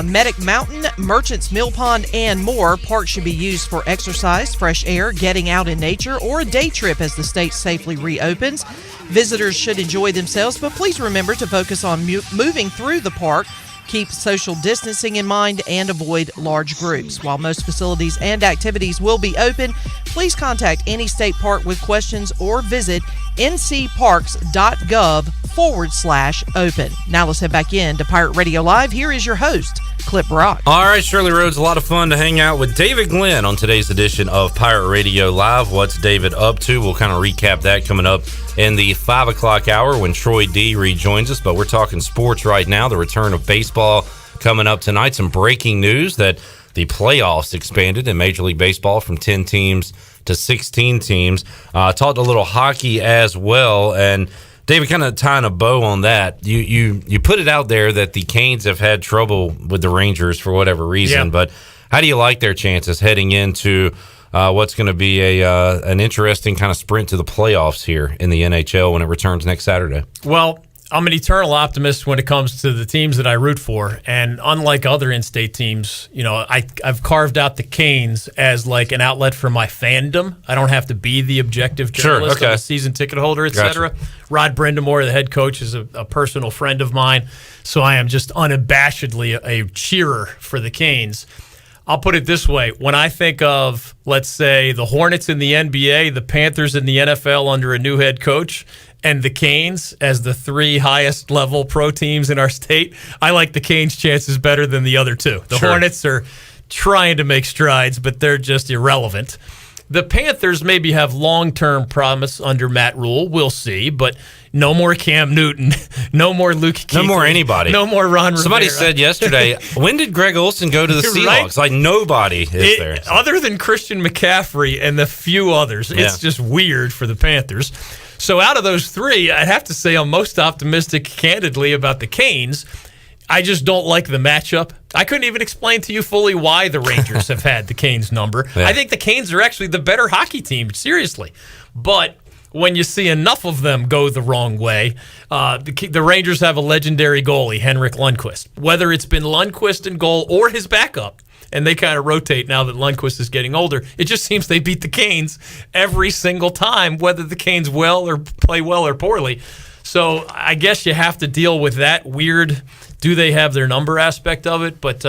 Medic Mountain, Merchants Mill Pond, and more. Parks should be used for exercise, fresh air, getting out in nature, or a day trip as the state safely reopens. Visitors should enjoy themselves, but please remember to focus on moving through the park. Keep social distancing in mind and avoid large groups. While most facilities and activities will be open, please contact any state park with questions or visit ncparks.gov/open. Now let's head back in to Pirate Radio Live. Here is your host, Clip Brock. All right, Shirley Rhodes, a lot of fun to hang out with David Glenn on today's edition of Pirate Radio Live. What's David up to? We'll kind of recap that coming up in the 5 o'clock hour when Troy D rejoins us. But we're talking sports right now. The return of baseball coming up tonight. Some breaking news that the playoffs expanded in Major League Baseball from 10 teams to 16 teams. Talked a little hockey as well. And David, kind of tying a bow on that, you put it out there that the Canes have had trouble with the Rangers for whatever reason. Yeah. But how do you like their chances heading into what's going to be an interesting kind of sprint to the playoffs here in the NHL when it returns next Saturday? Well, I'm an eternal optimist when it comes to the teams that I root for, and unlike other in-state teams, you know, I've carved out the Canes as like an outlet for my fandom. I don't have to be the objective journalist, sure, okay. I'm a season ticket holder, etc. Gotcha. Rod Brindamore, the head coach, is a personal friend of mine, so I am just unabashedly a cheerer for the Canes. I'll put it this way. When I think of, let's say, the Hornets in the NBA, the Panthers in the NFL under a new head coach, and the Canes as the 3 highest level pro teams in our state, I like the Canes' chances better than the other 2. The Hornets are trying to make strides, but they're just irrelevant. The Panthers maybe have long-term promise under Matt Rule. We'll see, but no more Cam Newton, no more Luke Kuechly, no more anybody, no more Ron Somebody Rivera. Said yesterday, when did Greg Olsen go to the Seahawks? Right? Like nobody is there. So. Other than Christian McCaffrey and the few others, it's just weird for the Panthers. So out of those 3, I have to say I'm most optimistic, candidly, about the Canes. I just don't like the matchup. I couldn't even explain to you fully why the Rangers have had the Canes number. Yeah. I think the Canes are actually the better hockey team, seriously. But when you see enough of them go the wrong way, the Rangers have a legendary goalie, Henrik Lundqvist. Whether it's been Lundqvist in goal or his backup, and they kind of rotate now that Lundqvist is getting older, it just seems they beat the Canes every single time, whether the Canes play well or poorly. So I guess you have to deal with that weird, do they have their number aspect of it? But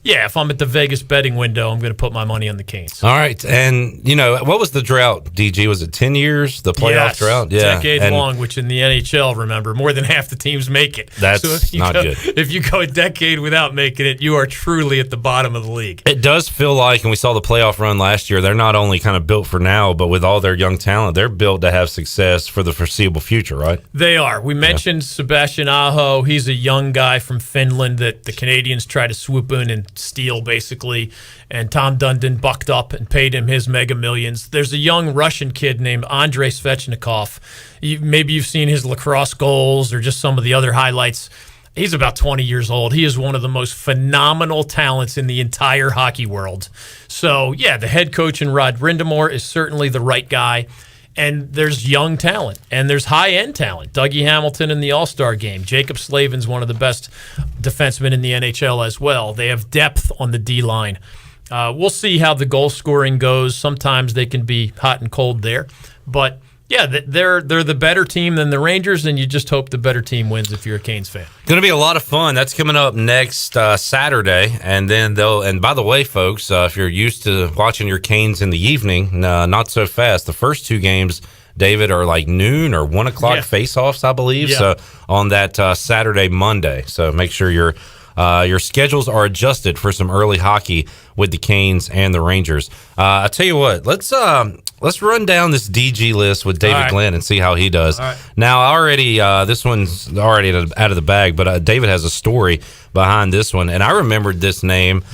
Yeah, if I'm at the Vegas betting window, I'm going to put my money on the Canes. All right. And, what was the drought, DG? Was it 10 years, the playoff drought? Yeah. Decade long, which in the NHL, remember, more than half the teams make it. That's not good. If you go a decade without making it, you are truly at the bottom of the league. It does feel like, and we saw the playoff run last year, they're not only kind of built for now, but with all their young talent, they're built to have success for the foreseeable future, right? They are. We mentioned Sebastian Aho. He's a young guy from Finland that the Canadians try to swoop in and steal, basically. And Tom Dundon bucked up and paid him his mega millions. There's a young Russian kid named Andrei Svechnikov. Maybe you've seen his lacrosse goals or just some of the other highlights. He's about 20 years old. He is one of the most phenomenal talents in the entire hockey world. So, yeah, the head coach in Rod Brindamore is certainly the right guy. And there's young talent, and there's high-end talent. Dougie Hamilton in the All-Star game. Jacob Slavin's one of the best defensemen in the NHL as well. They have depth on the D-line. We'll see how the goal scoring goes. Sometimes they can be hot and cold there. But, yeah, they're the better team than the Rangers, and you just hope the better team wins if you're a Canes fan. Going to be a lot of fun. That's coming up next Saturday. And then and by the way, folks, if you're used to watching your Canes in the evening, not so fast. The first two games, David, are like noon or 1 o'clock face-offs, I believe. Yeah. So on that Saturday, Monday. So make sure your schedules are adjusted for some early hockey with the Canes and the Rangers. I'll tell you what, let's run down this DG list with David Glenn and see how he does. Now, this one's already out of the bag, but David has a story behind this one, and I remembered this name.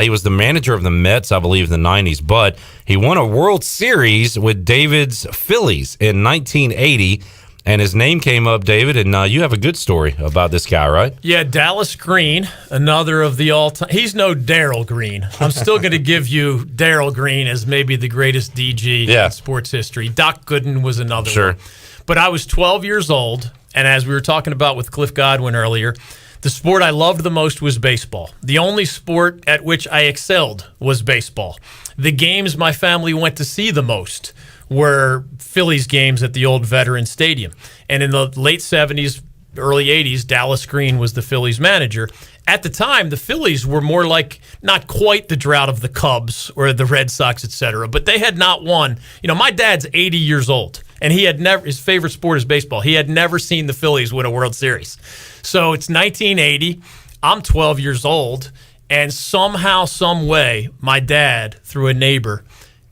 He was the manager of the Mets, I believe, in the 90s, but he won a World Series with David's Phillies in 1980. And his name came up, David, and you have a good story about this guy, right? Yeah, Dallas Green, another of the all-time. He's no Darryl Green. I'm still going to give you Darryl Green as maybe the greatest DG in sports history. Doc Gooden was another one. But I was 12 years old, and as we were talking about with Cliff Godwin earlier, the sport I loved the most was baseball. The only sport at which I excelled was baseball. The games my family went to see the most were Phillies games at the old Veterans Stadium. And in the late 70s, early 80s, Dallas Green was the Phillies manager. At the time, the Phillies were more like not quite the drought of the Cubs or the Red Sox, et cetera, but they had not won. My dad's 80 years old, and he had never, his favorite sport is baseball. He had never seen the Phillies win a World Series. So it's 1980. I'm 12 years old, and somehow, some way, my dad, through a neighbor,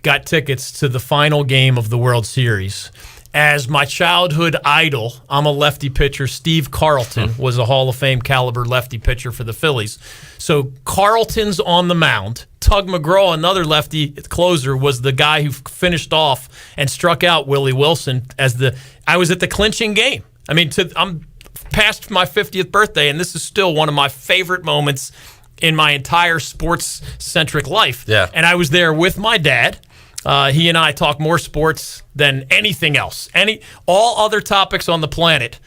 got tickets to the final game of the World Series. As my childhood idol, I'm a lefty pitcher. Steve Carlton was a Hall of Fame caliber lefty pitcher for the Phillies. So Carlton's on the mound. Tug McGraw, another lefty closer, was the guy who finished off and struck out Willie Wilson I was at the clinching game. I mean, I'm past my 50th birthday, and this is still one of my favorite moments in my entire sports-centric life. Yeah. And I was there with my dad. He and I talk more sports than anything else. All other topics on the planet,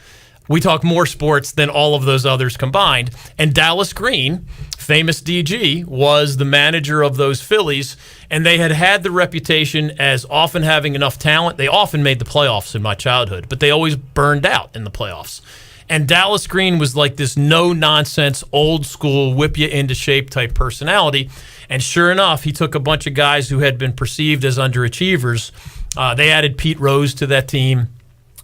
we talk more sports than all of those others combined. And Dallas Green, famous DG, was the manager of those Phillies, and they had the reputation as often having enough talent. They often made the playoffs in my childhood, but they always burned out in the playoffs. And Dallas Green was like this no-nonsense, old-school, whip-you-into-shape type personality. And sure enough, he took a bunch of guys who had been perceived as underachievers. They added Pete Rose to that team.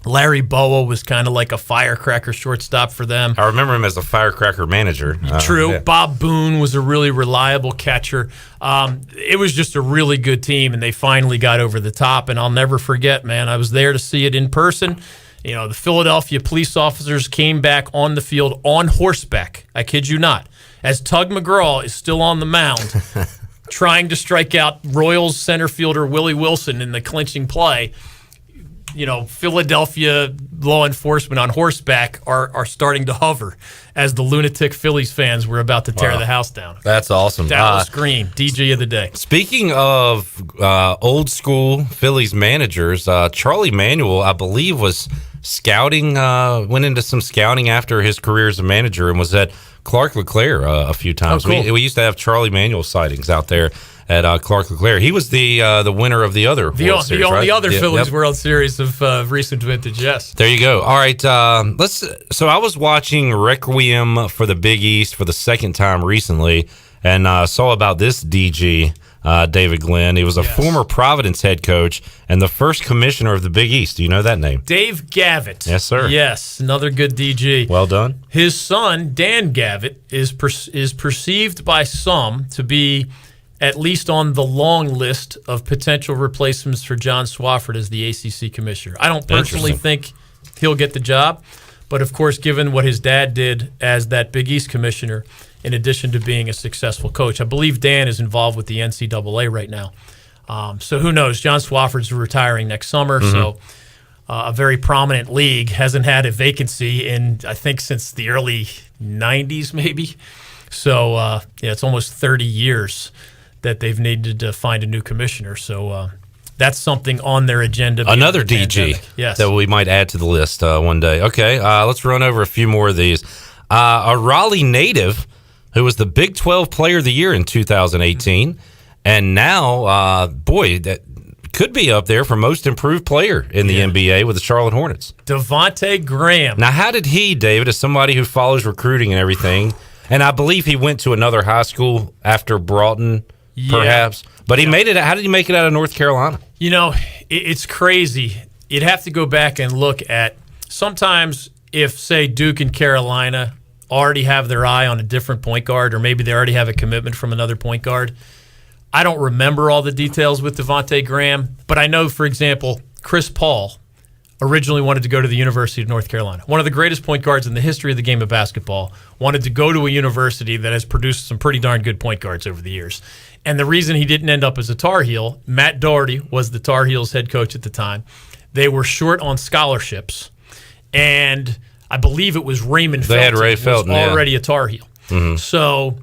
Larry Bowa was kind of like a firecracker shortstop for them. I remember him as a firecracker manager. True. Yeah. Bob Boone was a really reliable catcher. It was just a really good team, and they finally got over the top. And I'll never forget, man, I was there to see it in person. The Philadelphia police officers came back on the field on horseback. I kid you not. As Tug McGraw is still on the mound trying to strike out Royals center fielder Willie Wilson in the clinching play, Philadelphia law enforcement on horseback are starting to hover as the lunatic Phillies fans were about to tear the house down. That's awesome. Dallas Green, DJ of the day. Speaking of old school Phillies managers, Charlie Manuel, I believe, was scouting, went into some scouting after his career as a manager and was at Clark LeClaire a few times. Oh, cool. We used to have Charlie Manuel sightings out there at Clark LeClaire. He was the winner of the other World Series, right? The other Phillies World Series of recent vintage, yes. There you go. All right, so I was watching Requiem for the Big East for the second time recently, and saw about this DG, David Glenn. He was a former Providence head coach and the first commissioner of the Big East. Do you know that name? Dave Gavitt. Yes, sir. Yes, another good DG. Well done. His son, Dan Gavitt, is perceived by some to be at least on the long list of potential replacements for John Swofford as the ACC commissioner. I don't personally think he'll get the job, but of course, given what his dad did as that Big East commissioner, in addition to being a successful coach, I believe Dan is involved with the NCAA right now. So who knows? John Swofford's retiring next summer, so a very prominent league. Hasn't had a vacancy in, I think, since the early 90s maybe. So, it's almost 30 years that they've needed to find a new commissioner. So that's something on their agenda. Another DG that we might add to the list one day. Okay, let's run over a few more of these. A Raleigh native who was the Big 12 Player of the Year in 2018, and now, that could be up there for most improved player in the NBA with the Charlotte Hornets. Devontae Graham. Now, how did he, David, as somebody who follows recruiting and everything, and I believe he went to another high school after Broughton, perhaps, but he made it. How did he make it out of North Carolina? You know, it's crazy. You'd have to go back and look at sometimes if, say, Duke and Carolina already have their eye on a different point guard, or maybe they already have a commitment from another point guard. I don't remember all the details with Devontae Graham, but I know, for example, Chris Paul originally wanted to go to the University of North Carolina. One of the greatest point guards in the history of the game of basketball wanted to go to a university that has produced some pretty darn good point guards over the years. And the reason he didn't end up as a Tar Heel, Matt Doherty was the Tar Heels head coach at the time. They were short on scholarships, and I believe it was Raymond Felton. They had Ray Felton, was already a Tar Heel. Mm-hmm. So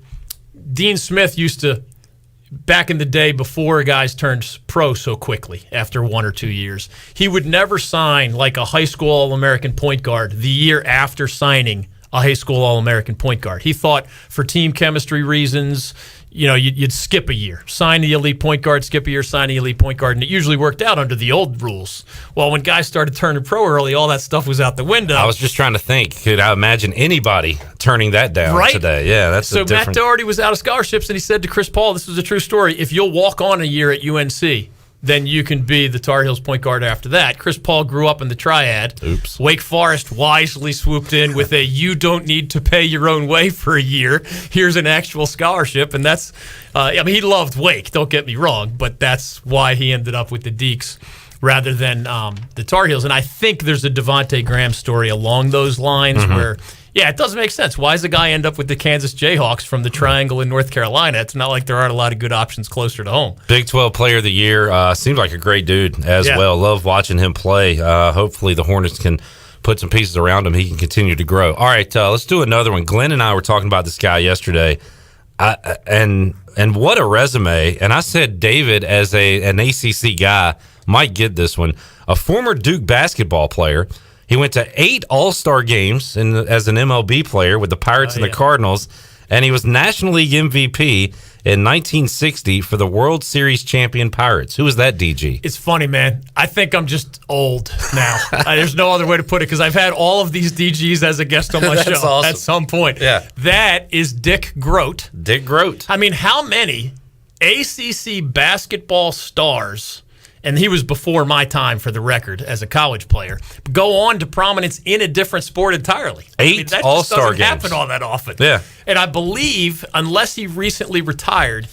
Dean Smith used to, back in the day before guys turned pro so quickly after 1 or 2 years, he would never sign like a high school All-American point guard the year after signing a high school All-American point guard. He thought for team chemistry reasons, you'd skip a year. Sign the elite point guard, skip a year, sign the elite point guard, and it usually worked out under the old rules. Well, when guys started turning pro early, all that stuff was out the window. I was just trying to think, could I imagine anybody turning that down today? Yeah, that's so Matt Doherty was out of scholarships, and he said to Chris Paul, this was a true story, if you'll walk on a year at UNC, then you can be the Tar Heels point guard after that. Chris Paul grew up in the triad. Oops. Wake Forest wisely swooped in with a you don't need to pay your own way for a year. Here's an actual scholarship. And that's, he loved Wake, don't get me wrong, but that's why he ended up with the Deacs rather than the Tar Heels. And I think there's a Devontae Graham story along those lines where, it doesn't make sense. Why does the guy end up with the Kansas Jayhawks from the Triangle in North Carolina? It's not like there aren't a lot of good options closer to home. Big 12 Player of the Year. Seems like a great dude as well. Love watching him play. Hopefully the Hornets can put some pieces around him. He can continue to grow. All right, let's do another one. Glenn and I were talking about this guy yesterday. And what a resume. And I said David, as an ACC guy, might get this one. A former Duke basketball player. He went to 8 All-Star games as an MLB player with the Pirates and the Cardinals, and he was National League MVP in 1960 for the World Series champion Pirates. Who was that, DG? It's funny, man. I think I'm just old now. There's no other way to put it, because I've had all of these DGs as a guest on my show awesome. at some point. Yeah. That is Dick Groat. Dick Groat. I mean, how many ACC basketball stars, and he was before my time for the record as a college player, go on to prominence in a different sport entirely. 8 that All-Star just doesn't games. happen all that often. Yeah. And I believe, unless he recently retired,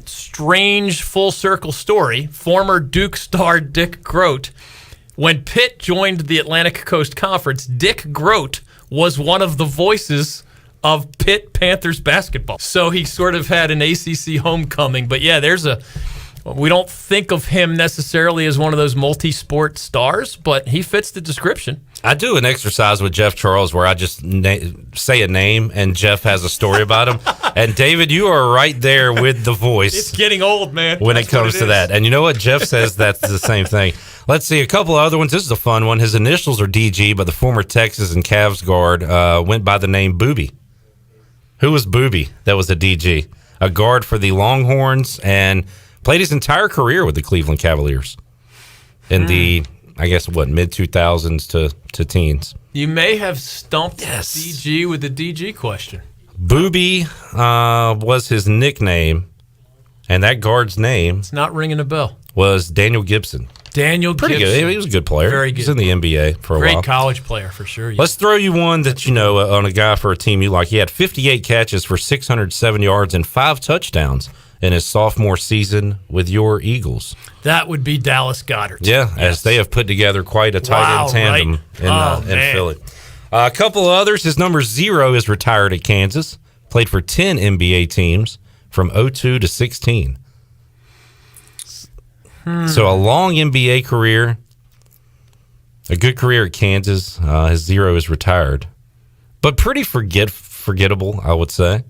strange full circle story, former Duke star Dick Groat, when Pitt joined the Atlantic Coast Conference, Dick Groat was one of the voices of Pitt Panthers basketball. So he sort of had an ACC homecoming. But yeah, we don't think of him necessarily as one of those multi-sport stars, but he fits the description. I do an exercise with Jeff Charles where I just say a name and Jeff has a story about him. And David, you are right there with the voice. It's getting old, man. When it comes to that. And you know what? Jeff says that's the same thing. Let's see, a couple of other ones. This is a fun one. His initials are DG, but the former Texas and Cavs guard went by the name Booby. Who was Booby that was a DG? A guard for the Longhorns and played his entire career with the Cleveland Cavaliers in the, I guess, mid-2000s to teens. You may have stumped DG with the DG question. Booby was his nickname, and that guard's name It's not ringing a bell. was Daniel Gibson. Daniel Pretty Gibson. good. He was a good player. Very He was good. in the NBA for a Great while. college player for sure. Yeah. Let's throw you one that you know on a guy for a team you like. He had 58 catches for 607 yards and 5 touchdowns in his sophomore season with your Eagles. That would be Dallas Goedert. Yeah, as they have put together quite a tight end tandem in Philly. A couple of others. His number 0 is retired at Kansas. Played for 10 NBA teams from 02 to 16. So a long NBA career, a good career at Kansas. His 0 is retired, but pretty forgettable, I would say.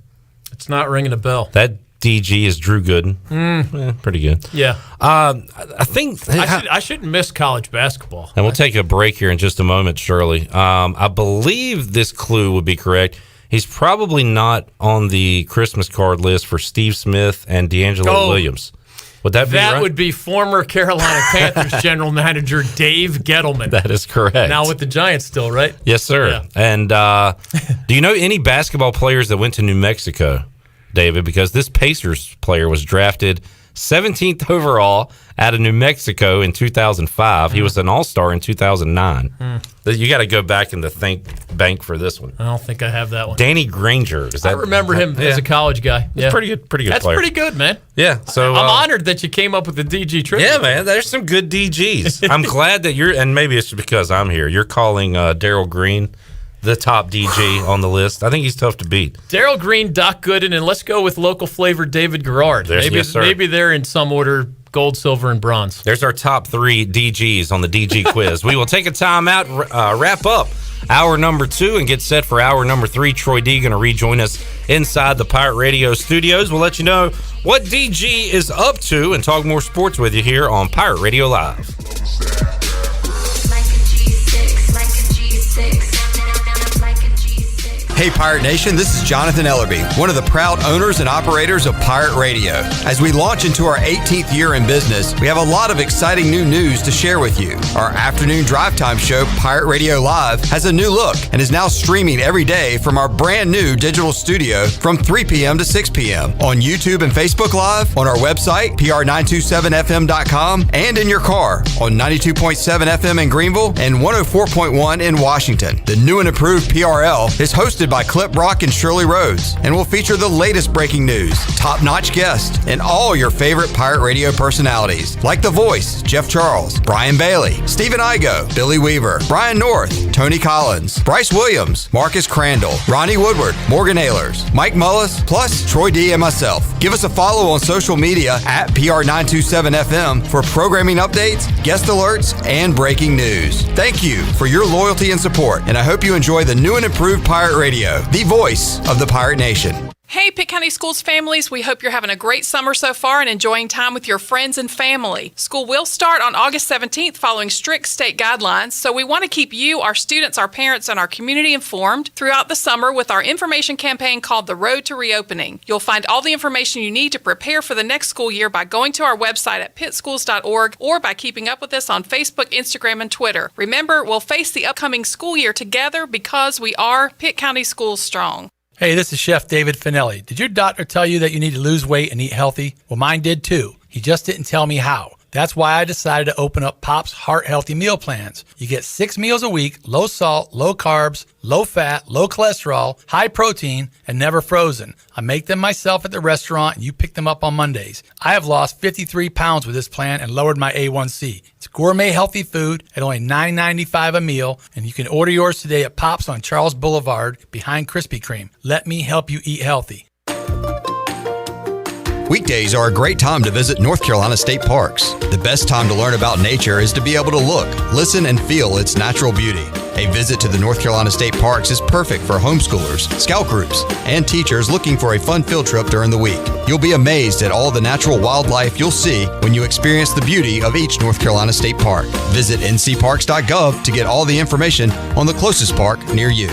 It's not ringing a bell. That DG is Drew Gooden. Pretty good. Yeah. I think I shouldn't miss college basketball. And we'll take a break here in just a moment, Shirley. I believe this clue would be correct. He's probably not on the Christmas card list for Steve Smith and D'Angelo Williams. Would that be right? That would be former Carolina Panthers general manager Dave Gettleman. That is correct. Now with the Giants still, right? Yes, sir. Yeah. And do you know any basketball players that went to New Mexico, David? Because this Pacers player was drafted 17th overall out of New Mexico in 2005. He was an All-Star in 2009. You got to go back in the think bank for this one. I don't think I have that one. Danny Granger. I remember him as a college guy. He's pretty good player. That's pretty good, man. Yeah. So I'm honored that you came up with the DG trivia. Yeah, man. There's some good DGs. I'm glad that and maybe it's because I'm here. You're calling Darryl Green the top DG on the list. I think he's tough to beat. Darryl Green, Doc Gooden, and let's go with local flavor David Garrard. Maybe they're in some order: gold, silver, and bronze. There's our top 3 DGs on the DG quiz. We will take a timeout, wrap up hour number 2, and get set for hour number 3. Troy D going to rejoin us inside the Pirate Radio studios. We'll let you know what DG is up to and talk more sports with you here on Pirate Radio Live. Hey Pirate Nation, this is Jonathan Ellerby, one of the proud owners and operators of Pirate Radio. As we launch into our 18th year in business, we have a lot of exciting new news to share with you. Our afternoon drive time show, Pirate Radio Live, has a new look and is now streaming every day from our brand new digital studio from 3 p.m. to 6 p.m. on YouTube and Facebook Live, on our website, pr927fm.com, and in your car on 92.7 FM in Greenville and 104.1 in Washington. The new and improved PRL is hosted by Clip Brock and Shirley Rhodes and will feature the latest breaking news, top-notch guests, and all your favorite Pirate Radio personalities like The Voice, Jeff Charles, Brian Bailey, Stephen Igo, Billy Weaver, Brian North, Tony Collins, Bryce Williams, Marcus Crandall, Ronnie Woodward, Morgan Ehlers, Mike Mullis, plus Troy D and myself. Give us a follow on social media at PR927FM for programming updates, guest alerts, and breaking news. Thank you for your loyalty and support, and I hope you enjoy the new and improved Pirate Radio, the voice of the Pirate Nation. Hey, Pitt County Schools families, we hope you're having a great summer so far and enjoying time with your friends and family. School will start on August 17th following strict state guidelines, so we want to keep you, our students, our parents, and our community informed throughout the summer with our information campaign called The Road to Reopening. You'll find all the information you need to prepare for the next school year by going to our website at pittschools.org or by keeping up with us on Facebook, Instagram, and Twitter. Remember, we'll face the upcoming school year together because we are Pitt County Schools Strong. Hey, this is Chef David Finelli. Did your doctor tell you that you need to lose weight and eat healthy? Well, mine did too. He just didn't tell me how. That's why I decided to open up Pop's Heart Healthy Meal Plans. You get 6 meals a week, low salt, low carbs, low fat, low cholesterol, high protein, and never frozen. I make them myself at the restaurant and you pick them up on Mondays. I have lost 53 pounds with this plan and lowered my A1C. It's gourmet healthy food at only $9.95 a meal, and you can order yours today at Pop's on Charles Boulevard behind Krispy Kreme. Let me help you eat healthy. Weekdays are a great time to visit North Carolina State Parks. The best time to learn about nature is to be able to look, listen, and feel its natural beauty. A visit to the North Carolina State Parks is perfect for homeschoolers, scout groups, and teachers looking for a fun field trip during the week. You'll be amazed at all the natural wildlife you'll see when you experience the beauty of each North Carolina State Park. Visit ncparks.gov to get all the information on the closest park near you.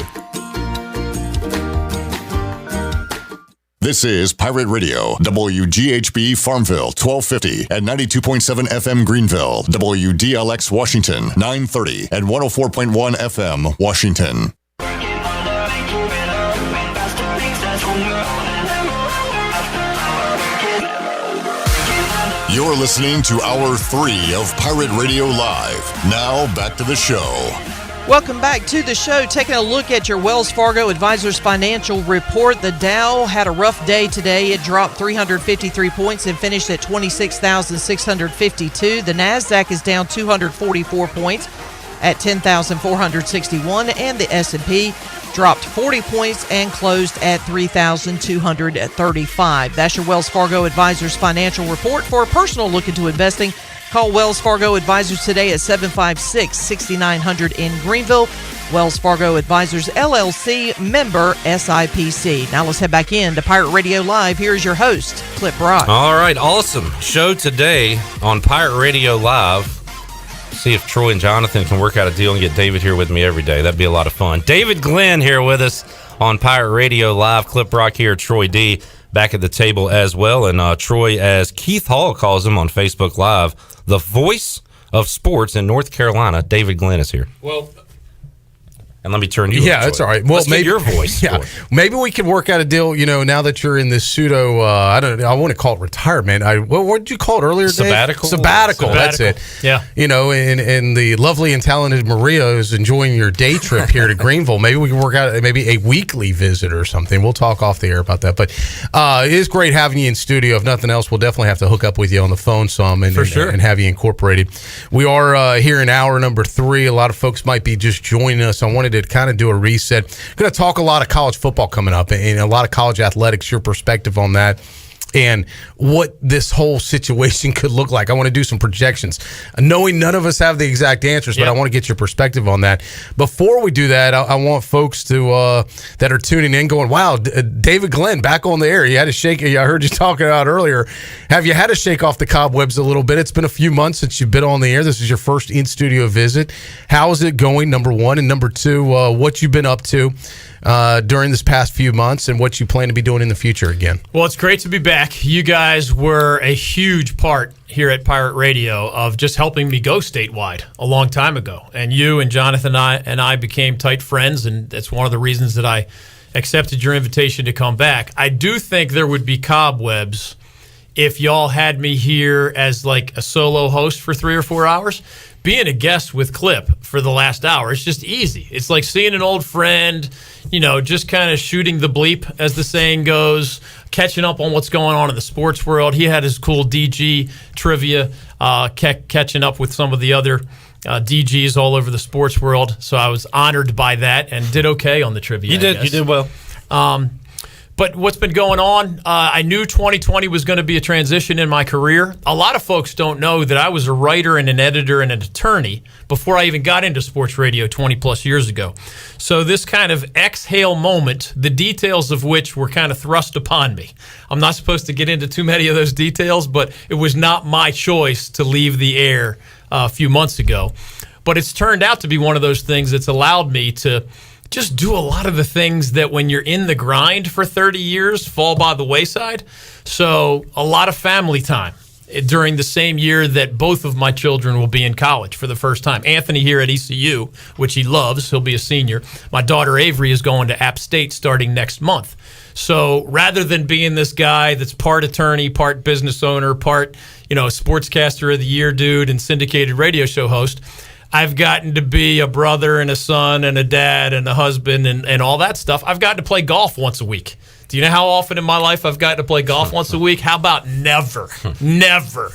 This is Pirate Radio, WGHB Farmville, 1250 and 92.7 FM Greenville, WDLX Washington, 930 and 104.1 FM Washington. You're listening to Hour 3 of Pirate Radio Live. Now, back to the show. Welcome back to the show. Taking a look at your Wells Fargo Advisors financial report. The Dow had a rough day today. It dropped 353 points and finished at 26,652. The NASDAQ is down 244 points at 10,461. And the S&P dropped 40 points and closed at 3,235. That's your Wells Fargo Advisors financial report. For a personal look into investing, call Wells Fargo Advisors today at 756-6900 in Greenville. Wells Fargo Advisors, LLC, member SIPC. Now let's head back in to Pirate Radio Live. Here's your host, Clip Brock. All right, awesome show today on Pirate Radio Live. See if Troy and Jonathan can work out a deal and get David here with me every day. That'd be a lot of fun. David Glenn here with us on Pirate Radio Live. Clip Brock here, Troy D back at the table as well. And Troy, as Keith Hall calls him on Facebook Live, the voice of sports in North Carolina, David Glenn is here. Well, and let me turn you. Yeah, that's all right. Well, Let's maybe get your voice. Yeah, maybe we can work out a deal. You know, now that you're in this pseudo, I want to call it retirement. What did you call it earlier? Dave? Sabbatical. That's it. Yeah. You know, and the lovely and talented Maria is enjoying your day trip here to Greenville. Maybe we can work out maybe a weekly visit or something. We'll talk off the air about that. But it is great having you in studio. If nothing else, we'll definitely have to hook up with you on the phone some and have you incorporated. We are here in hour number 3. A lot of folks might be just joining us. I wanted to kind of do a reset. Going to talk a lot of college football coming up and a lot of college athletics, your perspective on that and what this whole situation could look like. I want to do some projections, knowing none of us have the exact answers, but I want to get your perspective on that. Before we do that, I want folks to that are tuning in going, wow, David Glenn back on the air. You had to shake. I heard you talking about earlier. Have you had to shake off the cobwebs a little bit? It's been a few months since you've been on the air. This is your first in-studio visit. How is it going, number one? And number two, what you've been up to during this past few months and what you plan to be doing in the future again. Well, it's great to be back. You guys were a huge part here at Pirate Radio of just helping me go statewide a long time ago. And you and Jonathan and I became tight friends, and that's one of the reasons that I accepted your invitation to come back. I do think there would be cobwebs if y'all had me here as like a solo host for 3 or 4 hours. Being a guest with Clip for the last hour, it's just easy. It's like seeing an old friend, you know, just kind of shooting the bleep, as the saying goes, catching up on what's going on in the sports world. He had his cool DG trivia, catching up with some of the other DGs all over the sports world. So I was honored by that and did okay on the trivia. You did well. But what's been going on, I knew 2020 was going to be a transition in my career. A lot of folks don't know that I was a writer and an editor and an attorney before I even got into sports radio 20 plus years ago. So this kind of exhale moment, the details of which were kind of thrust upon me. I'm not supposed to get into too many of those details, but it was not my choice to leave the air a few months ago. But it's turned out to be one of those things that's allowed me to just do a lot of the things that when you're in the grind for 30 years fall by the wayside. So a lot of family time during the same year that both of my children will be in college for the first time. Anthony here at ECU, which he loves. He'll be a senior. My daughter Avery is going to App State starting next month. So rather than being this guy that's part attorney, part business owner, part, sportscaster of the year dude and syndicated radio show host, I've gotten to be a brother and a son and a dad and a husband and all that stuff. I've gotten to play golf once a week. Do you know how often in my life I've gotten to play golf once a week? How about never? Never.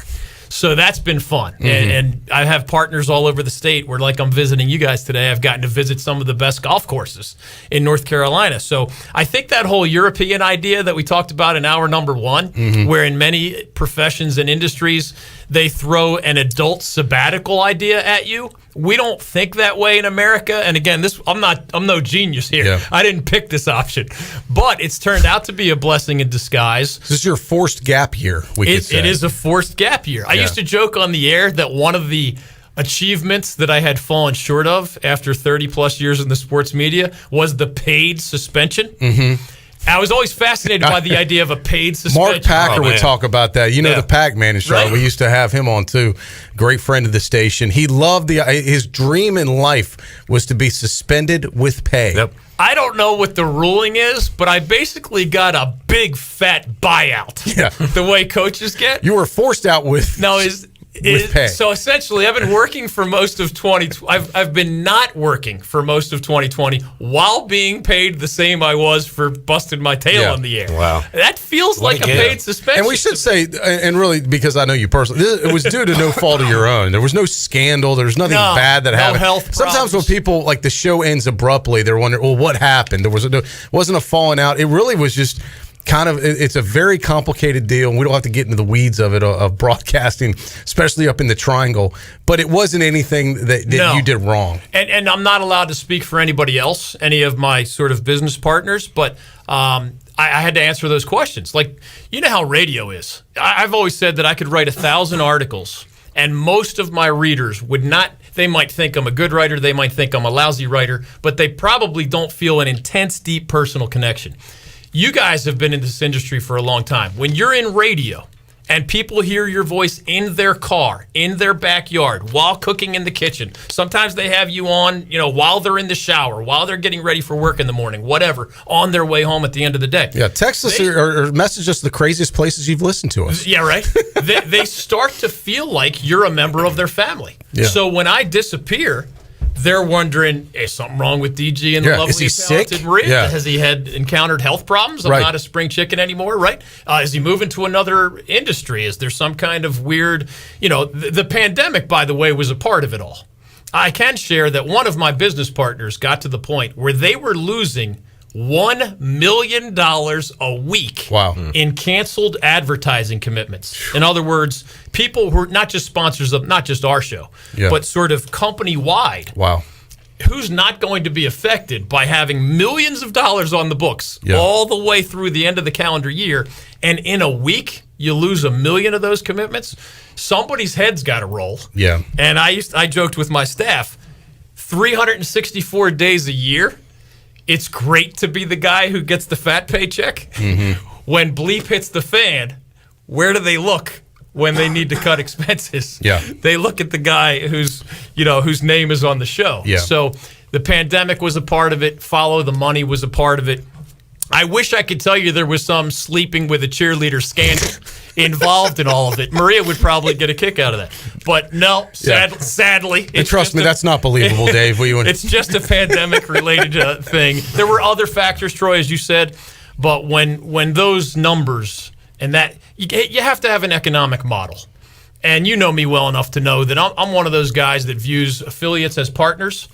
So that's been fun. Mm-hmm. And I have partners all over the state where, like I'm visiting you guys today, I've gotten to visit some of the best golf courses in North Carolina. So I think that whole European idea that we talked about in hour number 1, mm-hmm. where in many professions and industries, they throw an adult sabbatical idea at you. We don't think that way in America. And again, I'm no genius here. Yeah. I didn't pick this option, but it's turned out to be a blessing in disguise. This is your forced gap year, we could say. It is a forced gap year. I used to joke on the air that one of the achievements that I had fallen short of after 30 plus years in the sports media was the paid suspension. Mm-hmm. I was always fascinated by the idea of a paid suspension. Mark Packer would talk about that. The Pac-Man is right. We used to have him on too. Great friend of the station. He loved his dream in life was to be suspended with pay. Yep. I don't know what the ruling is, but I basically got a big fat buyout. Yeah. The way coaches get. You were forced out with pay. So essentially, I've been working for most of 2020. I've been not working for most of 2020 while being paid the same I was for busting my tail in the air. Wow. That feels like a paid suspension. And we should say, and really, because I know you personally, it was due to no fault of your own. There was no scandal. There was nothing bad that happened. Health Sometimes when people, like the show ends abruptly, they're wondering, well, what happened? There wasn't a falling out. It really was just kind of, it's a very complicated deal, and we don't have to get into the weeds of it, of broadcasting, especially up in the triangle, but it wasn't anything that you did wrong. And I'm not allowed to speak for anybody else, any of my sort of business partners, but I had to answer those questions. Like, you know how radio is. I've always said that I could write 1,000 articles, and most of my readers would not, they might think I'm a good writer, they might think I'm a lousy writer, but they probably don't feel an intense, deep personal connection. You guys have been in this industry for a long time. When you're in radio and people hear your voice in their car, in their backyard, while cooking in the kitchen, sometimes they have you on, while they're in the shower, while they're getting ready for work in the morning, whatever, on their way home at the end of the day. Yeah, text us or message us the craziest places you've listened to us. Yeah, right? they start to feel like you're a member of their family. Yeah. So when I disappear, they're wondering, is something wrong with DG and the lovely, is he talented sick? Maria? Yeah. Has he had encountered health problems? I'm not a spring chicken anymore, right? Is he moving to another industry? Is there some kind of weird, the pandemic, by the way, was a part of it all. I can share that one of my business partners got to the point where they were losing $1 million a week in canceled advertising commitments. In other words, people who are not just sponsors of not just our show, but sort of company-wide. Wow. Who's not going to be affected by having millions of dollars on the books all the way through the end of the calendar year, and in a week you lose $1 million of those commitments? Somebody's head's got to roll. Yeah. And I joked with my staff, 364 days a year, it's great to be the guy who gets the fat paycheck. Mm-hmm. When bleep hits the fan, where do they look when they need to cut expenses? Yeah. They look at the guy whose name is on the show. Yeah. So the pandemic was a part of it. Follow the money was a part of it. I wish I could tell you there was some sleeping with a cheerleader scandal involved in all of it. Maria would probably get a kick out of that. But no, sadly. And trust me, that's not believable, Dave. It's just a pandemic-related thing. There were other factors, Troy, as you said, but when those numbers, and that you have to have an economic model. And you know me well enough to know that I'm one of those guys that views affiliates as partners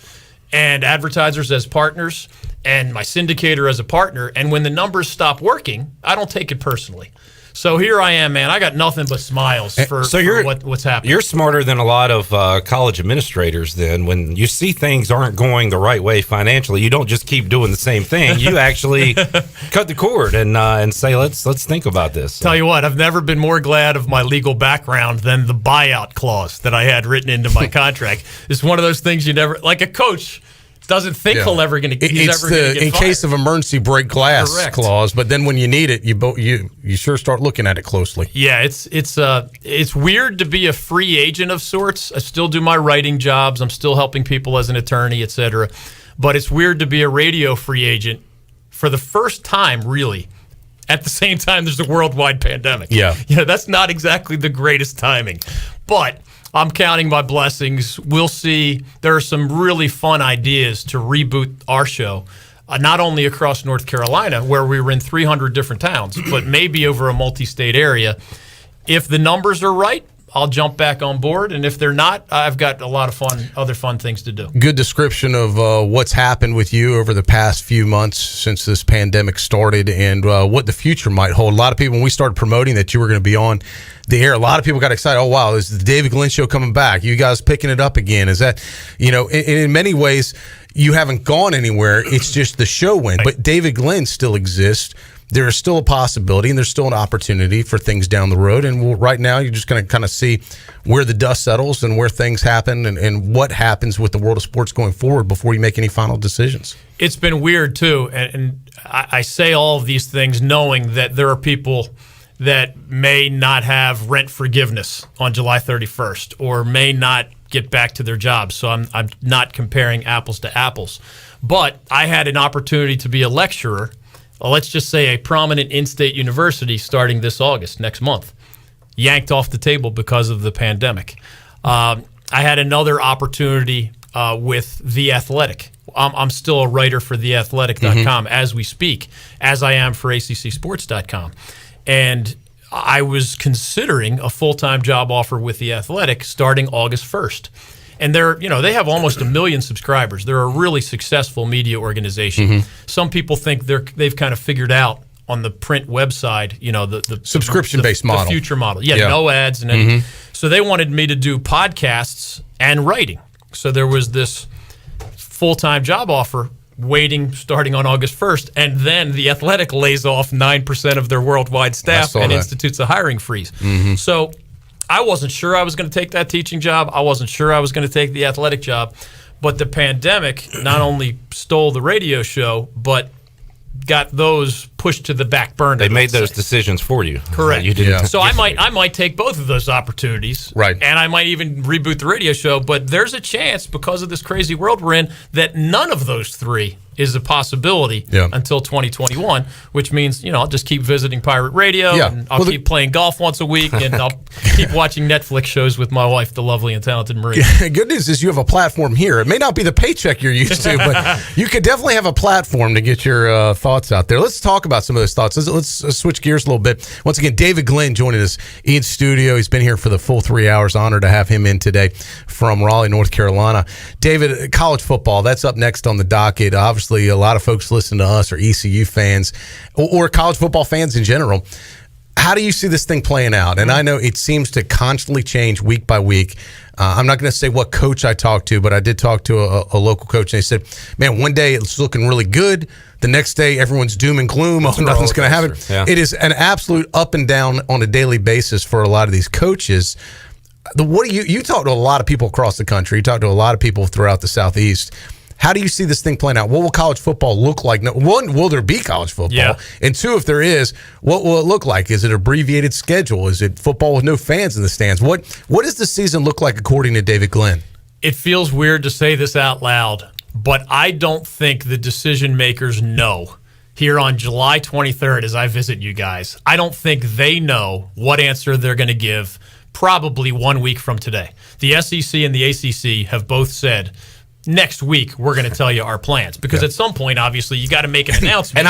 and advertisers as partners and my syndicator as a partner. And when the numbers stop working, I don't take it personally. So here I am, man. I got nothing but smiles for what's happening. You're smarter than a lot of college administrators then. When you see things aren't going the right way financially, you don't just keep doing the same thing. You actually cut the cord and say, let's think about this. Tell you what, I've never been more glad of my legal background than the buyout clause that I had written into my contract. It's one of those things you never, like a coach doesn't think he's ever going to get in fired. Case of emergency break glass clause, but then when you need it, you sure start looking at it closely. Yeah, it's weird to be a free agent of sorts. I still do my writing jobs. I'm still helping people as an attorney, etc. But it's weird to be a radio free agent for the first time, really. At the same time, there's a worldwide pandemic. Yeah, that's not exactly the greatest timing, but I'm counting my blessings. We'll see. There are some really fun ideas to reboot our show, not only across North Carolina, where we were in 300 different towns, but maybe over a multi-state area. If the numbers are right, I'll jump back on board, and if they're not, I've got a lot of other fun things to do. Good description of what's happened with you over the past few months since this pandemic started, and what the future might hold. A lot of people, when we started promoting that you were going to be on the air, a lot of people got excited. Oh, wow, is the David Glenn Show coming back? You guys picking it up again? Is that, in many ways, you haven't gone anywhere. It's just the show went. But David Glenn still exists. There is still a possibility, and there's still an opportunity for things down the road. And right now, you're just going to kind of see where the dust settles and where things happen and what happens with the world of sports going forward before you make any final decisions. It's been weird, too. And I say all of these things knowing that there are people that may not have rent forgiveness on July 31st or may not get back to their jobs. So I'm not comparing apples to apples. But I had an opportunity to be a lecturer, let's just say a prominent in-state university starting this August, next month. Yanked off the table because of the pandemic. I had another opportunity with The Athletic. I'm still a writer for theathletic.com as we speak, as I am for ACCsports.com. And I was considering a full-time job offer with The Athletic starting August 1st. And they have almost 1 million subscribers. They're a really successful media organization. Some people think they've kind of figured out on the print website, the subscription-based model, the future model. Yeah, no ads and anything. So they wanted me to do podcasts and writing. So there was this full-time job offer waiting starting on August 1st, and then The Athletic lays off 9% of their worldwide staff and institutes a hiring freeze. So I wasn't sure I was going to take that teaching job. I wasn't sure I was going to take the athletic job. But the pandemic not only stole the radio show, but got those pushed to the back burner. They made those decisions for you. Correct. You didn't. So I might take both of those opportunities. Right. And I might even reboot the radio show. But there's a chance, because of this crazy world we're in, that none of those three is a possibility until 2021, which means, I'll just keep visiting Pirate Radio, and I'll keep playing golf once a week, and I'll keep watching Netflix shows with my wife, the lovely and talented Marie. Good news is you have a platform here. It may not be the paycheck you're used to, but you could definitely have a platform to get your thoughts out there. Let's talk about some of those thoughts. Let's switch gears a little bit. Once again, David Glenn joining us in studio. He's been here for the full 3 hours. Honored to have him in today from Raleigh, North Carolina. David, college football, that's up next on the docket. Obviously, a lot of folks listen to us are ECU fans or college football fans in general. How do you see this thing playing out? And I know it seems to constantly change week by week. I'm not going to say what coach I talked to, but I did talk to a local coach, and they said, man, one day it's looking really good. The next day, everyone's doom and gloom. Oh, nothing's going to happen. Yeah. It is an absolute up and down on a daily basis for a lot of these coaches. You talk to a lot of people across the country. You talk to a lot of people throughout the Southeast. How do you see this thing playing out? What will college football look like? One, will there be college football? Yeah. And two, if there is, what will it look like? Is it an abbreviated schedule? Is it football with no fans in the stands? What does the season look like according to David Glenn? It feels weird to say this out loud, but I don't think the decision makers know here on July 23rd as I visit you guys. I don't think they know what answer they're going to give probably 1 week from today. The SEC and the ACC have both said, next week, we're going to tell you our plans. Because at some point, obviously, you got to make an announcement. And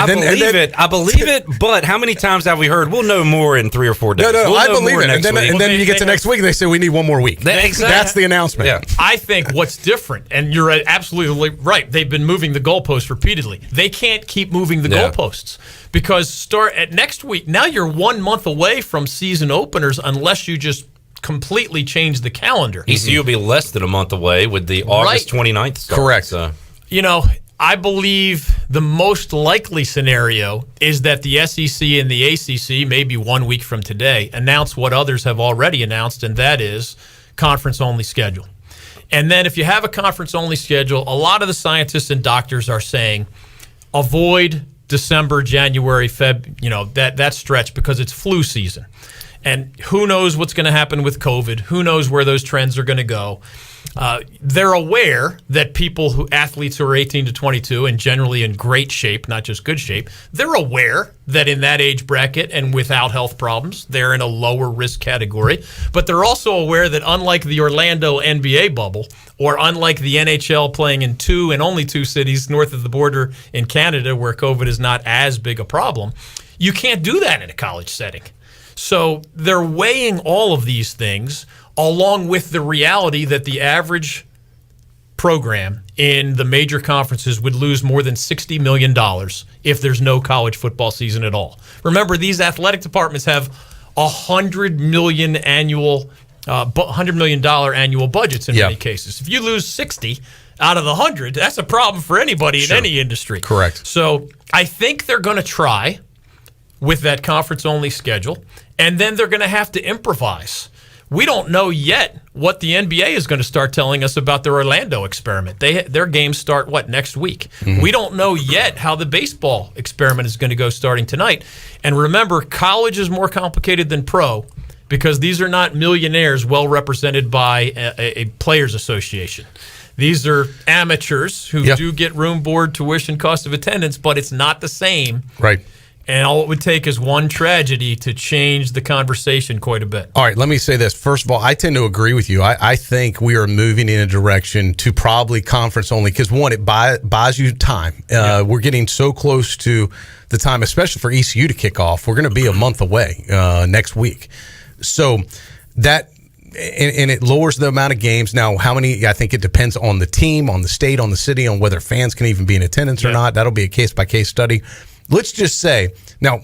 I believe it, but how many times have we heard, we'll know more in 3 or 4 days? No, I believe it. And then you get to next week, and they say, we need one more week. That's the announcement. Yeah. I think what's different, and you're absolutely right, they've been moving the goalposts repeatedly. They can't keep moving the goalposts. Because start at next week, now you're 1 month away from season openers unless you just completely change the calendar. ECU will be less than a month away with the August 29th start. Correct. So. I believe the most likely scenario is that the SEC and the ACC, maybe 1 week from today, announce what others have already announced, and that is conference-only schedule. And then if you have a conference-only schedule, a lot of the scientists and doctors are saying avoid December, January, that stretch because it's flu season. And who knows what's going to happen with COVID? Who knows where those trends are going to go? They're aware that athletes who are 18 to 22 and generally in great shape, not just good shape, they're aware that in that age bracket and without health problems, they're in a lower risk category. But they're also aware that unlike the Orlando NBA bubble, or unlike the NHL playing in 2 and only 2 cities north of the border in Canada where COVID is not as big a problem, you can't do that in a college setting. So they're weighing all of these things along with the reality that the average program in the major conferences would lose more than $60 million if there's no college football season at all. Remember, these athletic departments have $100 million annual budgets in many cases. If you lose 60 out of the 100, that's a problem for anybody in any industry. Correct. So I think they're going to try with that conference-only schedule, and then they're going to have to improvise. We don't know yet what the NBA is going to start telling us about their Orlando experiment. Their games start, next week? Mm-hmm. We don't know yet how the baseball experiment is going to go starting tonight. And remember, college is more complicated than pro because these are not millionaires well represented by a players association. These are amateurs who do get room, board, tuition, cost of attendance, but it's not the same. Right. And all it would take is one tragedy to change the conversation quite a bit. All right, let me say this. First of all, I tend to agree with you. I think we are moving in a direction to probably conference only because, one, it buys you time. We're getting so close to the time, especially for ECU to kick off. We're going to be a month away next week. So that and it lowers the amount of games. Now, how many? I think it depends on the team, on the state, on the city, on whether fans can even be in attendance or not. That'll be a case-by-case study. Let's just say, now,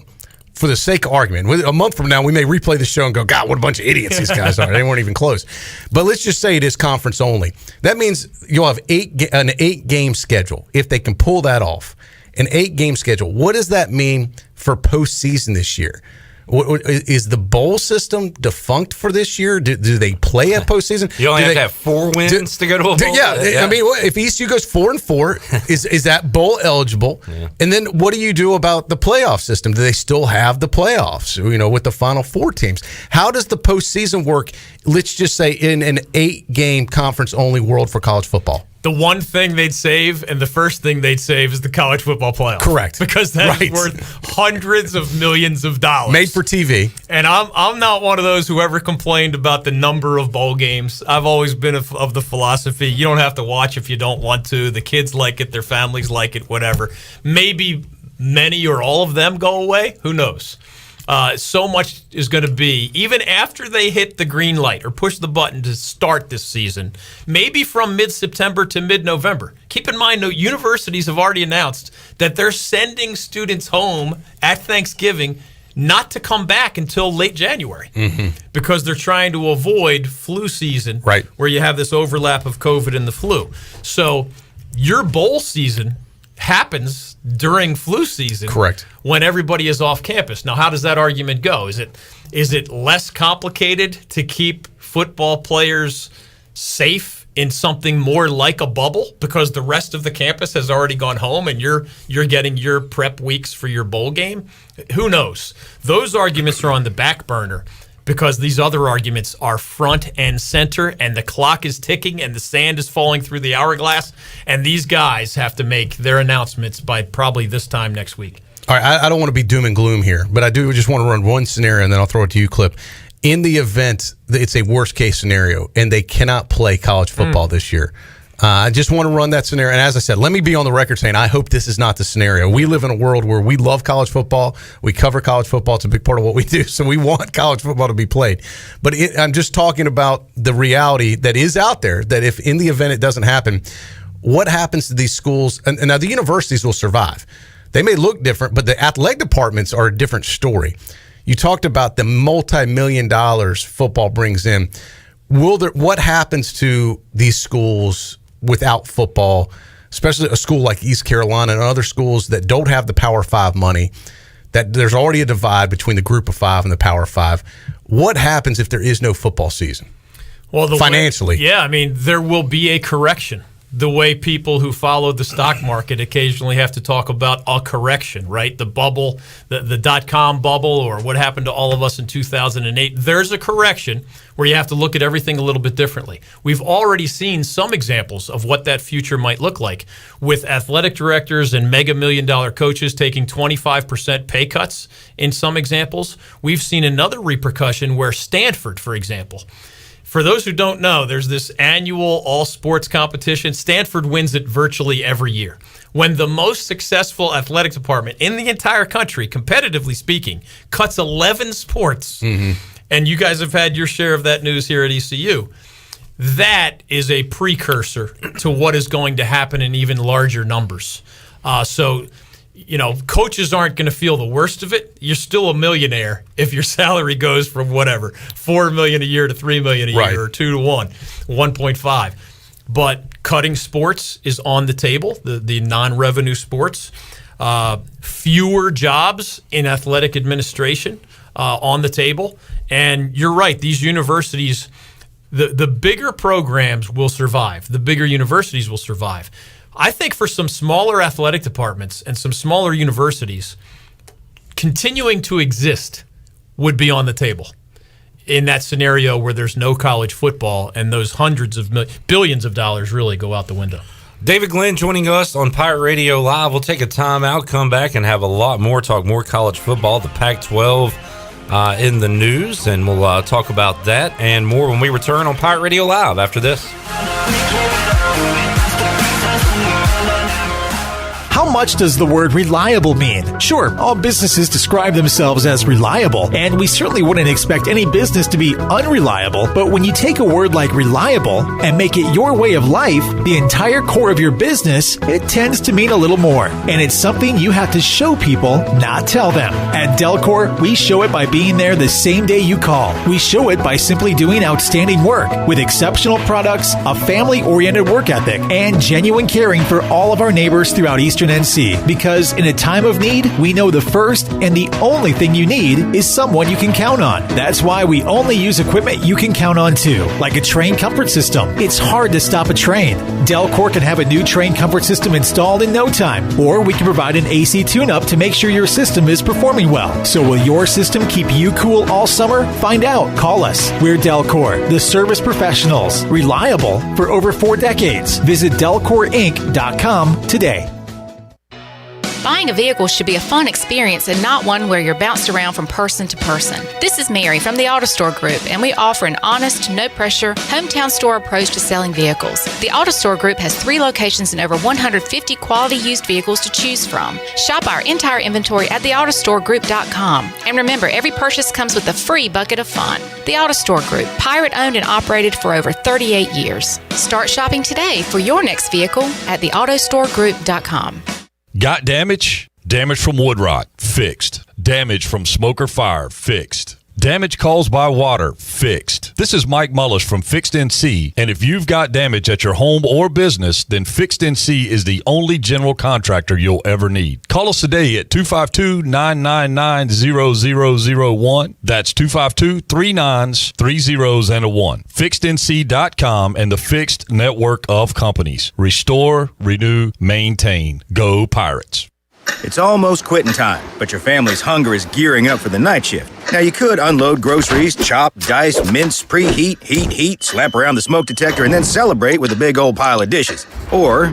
for the sake of argument, a month from now, we may replay the show and go, God, what a bunch of idiots these guys are. They weren't even close. But let's just say it is conference only. That means you'll have an 8-game schedule, if they can pull that off. An 8-game schedule. What does that mean for postseason this year? Is the bowl system defunct for this year? Do they play a postseason? You only have to have 4 wins to go to a bowl? Yeah, I mean, if ECU goes 4-4, is that bowl eligible? Yeah. And then what do you do about the playoff system? Do they still have the playoffs, with the Final Four teams? How does the postseason work, let's just say, in an 8-game conference-only world for college football? The one thing they'd save and the first thing they'd save is the college football playoff. Correct. Because that's worth hundreds of millions of dollars. Made for TV. And I'm not one of those who ever complained about the number of bowl games. I've always been of the philosophy, you don't have to watch if you don't want to. The kids like it, their families like it, whatever. Maybe many or all of them go away. Who knows? So much is going to be, even after they hit the green light or push the button to start this season, maybe from mid-September to mid-November. Keep in mind, universities have already announced that they're sending students home at Thanksgiving not to come back until late January because they're trying to avoid flu season where you have this overlap of COVID and the flu. So your bowl season happens during flu season. Correct. When everybody is off campus. Now, how does that argument go? Is it less complicated to keep football players safe in something more like a bubble because the rest of the campus has already gone home and you're getting your prep weeks for your bowl game? Who knows? Those arguments are on the back burner because these other arguments are front and center, and the clock is ticking and the sand is falling through the hourglass, and these guys have to make their announcements by probably this time next week. All right, I don't want to be doom and gloom here, but I do just want to run one scenario, and then I'll throw it to you, Clip. In the event that it's a worst-case scenario and they cannot play college football this year, I just want to run that scenario. And as I said, let me be on the record saying I hope this is not the scenario. We live in a world where we love college football. We cover college football. It's a big part of what we do. So we want college football to be played. But I'm just talking about the reality that is out there, that if in the event it doesn't happen, what happens to these schools? And now the universities will survive. They may look different, but the athletic departments are a different story. You talked about the multi-million dollars football brings in. What happens to these schools without football, especially a school like East Carolina and other schools that don't have the Power 5 money, that there's already a divide between the Group of 5 and the Power 5? What happens if there is no football season? Well, financially. There will be a correction. The way people who follow the stock market occasionally have to talk about a correction, right? The bubble, the dot-com bubble, or what happened to all of us in 2008. There's a correction where you have to look at everything a little bit differently. We've already seen some examples of what that future might look like, with athletic directors and mega million-dollar coaches taking 25% pay cuts in some examples. We've seen another repercussion where Stanford, for example, for those who don't know, there's this annual all-sports competition. Stanford wins it virtually every year. When the most successful athletic department in the entire country, competitively speaking, cuts 11 sports, and you guys have had your share of that news here at ECU, that is a precursor to what is going to happen in even larger numbers. Coaches aren't going to feel the worst of it. You're still a millionaire if your salary goes from whatever, $4 million a year to $3 million a year, or 2 to 1, 1.5. But cutting sports is on the table, the non-revenue sports. Fewer jobs in athletic administration on the table. And you're right, these universities, the bigger programs will survive. The bigger universities will survive. I think for some smaller athletic departments and some smaller universities, continuing to exist would be on the table. in that scenario where there's no college football and those hundreds of billions of dollars really go out the window. David Glenn joining us on Pirate Radio Live. We'll take a time out, come back, and have a lot more, talk more college football, the Pac-12 in the news, and we'll talk about that and more when we return on Pirate Radio Live after this. How much does the word reliable mean? Sure, all businesses describe themselves as reliable, and we certainly wouldn't expect any business to be unreliable, but when you take a word like reliable and make it your way of life, the entire core of your business, it tends to mean a little more. And it's something you have to show people, not tell them. At Delcor, we show it by being there the same day you call. We show it by simply doing outstanding work with exceptional products, a family-oriented work ethic, and genuine caring for all of our neighbors throughout Eastern NC, because in a time of need, we know the first and the only thing you need is someone you can count on. That's why we only use equipment you can count on too, like a train comfort system. It's hard to stop a train. Delcor can have a new train comfort system installed in no time, or we can provide an AC tune-up to make sure your system is performing well. So will your system keep you cool all summer? Find out. Call us. We're Delcor, the service professionals. Reliable for over 4 decades. Visit DelcorInc.com today. Buying a vehicle should be a fun experience and not one where you're bounced around from person to person. This is Mary from the Auto Store Group, and we offer an honest, no-pressure, hometown store approach to selling vehicles. The Auto Store Group has 3 locations and over 150 quality used vehicles to choose from. Shop our entire inventory at theautostoregroup.com. And remember, every purchase comes with a free bucket of fun. The Auto Store Group, pirate-owned and operated for over 38 years. Start shopping today for your next vehicle at theautostoregroup.com. Got damage? Damage from wood rot? Fixed. Damage from smoke or fire? Fixed. Damage caused by water? Fixed. This is Mike Mullis from Fixed NC, and if you've got damage at your home or business, then Fixed NC is the only general contractor you'll ever need. Call us today at 252-999-0001. That's 252-3 3 zeros and a 1. FixedNC.com and the Fixed Network of Companies. Restore, renew, maintain. Go Pirates. It's almost quitting time, but your family's hunger is gearing up for the night shift. Now, you could unload groceries, chop, dice, mince, preheat, heat, slap around the smoke detector, and then celebrate with a big old pile of dishes. Or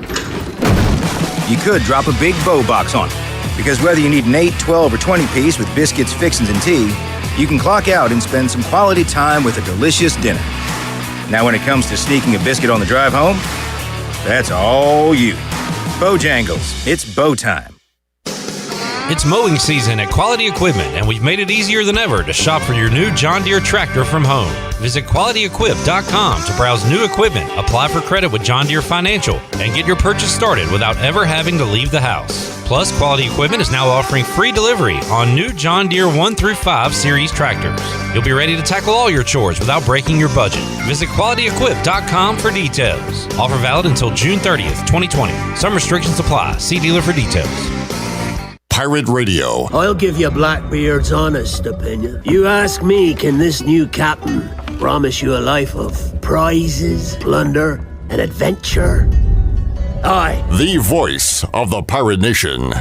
you could drop a big bow box on it, because whether you need an 8, 12, or 20 piece with biscuits, fixins, and tea, you can clock out and spend some quality time with a delicious dinner. Now, when it comes to sneaking a biscuit on the drive home, that's all you. Bojangles, it's bow time. It's mowing season at Quality Equipment, and we've made it easier than ever to shop for your new John Deere tractor from home. Visit QualityEquip.com to browse new equipment, apply for credit with John Deere Financial, and get your purchase started without ever having to leave the house. Plus, Quality Equipment is now offering free delivery on new John Deere 1 through 5 series tractors. You'll be ready to tackle all your chores without breaking your budget. Visit QualityEquip.com for details. Offer valid until June 30th, 2020. Some restrictions apply. See dealer for details. Pirate Radio. I'll give you Blackbeard's honest opinion. You ask me, can this new captain promise you a life of prizes, plunder, and adventure? Aye. The voice of the Pirate Nation.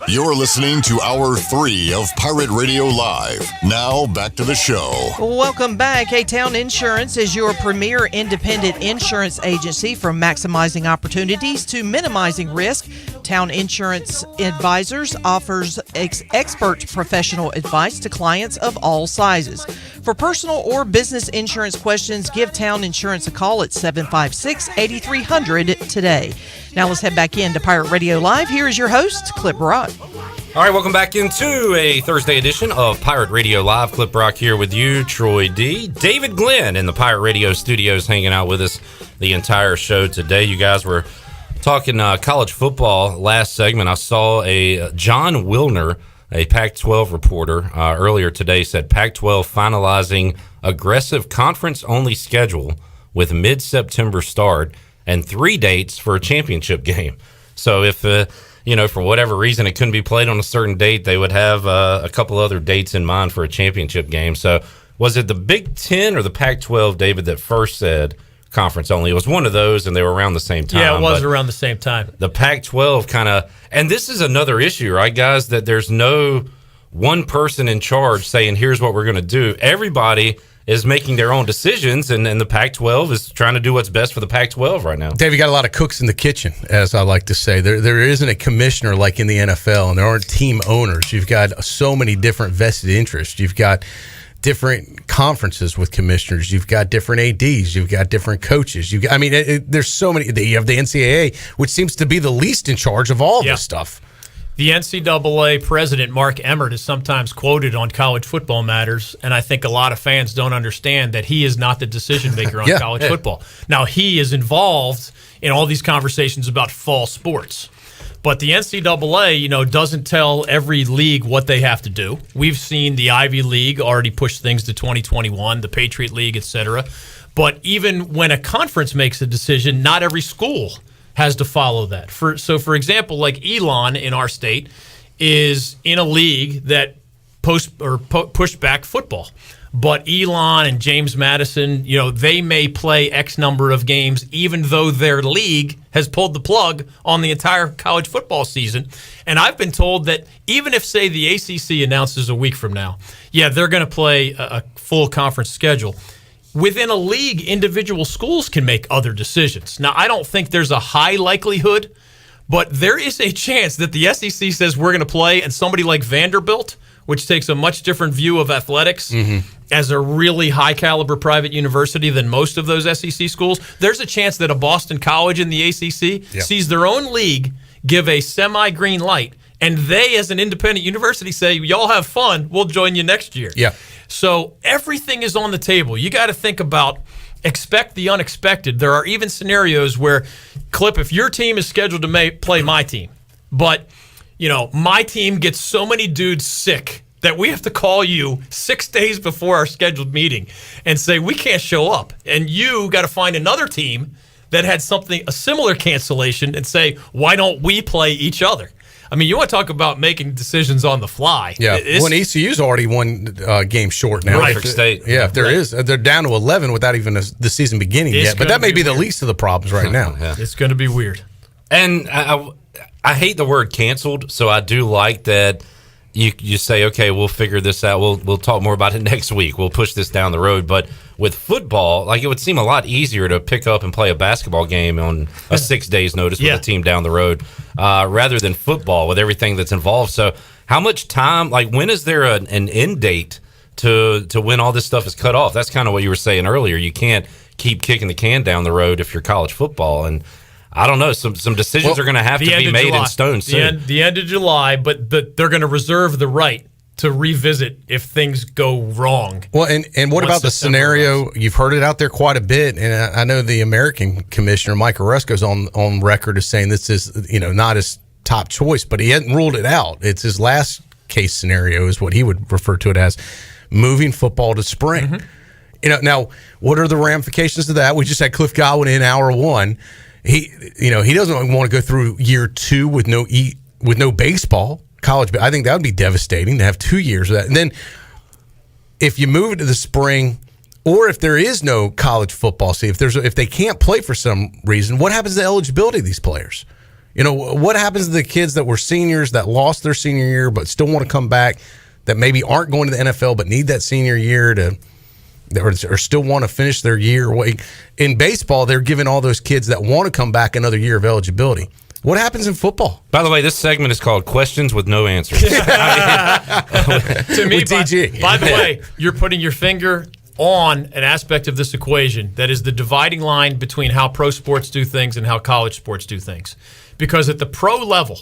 You're listening to Hour 3 of Pirate Radio Live. Now, back to the show. Welcome back. Hey, Town Insurance is your premier independent insurance agency. From maximizing opportunities to minimizing risk, Town Insurance Advisors offers expert professional advice to clients of all sizes. For personal or business insurance questions, give Town Insurance a call at 756-8300 today. Now let's head back into Pirate Radio Live. Here is your host, Clip Rock. All right, welcome back into a Thursday edition of Pirate Radio Live. Clip Rock here with you, Troy D. David Glenn in the Pirate Radio studios hanging out with us the entire show today. You guys were talking college football last segment. I saw a John Wilner, a Pac-12 reporter, earlier today said Pac-12 finalizing aggressive conference-only schedule with mid-September start and 3 dates for a championship game. So if, for whatever reason it couldn't be played on a certain date, they would have a couple other dates in mind for a championship game. So was it the Big Ten or the Pac-12, David, that first said conference only. It was one of those, and they were around the same time. Yeah, it was around the same time. The Pac-12 kind of, and this is another issue, right, guys, that there's no one person in charge saying, here's what we're going to do. Everybody is making their own decisions, and the Pac-12 is trying to do what's best for the Pac-12 right now. Dave, you got a lot of cooks in the kitchen, as I like to say. There isn't a commissioner like in the NFL, and there aren't team owners. You've got so many different vested interests. You've got different conferences with commissioners. You've got different ADs. You've got different coaches. There's so many. You have the NCAA, which seems to be the least in charge of all this stuff. The NCAA president, Mark Emmert, is sometimes quoted on College Football Matters, and I think a lot of fans don't understand that he is not the decision maker on college football. Now, he is involved in all these conversations about fall sports. But the NCAA, doesn't tell every league what they have to do. We've seen the Ivy League already push things to 2021, the Patriot League, et cetera. But even when a conference makes a decision, not every school has to follow that. For example, like Elon in our state is in a league that pushed back football. But Elon and James Madison, they may play X number of games even though their league has pulled the plug on the entire college football season. And I've been told that even if, say, the ACC announces a week from now, they're going to play a full conference schedule, within a league, individual schools can make other decisions. Now, I don't think there's a high likelihood, but there is a chance that the SEC says we're going to play, and somebody like Vanderbilt, which takes a much different view of athletics as a really high-caliber private university than most of those SEC schools, there's a chance that a Boston College in the ACC sees their own league give a semi-green light, and they, as an independent university, say, y'all have fun, we'll join you next year. Yeah. So everything is on the table. You got to think about expect the unexpected. There are even scenarios where, Clip, if your team is scheduled to play my team, but my team gets so many dudes sick that we have to call you 6 days before our scheduled meeting and say we can't show up, and you got to find another team that had a similar cancellation and say, why don't we play each other? I mean, you want to talk about making decisions on the fly. Yeah, ECU's already one game short now. Right. State. Yeah, if there is. They're down to 11 without even the season beginning yet. But that may be the least of the problems right now. It's going to be weird. And I hate the word canceled, so I do like that you say, okay, we'll figure this out. We'll talk more about it next week. We'll push this down the road. But with football, it would seem a lot easier to pick up and play a basketball game on a 6 days notice with a team down the road rather than football with everything that's involved. So how much time, when is there an end date to when all this stuff is cut off? That's kind of what you were saying earlier. You can't keep kicking the can down the road if you're college football. And I don't know. Some decisions are going to have to be made in stone soon. The end of July, but they're going to reserve the right to revisit if things go wrong. Well, and what about the scenario? You've heard it out there quite a bit, and I know the American commissioner, Mike Orozco's on record as saying this is not his top choice, but he hasn't ruled it out. It's his last case scenario is what he would refer to it as, moving football to spring. Now, what are the ramifications of that? We just had Cliff Godwin in hour one. He doesn't want to go through year 2 with no baseball, college. I think that would be devastating to have 2 years of that. And then if you move it to the spring, or if there is no college football, if they can't play for some reason, what happens to the eligibility of these players? What happens to the kids that were seniors that lost their senior year but still want to come back, that maybe aren't going to the NFL but need that senior year or still want to finish their year? In baseball, they're giving all those kids that want to come back another year of eligibility. What happens in football? By the way, this segment is called Questions with No Answers. To me, by the way, you're putting your finger on an aspect of this equation that is the dividing line between how pro sports do things and how college sports do things. Because at the pro level,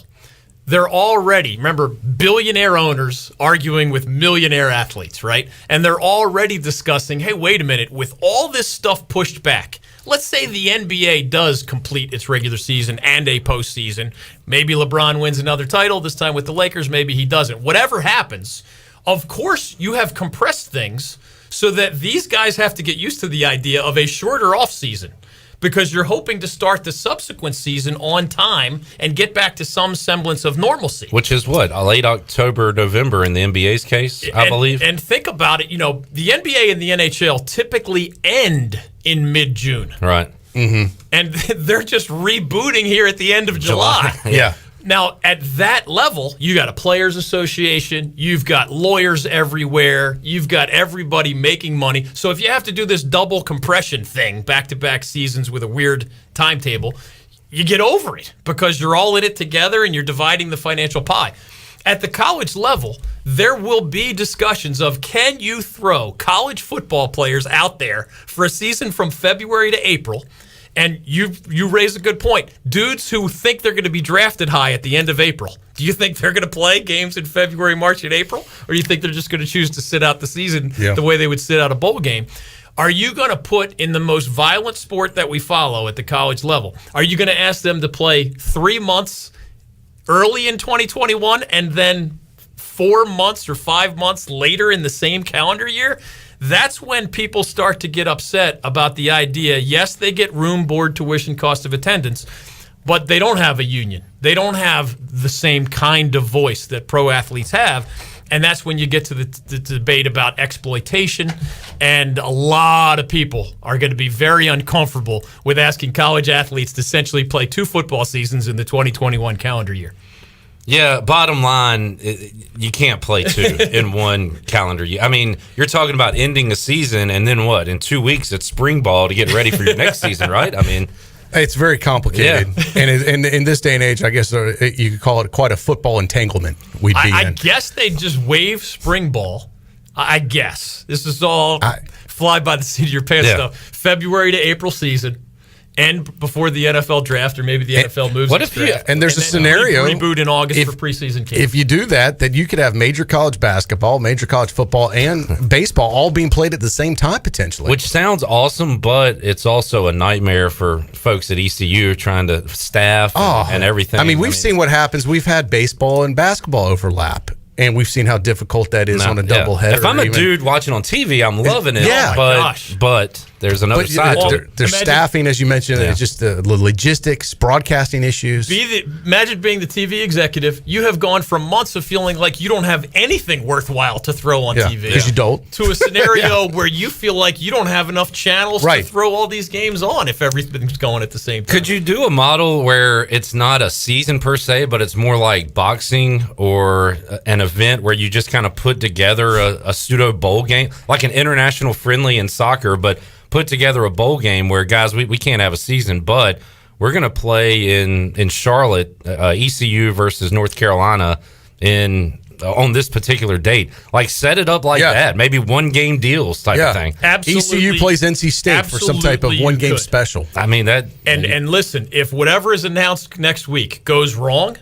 they're already, remember, billionaire owners arguing with millionaire athletes, right? And they're already discussing, hey, wait a minute, with all this stuff pushed back, let's say the NBA does complete its regular season and a postseason. Maybe LeBron wins another title, this time with the Lakers, maybe he doesn't. Whatever happens, of course you have compressed things so that these guys have to get used to the idea of a shorter offseason, because you're hoping to start the subsequent season on time and get back to some semblance of normalcy. Which is what? Late October, November in the NBA's case, I believe. And think about it, the NBA and the NHL typically end in mid-June. Right. Mm-hmm. And they're just rebooting here at the end of July. Yeah. Now, at that level, you got a players' association, you've got lawyers everywhere, you've got everybody making money. So if you have to do this double compression thing, back-to-back seasons with a weird timetable, you get over it because you're all in it together and you're dividing the financial pie. At the college level, there will be discussions of can you throw college football players out there for a season from February to April. And you raise a good point. Dudes who think they're going to be drafted high at the end of April, do you think they're going to play games in February, March, and April? Or do you think they're just going to choose to sit out the season the way they would sit out a bowl game? Are you going to put in the most violent sport that we follow at the college level, are you going to ask them to play 3 months early in 2021 and then 4 months or 5 months later in the same calendar year? That's when people start to get upset about the idea. Yes, they get room, board, tuition, cost of attendance, but they don't have a union. They don't have the same kind of voice that pro athletes have. And that's when you get to the debate about exploitation. And a lot of people are going to be very uncomfortable with asking college athletes to essentially play 2 football seasons in the 2021 calendar year. Yeah, bottom line, you can't play 2 in one calendar year. I mean, you're talking about ending a season and then what? In 2 weeks, it's spring ball to get ready for your next season, right? I mean, it's very complicated. Yeah. And in this day and age, I guess you could call it quite a football entanglement we'd be in. I guess they'd just waive spring ball. I guess. This is all fly by the seat of your pants stuff. February to April season. And before the NFL draft, or maybe the NFL moves. What if and there's a scenario reboot in August for preseason camp? If you do that you could have major college basketball, major college football, and baseball all being played at the same time potentially. Which sounds awesome, but it's also a nightmare for folks at ECU trying to staff and everything. I mean, we've seen what happens. We've had baseball and basketball overlap. And we've seen how difficult that is on a doubleheader. If I'm a dude watching on TV, I'm loving it. Yeah. But there's another side to it. There's staffing, as you mentioned. It's just the logistics, broadcasting issues. Imagine being the TV executive. You have gone from months of feeling like you don't have anything worthwhile to throw on TV. Because you don't. To a scenario where you feel like you don't have enough channels to throw all these games on if everything's going at the same time. Could you do a model where it's not a season per se, but it's more like boxing or an event where you just kind of put together a pseudo bowl game, like an international friendly in soccer, but put together a bowl game where, guys, we can't have a season, but we're going to play in Charlotte, ECU versus North Carolina on this particular date. Like, set it up like that. Maybe one game deals type of thing. Absolutely. ECU plays NC State for some type of one game special. I mean, that. And listen, if whatever is announced next week goes wrong,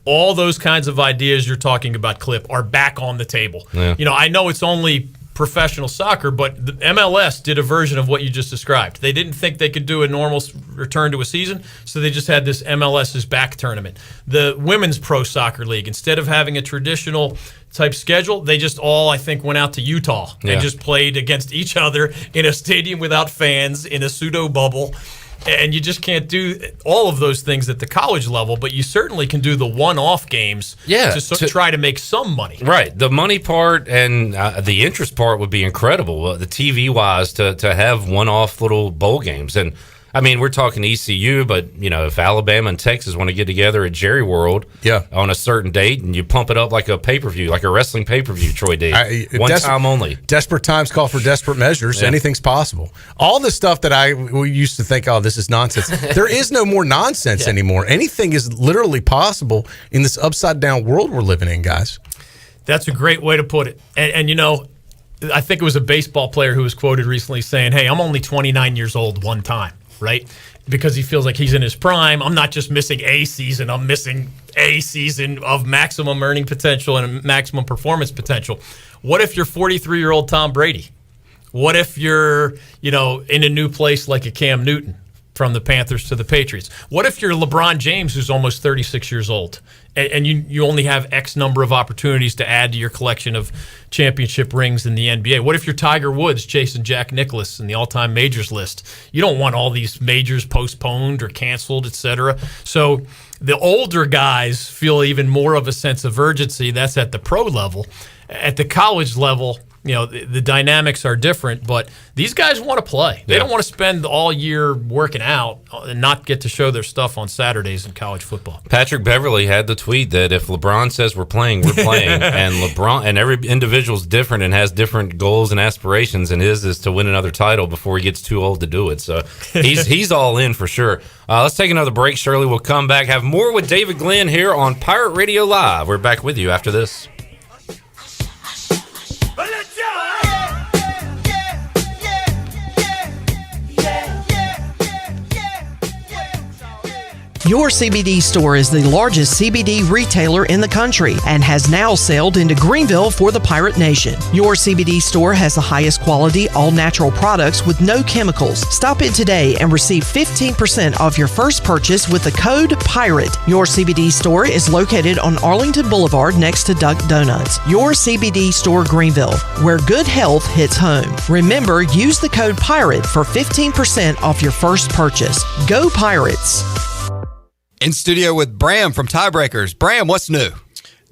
all those kinds of ideas you're talking about, Clip, are back on the table. Yeah. You know, I know it's only professional soccer, but the MLS did a version of what you just described. They didn't think they could do a normal return to a season, so they just had this MLS's back tournament. The Women's Pro Soccer League, instead of having a traditional type schedule, they just all, I think, went out to Utah and just played against each other in a stadium without fans, in a pseudo bubble. And you just can't do all of those things at the college level, but you certainly can do the one-off games to try to make some money. Right. The money part and the interest part would be incredible, the TV-wise, to have one-off little bowl games. And, I mean, we're talking ECU, but, you know, if Alabama and Texas want to get together at Jerry World on a certain date and you pump it up like a pay-per-view, like a wrestling pay-per-view, Troy did. One time only. Desperate times call for desperate measures. Anything's possible. All the stuff that we used to think, this is nonsense. There is no more nonsense anymore. Anything is literally possible in this upside-down world we're living in, guys. That's a great way to put it. And you know, I think it was a baseball player who was quoted recently saying, hey, I'm only 29 years old one time. Right? Because he feels like he's in his prime. I'm not just missing a season. I'm missing a season of maximum earning potential and maximum performance potential. What if you're 43-year-old Tom Brady? What if you're, in a new place like a Cam Newton from the Panthers to the Patriots? What if you're LeBron James, who's almost 36 years old, and you only have X number of opportunities to add to your collection of championship rings in the NBA? What if you're Tiger Woods chasing Jack Nicklaus in the all-time majors list? You don't want all these majors postponed or canceled, etc. So the older guys feel even more of a sense of urgency. That's at the pro level. At the college level, the dynamics are different, but these guys want to play. They don't want to spend all year working out and not get to show their stuff on Saturdays in college football. Patrick Beverly had the tweet that if LeBron says we're playing, and LeBron and every individual's different and has different goals and aspirations, and his is to win another title before he gets too old to do it. So he's all in for sure. Let's take another break, Shirley. We'll come back, have more with David Glenn here on Pirate Radio Live. We're back with you after this. Your CBD store is the largest CBD retailer in the country and has now sailed into Greenville for the Pirate Nation. Your CBD store has the highest quality, all-natural products with no chemicals. Stop in today and receive 15% off your first purchase with the code PIRATE. Your CBD store is located on Arlington Boulevard next to Duck Donuts. Your CBD store Greenville, where good health hits home. Remember, use the code PIRATE for 15% off your first purchase. Go Pirates! In studio with Bram from Tiebreakers. Bram, what's new?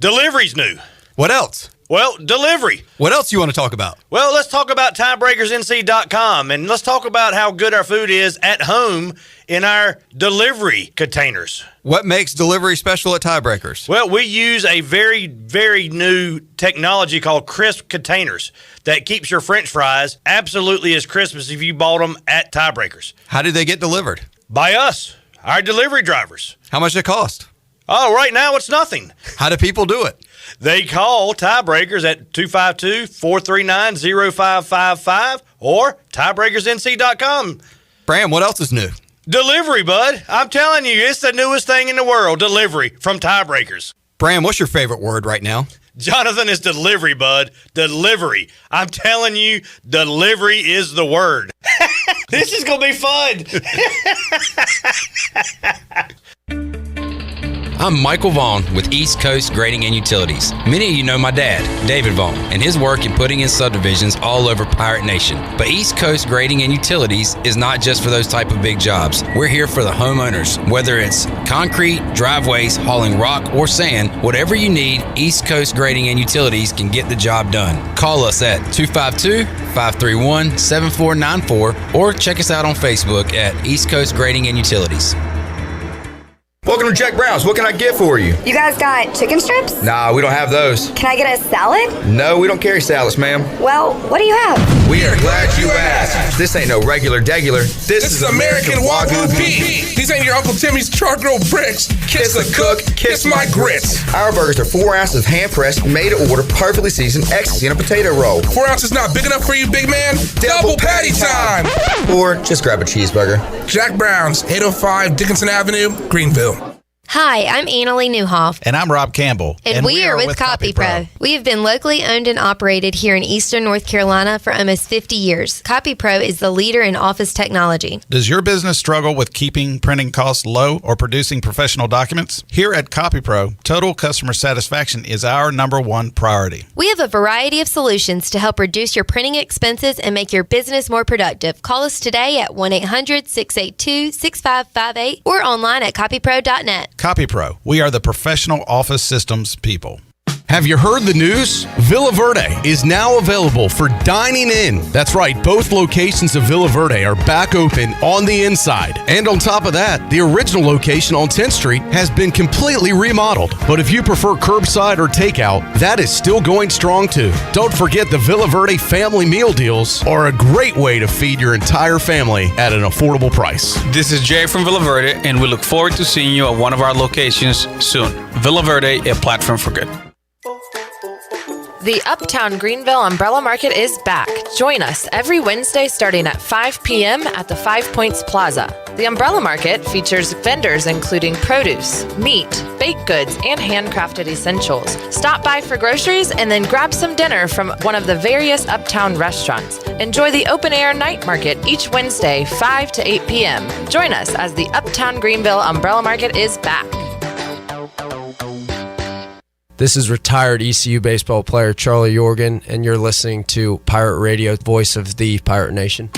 Delivery's new. What else? Well, delivery. What else you want to talk about? Well, let's talk about tiebreakersnc.com, and let's talk about how good our food is at home in our delivery containers. What makes delivery special at Tiebreakers? Well, we use a very, very new technology called crisp containers that keeps your French fries absolutely as crisp as if you bought them at Tiebreakers. How do they get delivered? By us, our delivery drivers. How much does it cost? Oh, right now it's nothing. How do people do it? They call Tiebreakers at 252-439-0555 or tiebreakersnc.com. Bram, what else is new? Delivery, bud. I'm telling you, it's the newest thing in the world. Delivery from Tiebreakers. Bram, what's your favorite word right now? Jonathan, is delivery, bud. Delivery. I'm telling you, delivery is the word. This is going to be fun. I'm Michael Vaughn with East Coast Grading and Utilities. Many of you know my dad, David Vaughn, and his work in putting in subdivisions all over Pirate Nation. But East Coast Grading and Utilities is not just for those type of big jobs. We're here for the homeowners. Whether it's concrete, driveways, hauling rock, or sand, whatever you need, East Coast Grading and Utilities can get the job done. Call us at 252-531-7494 or check us out on Facebook at East Coast Grading and Utilities. Welcome to Jack Brown's. What can I get for you? You guys got chicken strips? Nah, we don't have those. Can I get a salad? No, we don't carry salads, ma'am. Well, what do you have? We are glad you asked. This ain't no regular degular. This is American Wagyu beef. These ain't your Uncle Timmy's charcoal bricks. Kiss the cook, kiss my grits. Our burgers are 4 ounces of hand-pressed, made-to-order, perfectly seasoned ecstasy in a potato roll. 4 ounces not big enough for you, big man? Double patty time! Or just grab a cheeseburger. Jack Brown's, 805 Dickinson Avenue, Greenville. Hi, I'm Annalie Newhoff. And I'm Rob Campbell. And we are with CopyPro. We have been locally owned and operated here in Eastern North Carolina for almost 50 years. CopyPro is the leader in office technology. Does your business struggle with keeping printing costs low or producing professional documents? Here at CopyPro, total customer satisfaction is our #1 priority. We have a variety of solutions to help reduce your printing expenses and make your business more productive. Call us today at 1-800-682-6558 or online at copypro.net. CopyPro, we are the professional office systems people. Have you heard the news? Villa Verde is now available for dining in. That's right, both locations of Villa Verde are back open on the inside. And on top of that, the original location on 10th Street has been completely remodeled. But if you prefer curbside or takeout, that is still going strong too. Don't forget the Villa Verde family meal deals are a great way to feed your entire family at an affordable price. This is Jay from Villa Verde, and we look forward to seeing you at one of our locations soon. Villa Verde, a platform for good. The Uptown Greenville Umbrella Market is back. Join us every Wednesday starting at 5 p.m. at the 5 Points Plaza. The Umbrella Market features vendors including produce, meat, baked goods, and handcrafted essentials. Stop by for groceries and then grab some dinner from one of the various Uptown restaurants. Enjoy the open-air night market each Wednesday, 5 to 8 p.m. Join us as the Uptown Greenville Umbrella Market is back. This is retired ECU baseball player Charlie Yorgan, and you're listening to Pirate Radio, voice of the Pirate Nation.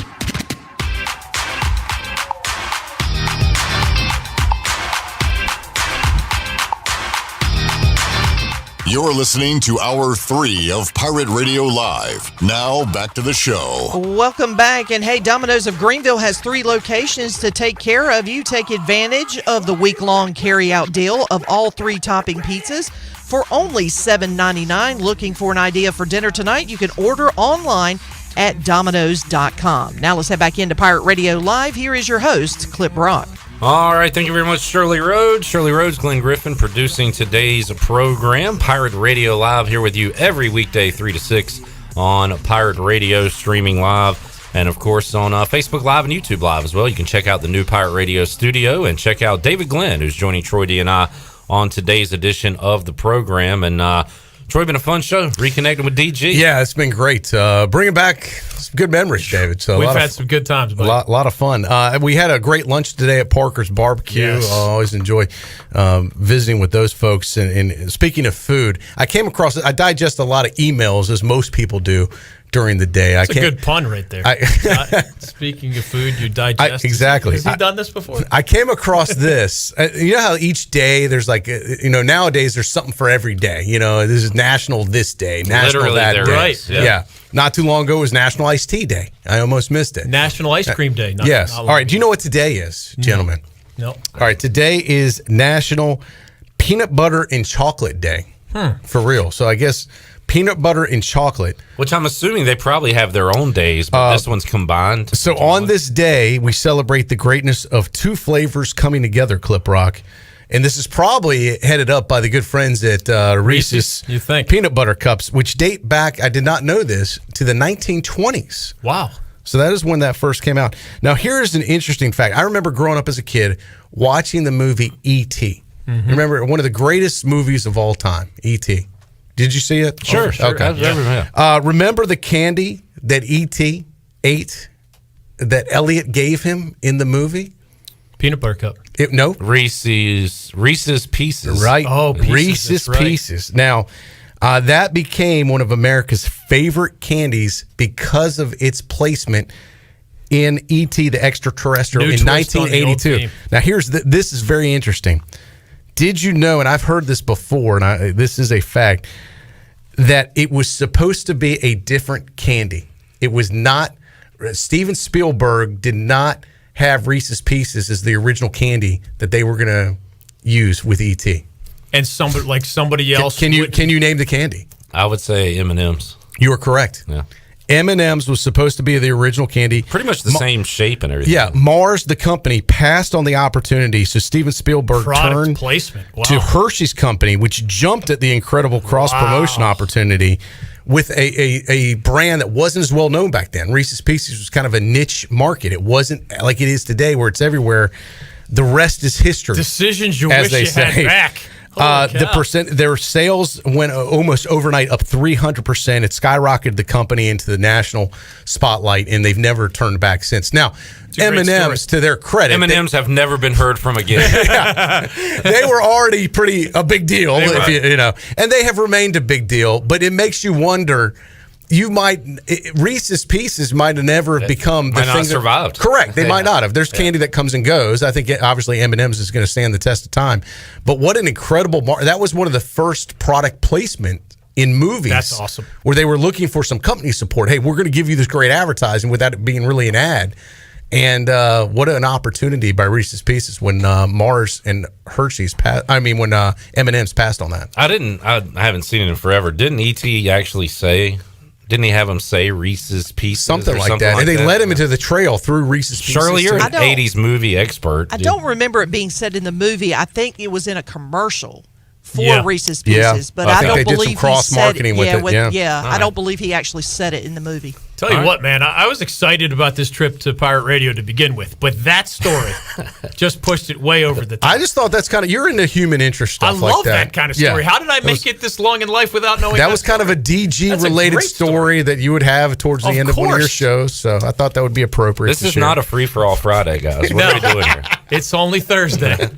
You're listening to Hour 3 of Pirate Radio Live. Now, back to the show. Welcome back. And hey, Domino's of Greenville has 3 locations to take care of you. Take advantage of the week-long carry-out deal of all 3 topping pizzas for only $7.99. Looking for an idea for dinner tonight? You can order online at Domino's.com. Now let's head back into Pirate Radio Live. Here is your host, Clip Brock. All right, thank you very much, Shirley Rhodes. Shirley Rhodes, Glenn Griffin, producing today's program. Pirate Radio Live here with you every weekday, 3 to 6 on Pirate Radio, streaming live, and of course on Facebook Live and YouTube Live as well. You can check out the new Pirate Radio studio and check out David Glenn, who's joining Troy D and I on today's edition of the program. And Troy, been a fun show, reconnecting with DG. Yeah, it's been great. Bringing back some good memories, David. So we've had some good times, buddy. A lot of fun. We had a great lunch today at Parker's Barbecue. Yes. I always enjoy visiting with those folks. And speaking of food, I digest a lot of emails, as most people do, during the day. That's a good pun right there. Speaking of food, you digest. Exactly. Has he done this before? I came across this. You know how each day there's nowadays there's something for every day. This is National this day, National Literally that day. Right. Yeah. Not too long ago it was National Iced Tea Day. I almost missed it. National Ice Cream Day. Yes. All right. Do you know what today is, gentlemen? No. All right. Today is National Peanut Butter and Chocolate Day. For real. So I guess peanut butter and chocolate. Which I'm assuming they probably have their own days, but this one's combined. So on this day, we celebrate the greatness of 2 flavors coming together, Clip Rock. And this is probably headed up by the good friends at Reese's you think? Peanut Butter Cups, which date back, I did not know this, to the 1920s. Wow. So that is when that first came out. Now, here's an interesting fact. I remember growing up as a kid watching the movie E.T. Remember, one of the greatest movies of all time, E.T. Did you see it? Sure. Okay. Remember the candy that E.T. ate that Elliot gave him in the movie? Peanut butter cup. No. Reese's Pieces. Right. Oh, Pieces, Reese's that's right. Pieces. Now, that became one of America's favorite candies because of its placement in E.T. the Extraterrestrial New in twist on the old 1982. theme. Now, this is very interesting. Did you know, and I've heard this before, and this is a fact, that it was supposed to be a different candy? It was not. Steven Spielberg did not have Reese's Pieces as the original candy that they were going to use with E.T. And somebody else. Can you name the candy? I would say M&M's. You are correct. Yeah. M&M's was supposed to be the original candy. Pretty much the same shape and everything. Yeah, Mars, the company, passed on the opportunity, so Steven Spielberg turned placement. Wow. to Hershey's company, which jumped at the incredible cross-promotion opportunity with a brand that wasn't as well known back then. Reese's Pieces was kind of a niche market. It wasn't like it is today where it's everywhere. The rest is history. Decisions you as wish they you say. had back. Their sales went almost overnight up 300%. It skyrocketed the company into the national spotlight, and they've never turned back since. Now, M&M's, to their credit, M&M's have never been heard from again. They were already a big deal, and they have remained a big deal. But it makes you wonder. Reese's Pieces might have never become the thing that survived. Correct, they might not have. There's candy that comes and goes. I think obviously M&M's is going to stand the test of time. But what an incredible that was one of the first product placement in movies. That's awesome. Where they were looking for some company support. Hey, we're going to give you this great advertising without it being really an ad. And what an opportunity by Reese's Pieces when Mars and Hershey's when M&M's passed on that. I haven't seen it in forever. Didn't E.T. actually say? Didn't he have him say Reese's Pieces? Something like that. And they led him into the trail through Reese's Pieces. Shirley, you're an 80s movie expert. I don't remember it being said in the movie. I think it was in a commercial for Reese's Pieces, but I don't believe he said it. I don't believe he actually said it in the movie. Tell you what, man, I was excited about this trip to Pirate Radio to begin with, but that story just pushed it way over the top. I just thought that's you're into human interest stuff I like love that kind of story. How did I make it this long in life without knowing that was kind of a DG-related story that you would have towards the end of one of your shows, so I thought that would be appropriate. This is not a free-for-all Friday, guys. What are we doing here? It's only Thursday.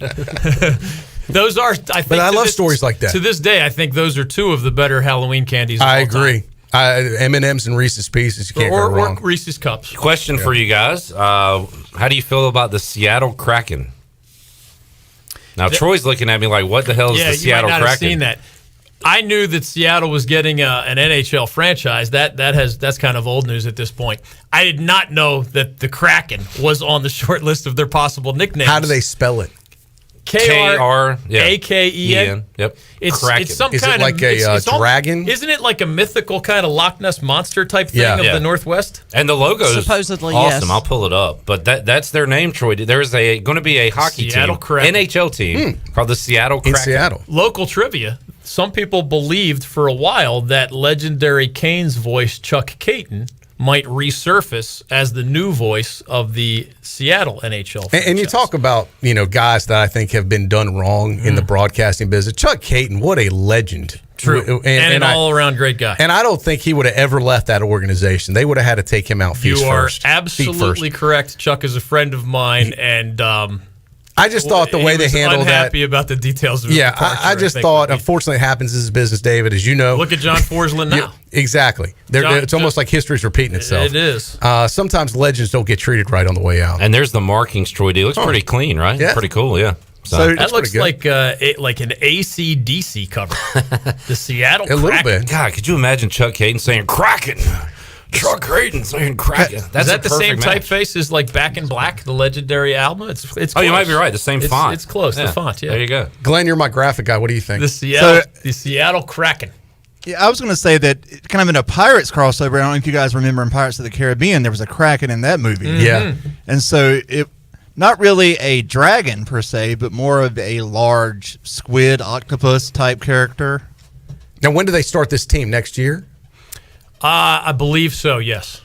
Those are, I think. But I love stories like that. To this day, I think those are two of the better Halloween candies of I all agree. time. M&M's and Reese's Pieces, you can't go wrong. Or Reese's Cups. Question for you guys. How do you feel about the Seattle Kraken? Now, Troy's looking at me like, what the hell is the Seattle you might not Kraken? have seen that. I knew that Seattle was getting an NHL franchise. That's kind of old news at this point. I did not know that the Kraken was on the short list of their possible nicknames. How do they spell it? K-R-A-K-E-N. Yep. It's some Is kind it like of dragon? Isn't it like a mythical kind of Loch Ness monster type thing of the Northwest? And the logo is supposedly awesome. yes. I'll pull it up. But that's their name, Troy. There's going to be a hockey Seattle team, Kraken. NHL team called the Seattle Kraken. In Seattle. Local trivia. Some people believed for a while that legendary Canes voice Chuck Caton might resurface as the new voice of the Seattle NHL franchise. And you talk about, guys that I think have been done wrong in the broadcasting business. Chuck Caton, what a legend. True. And an all-around great guy. And I don't think he would have ever left that organization. They would have had to take him out feet first. You are absolutely correct. Chuck is a friend of mine, and I just thought the way they handled that. Unhappy about the details of his departure, I just thought, unfortunately, it happens in this business, David, as you know. Look at John Forsland now. Exactly. It's almost like history's repeating itself. It is. Sometimes legends don't get treated right on the way out. And there's the markings, Troy D. Looks pretty clean, right? Yeah. Pretty cool, yeah. So that looks like an AC/DC cover. The Seattle Kraken. A little bit. God, could you imagine Chuck Caton saying Kraken? Chuck Caton saying Kraken. Is that the same typeface as like Back in Black, the legendary album? It's close. You might be right. The same font. It's close. The font, yeah. There you go. Glenn, you're my graphic guy. What do you think? The Seattle Kraken. Yeah, I was going to say that kind of in a Pirates crossover, I don't know if you guys remember in Pirates of the Caribbean, there was a Kraken in that movie. Mm-hmm. Yeah. And so it not really a dragon per se, but more of a large squid, octopus type character. Now, when do they start this team? Next year? I believe so, yes.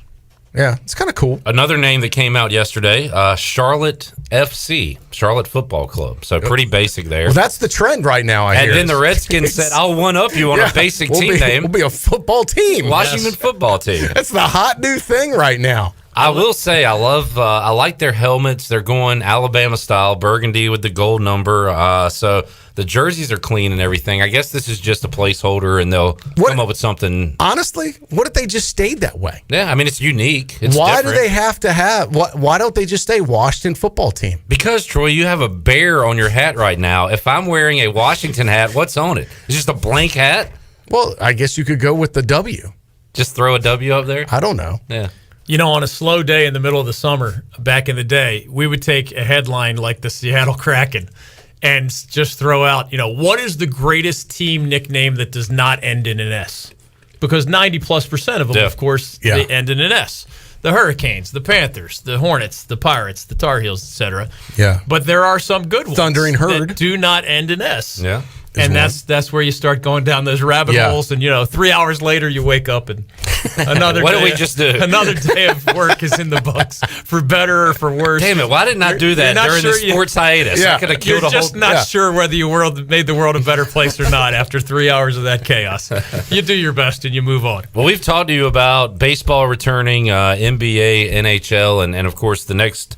Yeah, it's kind of cool. Another name that came out yesterday, Charlotte FC, Charlotte Football Club. So pretty basic there. Well, that's the trend right now, I hear. And then the Redskins said, I'll one-up you on a basic team name. We'll be a football team. Washington Football Team. That's the hot new thing right now. I will say I like their helmets. They're going Alabama style, burgundy with the gold number. So the jerseys are clean and everything. I guess this is just a placeholder, and they'll come up with something. Honestly, what if they just stayed that way? Yeah, I mean, it's unique. It's why different. do they have to have? Why don't they just stay Washington Football Team? Because, Troy, you have a bear on your hat right now. If I'm wearing a Washington hat, what's on it? It's just a blank hat? Well, I guess you could go with the W. Just throw a W up there? I don't know. Yeah. You know, on a slow day in the middle of the summer, back in the day, we would take a headline like the Seattle Kraken and just throw out, what is the greatest team nickname that does not end in an S? Because 90+% of them, of course, they end in an S. The Hurricanes, the Panthers, the Hornets, the Pirates, the Tar Heels, etc. Yeah. But there are some good ones Thundering Herd that do not end in S. Yeah. And that's where you start going down those rabbit holes, and 3 hours later you wake up and another what day, did we just do? Another day of work is in the books, for better or for worse. Damn it! Why didn't I do that during the sports hiatus? I could have killed You're a whole. just not sure whether you made the world a better place or not after 3 hours of that chaos. You do your best and you move on. Well, we've talked to you about baseball returning, NBA, NHL, and of course the next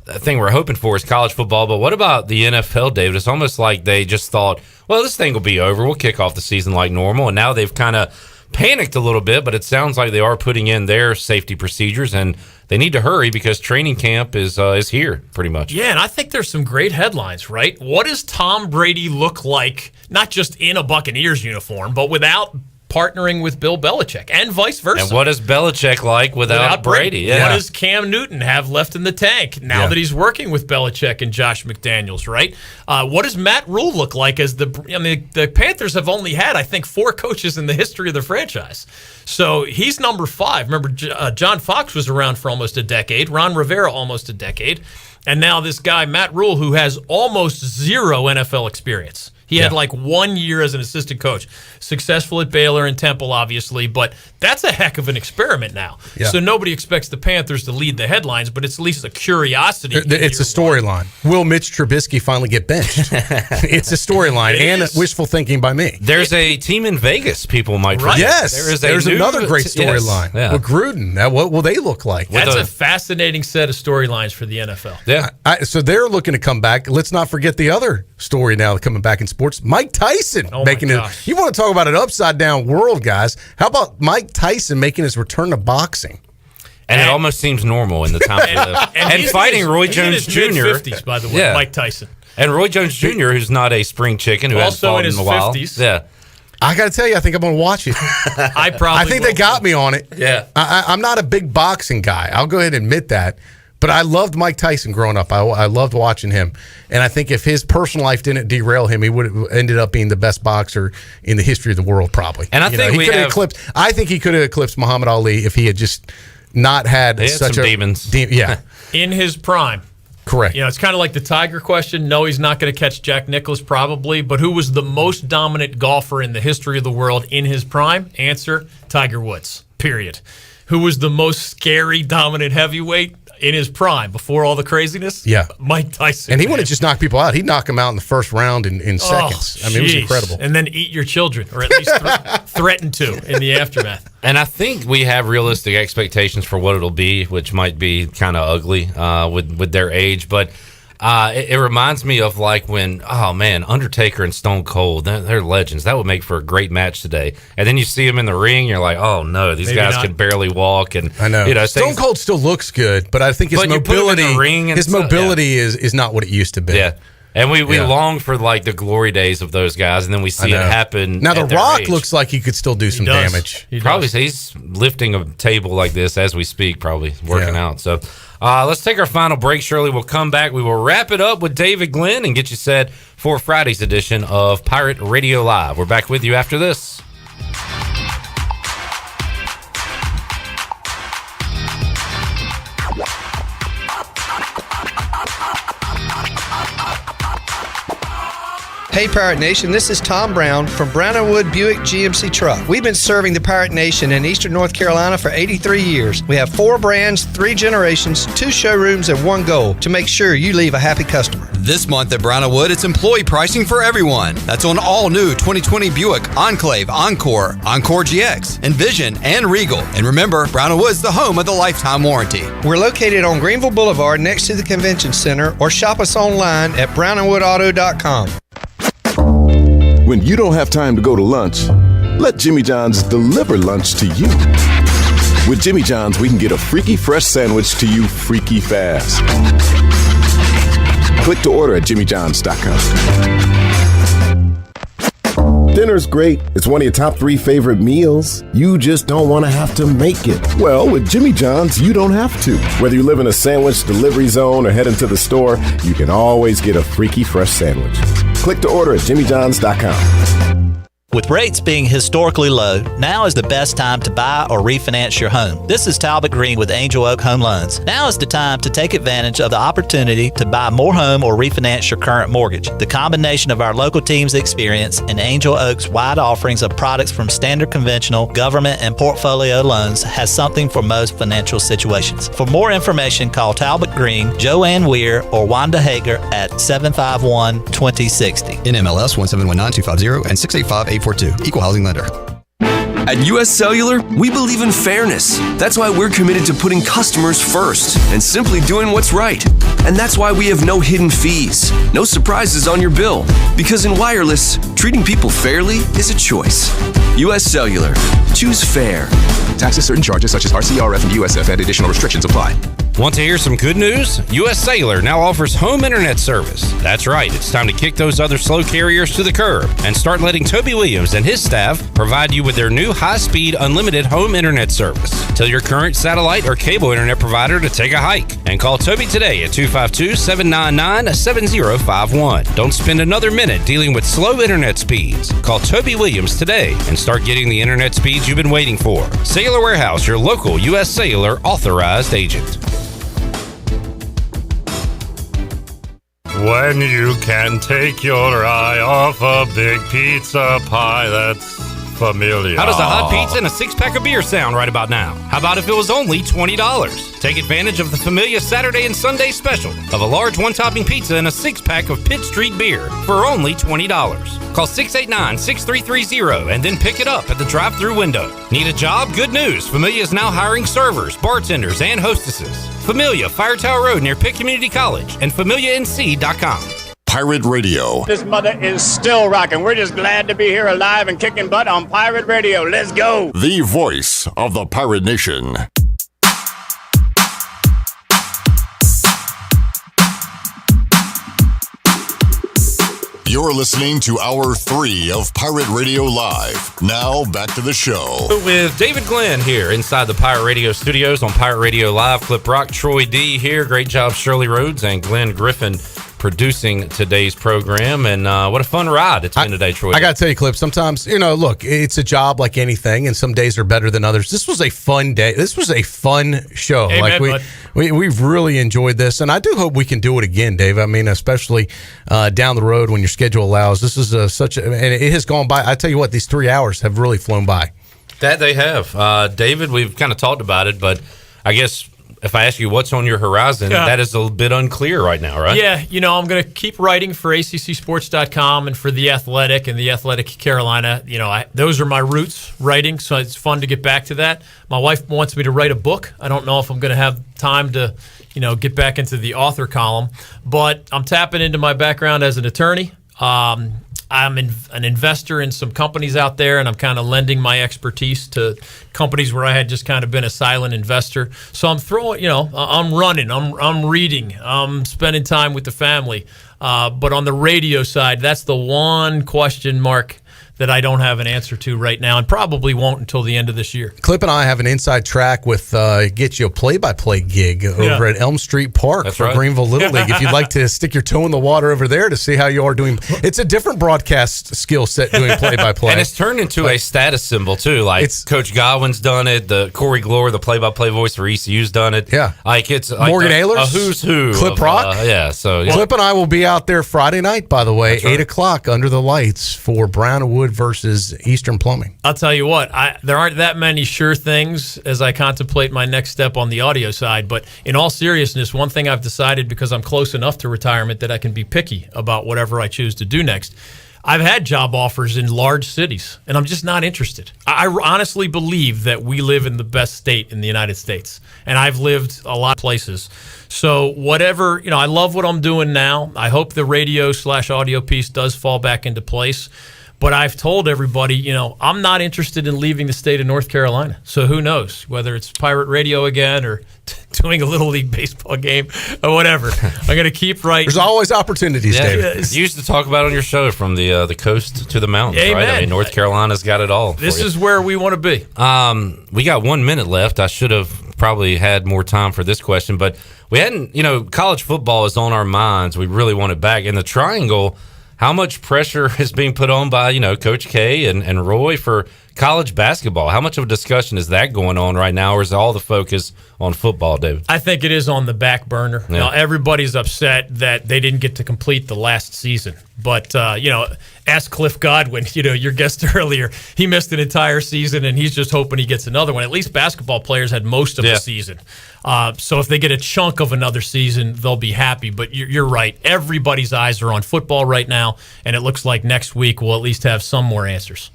thing we're hoping for is college football. But what about the NFL, David? It's almost like they just thought, well, this thing will be over. We'll kick off the season like normal. And now they've kind of panicked a little bit, but it sounds like they are putting in their safety procedures, and they need to hurry because training camp is here pretty much. Yeah, and I think there's some great headlines, right? What does Tom Brady look like, not just in a Buccaneers uniform, but without partnering with Bill Belichick, and vice versa? And what does Belichick like without Brady? Yeah. What does Cam Newton have left in the tank now that he's working with Belichick and Josh McDaniels, right? What does Matt Rule look like as the Panthers have only had, I think, 4 coaches in the history of the franchise. So he's number 5. Remember, John Fox was around for almost a decade, Ron Rivera almost a decade, and now this guy, Matt Rule, who has almost 0 NFL experience. He had like 1 year as an assistant coach. Successful at Baylor and Temple, obviously, but that's a heck of an experiment now. Yeah. So nobody expects the Panthers to lead the headlines, but it's at least a curiosity. It's a storyline. Will Mitch Trubisky finally get benched? It's a storyline and wishful thinking by me. There's a team in Vegas people might forget. Yes, there's another great storyline. Yes. With Gruden. Now, what will they look like? That's a fascinating set of storylines for the NFL. Yeah. So they're looking to come back. Let's not forget the other story now coming back in sports. Mike Tyson making it. You want to talk about an upside down world, guys? How about Mike Tyson making his return to boxing? And it almost seems normal in the time we live. And fighting Roy Jones Jr. Mid-50s, by the way, Mike Tyson. And Roy Jones Jr., who's not a spring chicken, who hasn't fought in a while. 50s. Yeah. I got to tell you, I think I'm going to watch it. I think they got me on it. Yeah. I'm not a big boxing guy. I'll go ahead and admit that. But I loved Mike Tyson growing up. I loved watching him. And I think if his personal life didn't derail him, he would have ended up being the best boxer in the history of the world, probably. And I think he could have eclipsed Muhammad Ali if he had just not had such some demons. Yeah. In his prime. Correct. It's kind of like the Tiger question. No, he's not going to catch Jack Nicklaus probably, but who was the most dominant golfer in the history of the world in his prime? Answer, Tiger Woods, period. Who was the most scary, dominant heavyweight in his prime before all the craziness? Yeah. Mike Tyson. And he wouldn't just knock people out. He'd knock them out in the first round in seconds. I mean, it was incredible. And then eat your children, or at least threaten to in the aftermath. And I think we have realistic expectations for what it'll be, which might be kind of ugly with their age. But it reminds me of like when, Undertaker and Stone Cold, they're legends. That would make for a great match today. And then you see them in the ring, you're like, oh no, these guys can barely walk. And I know. Stone Cold still looks good, but I think his mobility, is not what it used to be. Yeah. And we long for like the glory days of those guys, and then we see it happen. Now The Rock looks like he could still do some damage. He's lifting a table like this as we speak, probably working out. So let's take our final break. Shirley, we'll come back. We will wrap it up with David Glenn and get you set for Friday's edition of Pirate Radio Live. We're back with you after this. Hey Pirate Nation, this is Tom Brown from Brown & Wood Buick GMC Truck. We've been serving the Pirate Nation in Eastern North Carolina for 83 years. We have 4 brands, 3 generations, 2 showrooms, and 1 goal to make sure you leave a happy customer. This month at Brown & Wood, it's employee pricing for everyone. That's on all new 2020 Buick, Enclave, Encore, Encore GX, Envision, and Regal. And remember, Brown & Wood's the home of the lifetime warranty. We're located on Greenville Boulevard next to the Convention Center, or shop us online at brownandwoodauto.com. When you don't have time to go to lunch, let Jimmy John's deliver lunch to you. With Jimmy John's, we can get a freaky fresh sandwich to you freaky fast. Click to order at jimmyjohns.com. Dinner's great. It's one of your top 3 favorite meals. You just don't want to have to make it. Well, with Jimmy John's, you don't have to. Whether you live in a sandwich delivery zone or head into the store, you can always get a freaky fresh sandwich. Click to order at jimmyjohns.com. With rates being historically low, now is the best time to buy or refinance your home. This is Talbot Green with Angel Oak Home Loans. Now is the time to take advantage of the opportunity to buy more home or refinance your current mortgage. The combination of our local team's experience and Angel Oak's wide offerings of products from standard conventional, government, and portfolio loans has something for most financial situations. For more information, call Talbot Green, Joanne Weir, or Wanda Hager at 751-2060. NMLS 1719250 and 685-842. Equal housing lender. At U.S. Cellular, we believe in fairness. That's why we're committed to putting customers first and simply doing what's right. And that's why we have no hidden fees, no surprises on your bill. Because in wireless, treating people fairly is a choice. U.S. Cellular. Choose fair. Taxes, certain charges such as RCRF and USF and additional restrictions apply. Want to hear some good news? U.S. Cellular now offers home internet service. That's right, it's time to kick those other slow carriers to the curb and start letting Toby Williams and his staff provide you with their new high-speed unlimited home internet service. Tell your current satellite or cable internet provider to take a hike and call Toby today at 252-799-7051. Don't spend another minute dealing with slow internet speeds. Call Toby Williams today and start getting the internet speeds you've been waiting for. Cellular Warehouse, your local U.S. Cellular authorized agent. When you can take your eye off a big pizza pie, that's familiar. How does a hot pizza and a 6-pack of beer sound right about now? How about if it was only $20? Take advantage of the Familia Saturday and Sunday special of a large one-topping pizza and a 6-pack of Pitt Street beer for only $20. Call 689-6330 and then pick it up at the drive-thru window. Need a job? Good news. Familia is now hiring servers, bartenders, and hostesses. Familia, Fire Tower Road near Pitt Community College and FamiliaNC.com. Pirate Radio. This mother is still rocking. We're just glad to be here alive and kicking butt on Pirate Radio. Let's go. The voice of the Pirate Nation. You're listening to Hour 3 of Pirate Radio Live. Now, back to the show. With David Glenn here inside the Pirate Radio studios on Pirate Radio Live. Clip Rock, Troy D here. Great job, Shirley Rhodes and Glenn Griffin producing today's program. And what a fun ride it's been today, Troy. I got to tell you, Clip, sometimes, look, it's a job like anything, and some days are better than others. This was a fun day. This was a fun show. Amen, we've really enjoyed this, and I do hope we can do it again, Dave. I mean, especially down the road when your schedule allows. This is and it has gone by. I tell you what, these 3 hours have really flown by. That they have. David, we've kind of talked about it, but I guess if I ask you what's on your horizon, that is a bit unclear right now, right? Yeah, I'm going to keep writing for ACCSports.com and for The Athletic and The Athletic Carolina. Those are my roots, writing, so it's fun to get back to that. My wife wants me to write a book. I don't know if I'm going to have time to, get back into the author column, but I'm tapping into my background as an attorney. I'm an investor in some companies out there, and I'm kind of lending my expertise to companies where I had just kind of been a silent investor. So I'm throwing, I'm running, I'm reading, I'm spending time with the family. But on the radio side, that's the one question mark that I don't have an answer to right now, and probably won't until the end of this year. Clip and I have an inside track with get you a play-by-play gig over at Elm Street Park for Greenville Little League. If you'd like to stick your toe in the water over there to see how you are doing, it's a different broadcast skill set doing play-by-play. And it's turned into a status symbol too. Like Coach Godwin's done it. The Corey Glore, the play-by-play voice for ECU's done it. Yeah, like it's like Morgan Ehlers, a who's who. Clip Rock. Clip and I will be out there Friday night. By the way, 8:00 under the lights for Brown & Wood versus Eastern Plumbing. I'll tell you what, there aren't that many sure things as I contemplate my next step on the audio side, but in all seriousness, one thing I've decided, because I'm close enough to retirement that I can be picky about whatever I choose to do next. I've had job offers in large cities, and I'm just not interested. I honestly believe that we live in the best state in the United States, and I've lived a lot of places. So whatever, I love what I'm doing now. I hope the radio/audio piece does fall back into place. But I've told everybody, I'm not interested in leaving the state of North Carolina. So who knows, whether it's Pirate Radio again or doing a Little League baseball game or whatever. I'm going to keep writing. There's always opportunities, David. You used to talk about on your show from the coast to the mountains, Amen. right? I mean, North Carolina's got it all. This is where we want to be. We got 1 minute left. I should have probably had more time for this question, but we hadn't, college football is on our minds. We really want it back. In the Triangle, how much pressure is being put on by, Coach K and Roy for college basketball? How much of a discussion is that going on right now, or is all the focus on football, David? I think it is on the back burner. Yeah. Now, everybody's upset that they didn't get to complete the last season. But, ask Cliff Godwin, your guest earlier. He missed an entire season, and he's just hoping he gets another one. At least basketball players had most of the season. So if they get a chunk of another season, they'll be happy. But you're right. Everybody's eyes are on football right now, and it looks like next week we'll at least have some more answers.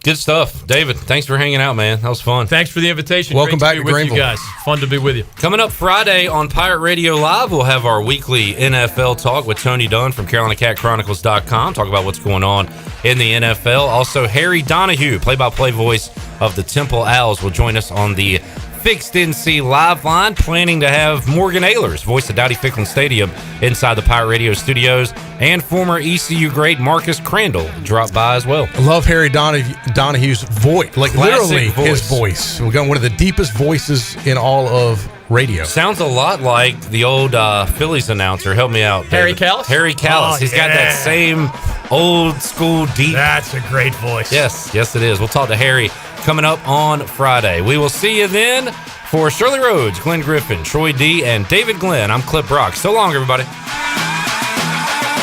Good stuff. David, thanks for hanging out, man. That was fun. Thanks for the invitation. Welcome back to with Greenville. you guys. Fun to be with you. Coming up Friday on Pirate Radio Live, we'll have our weekly NFL talk with Tony Dunn from CarolinaCatChronicles.com. Talk about what's going on in the NFL. Also, Harry Donahue, play-by-play voice of the Temple Owls, will join us on the Fixed NC Live line, planning to have Morgan Ehlers, voice of Dowdy-Ficklin Stadium, inside the Pirate Radio studios, and former ECU great Marcus Crandall drop by as well. I love Harry Donahue's voice, like Classic literally his voice. We've got one of the deepest voices in all of radio. Sounds a lot like the old Phillies announcer. Help me out, Harry David. Callis? Harry Callis. Oh, He's got that same old school deep. That's a great voice. Yes, it is. We'll talk to Harry coming up on Friday. We will see you then. For Shirley Rhodes, Glenn Griffin, Troy D, and David Glenn, I'm Clip Brock. So long, everybody.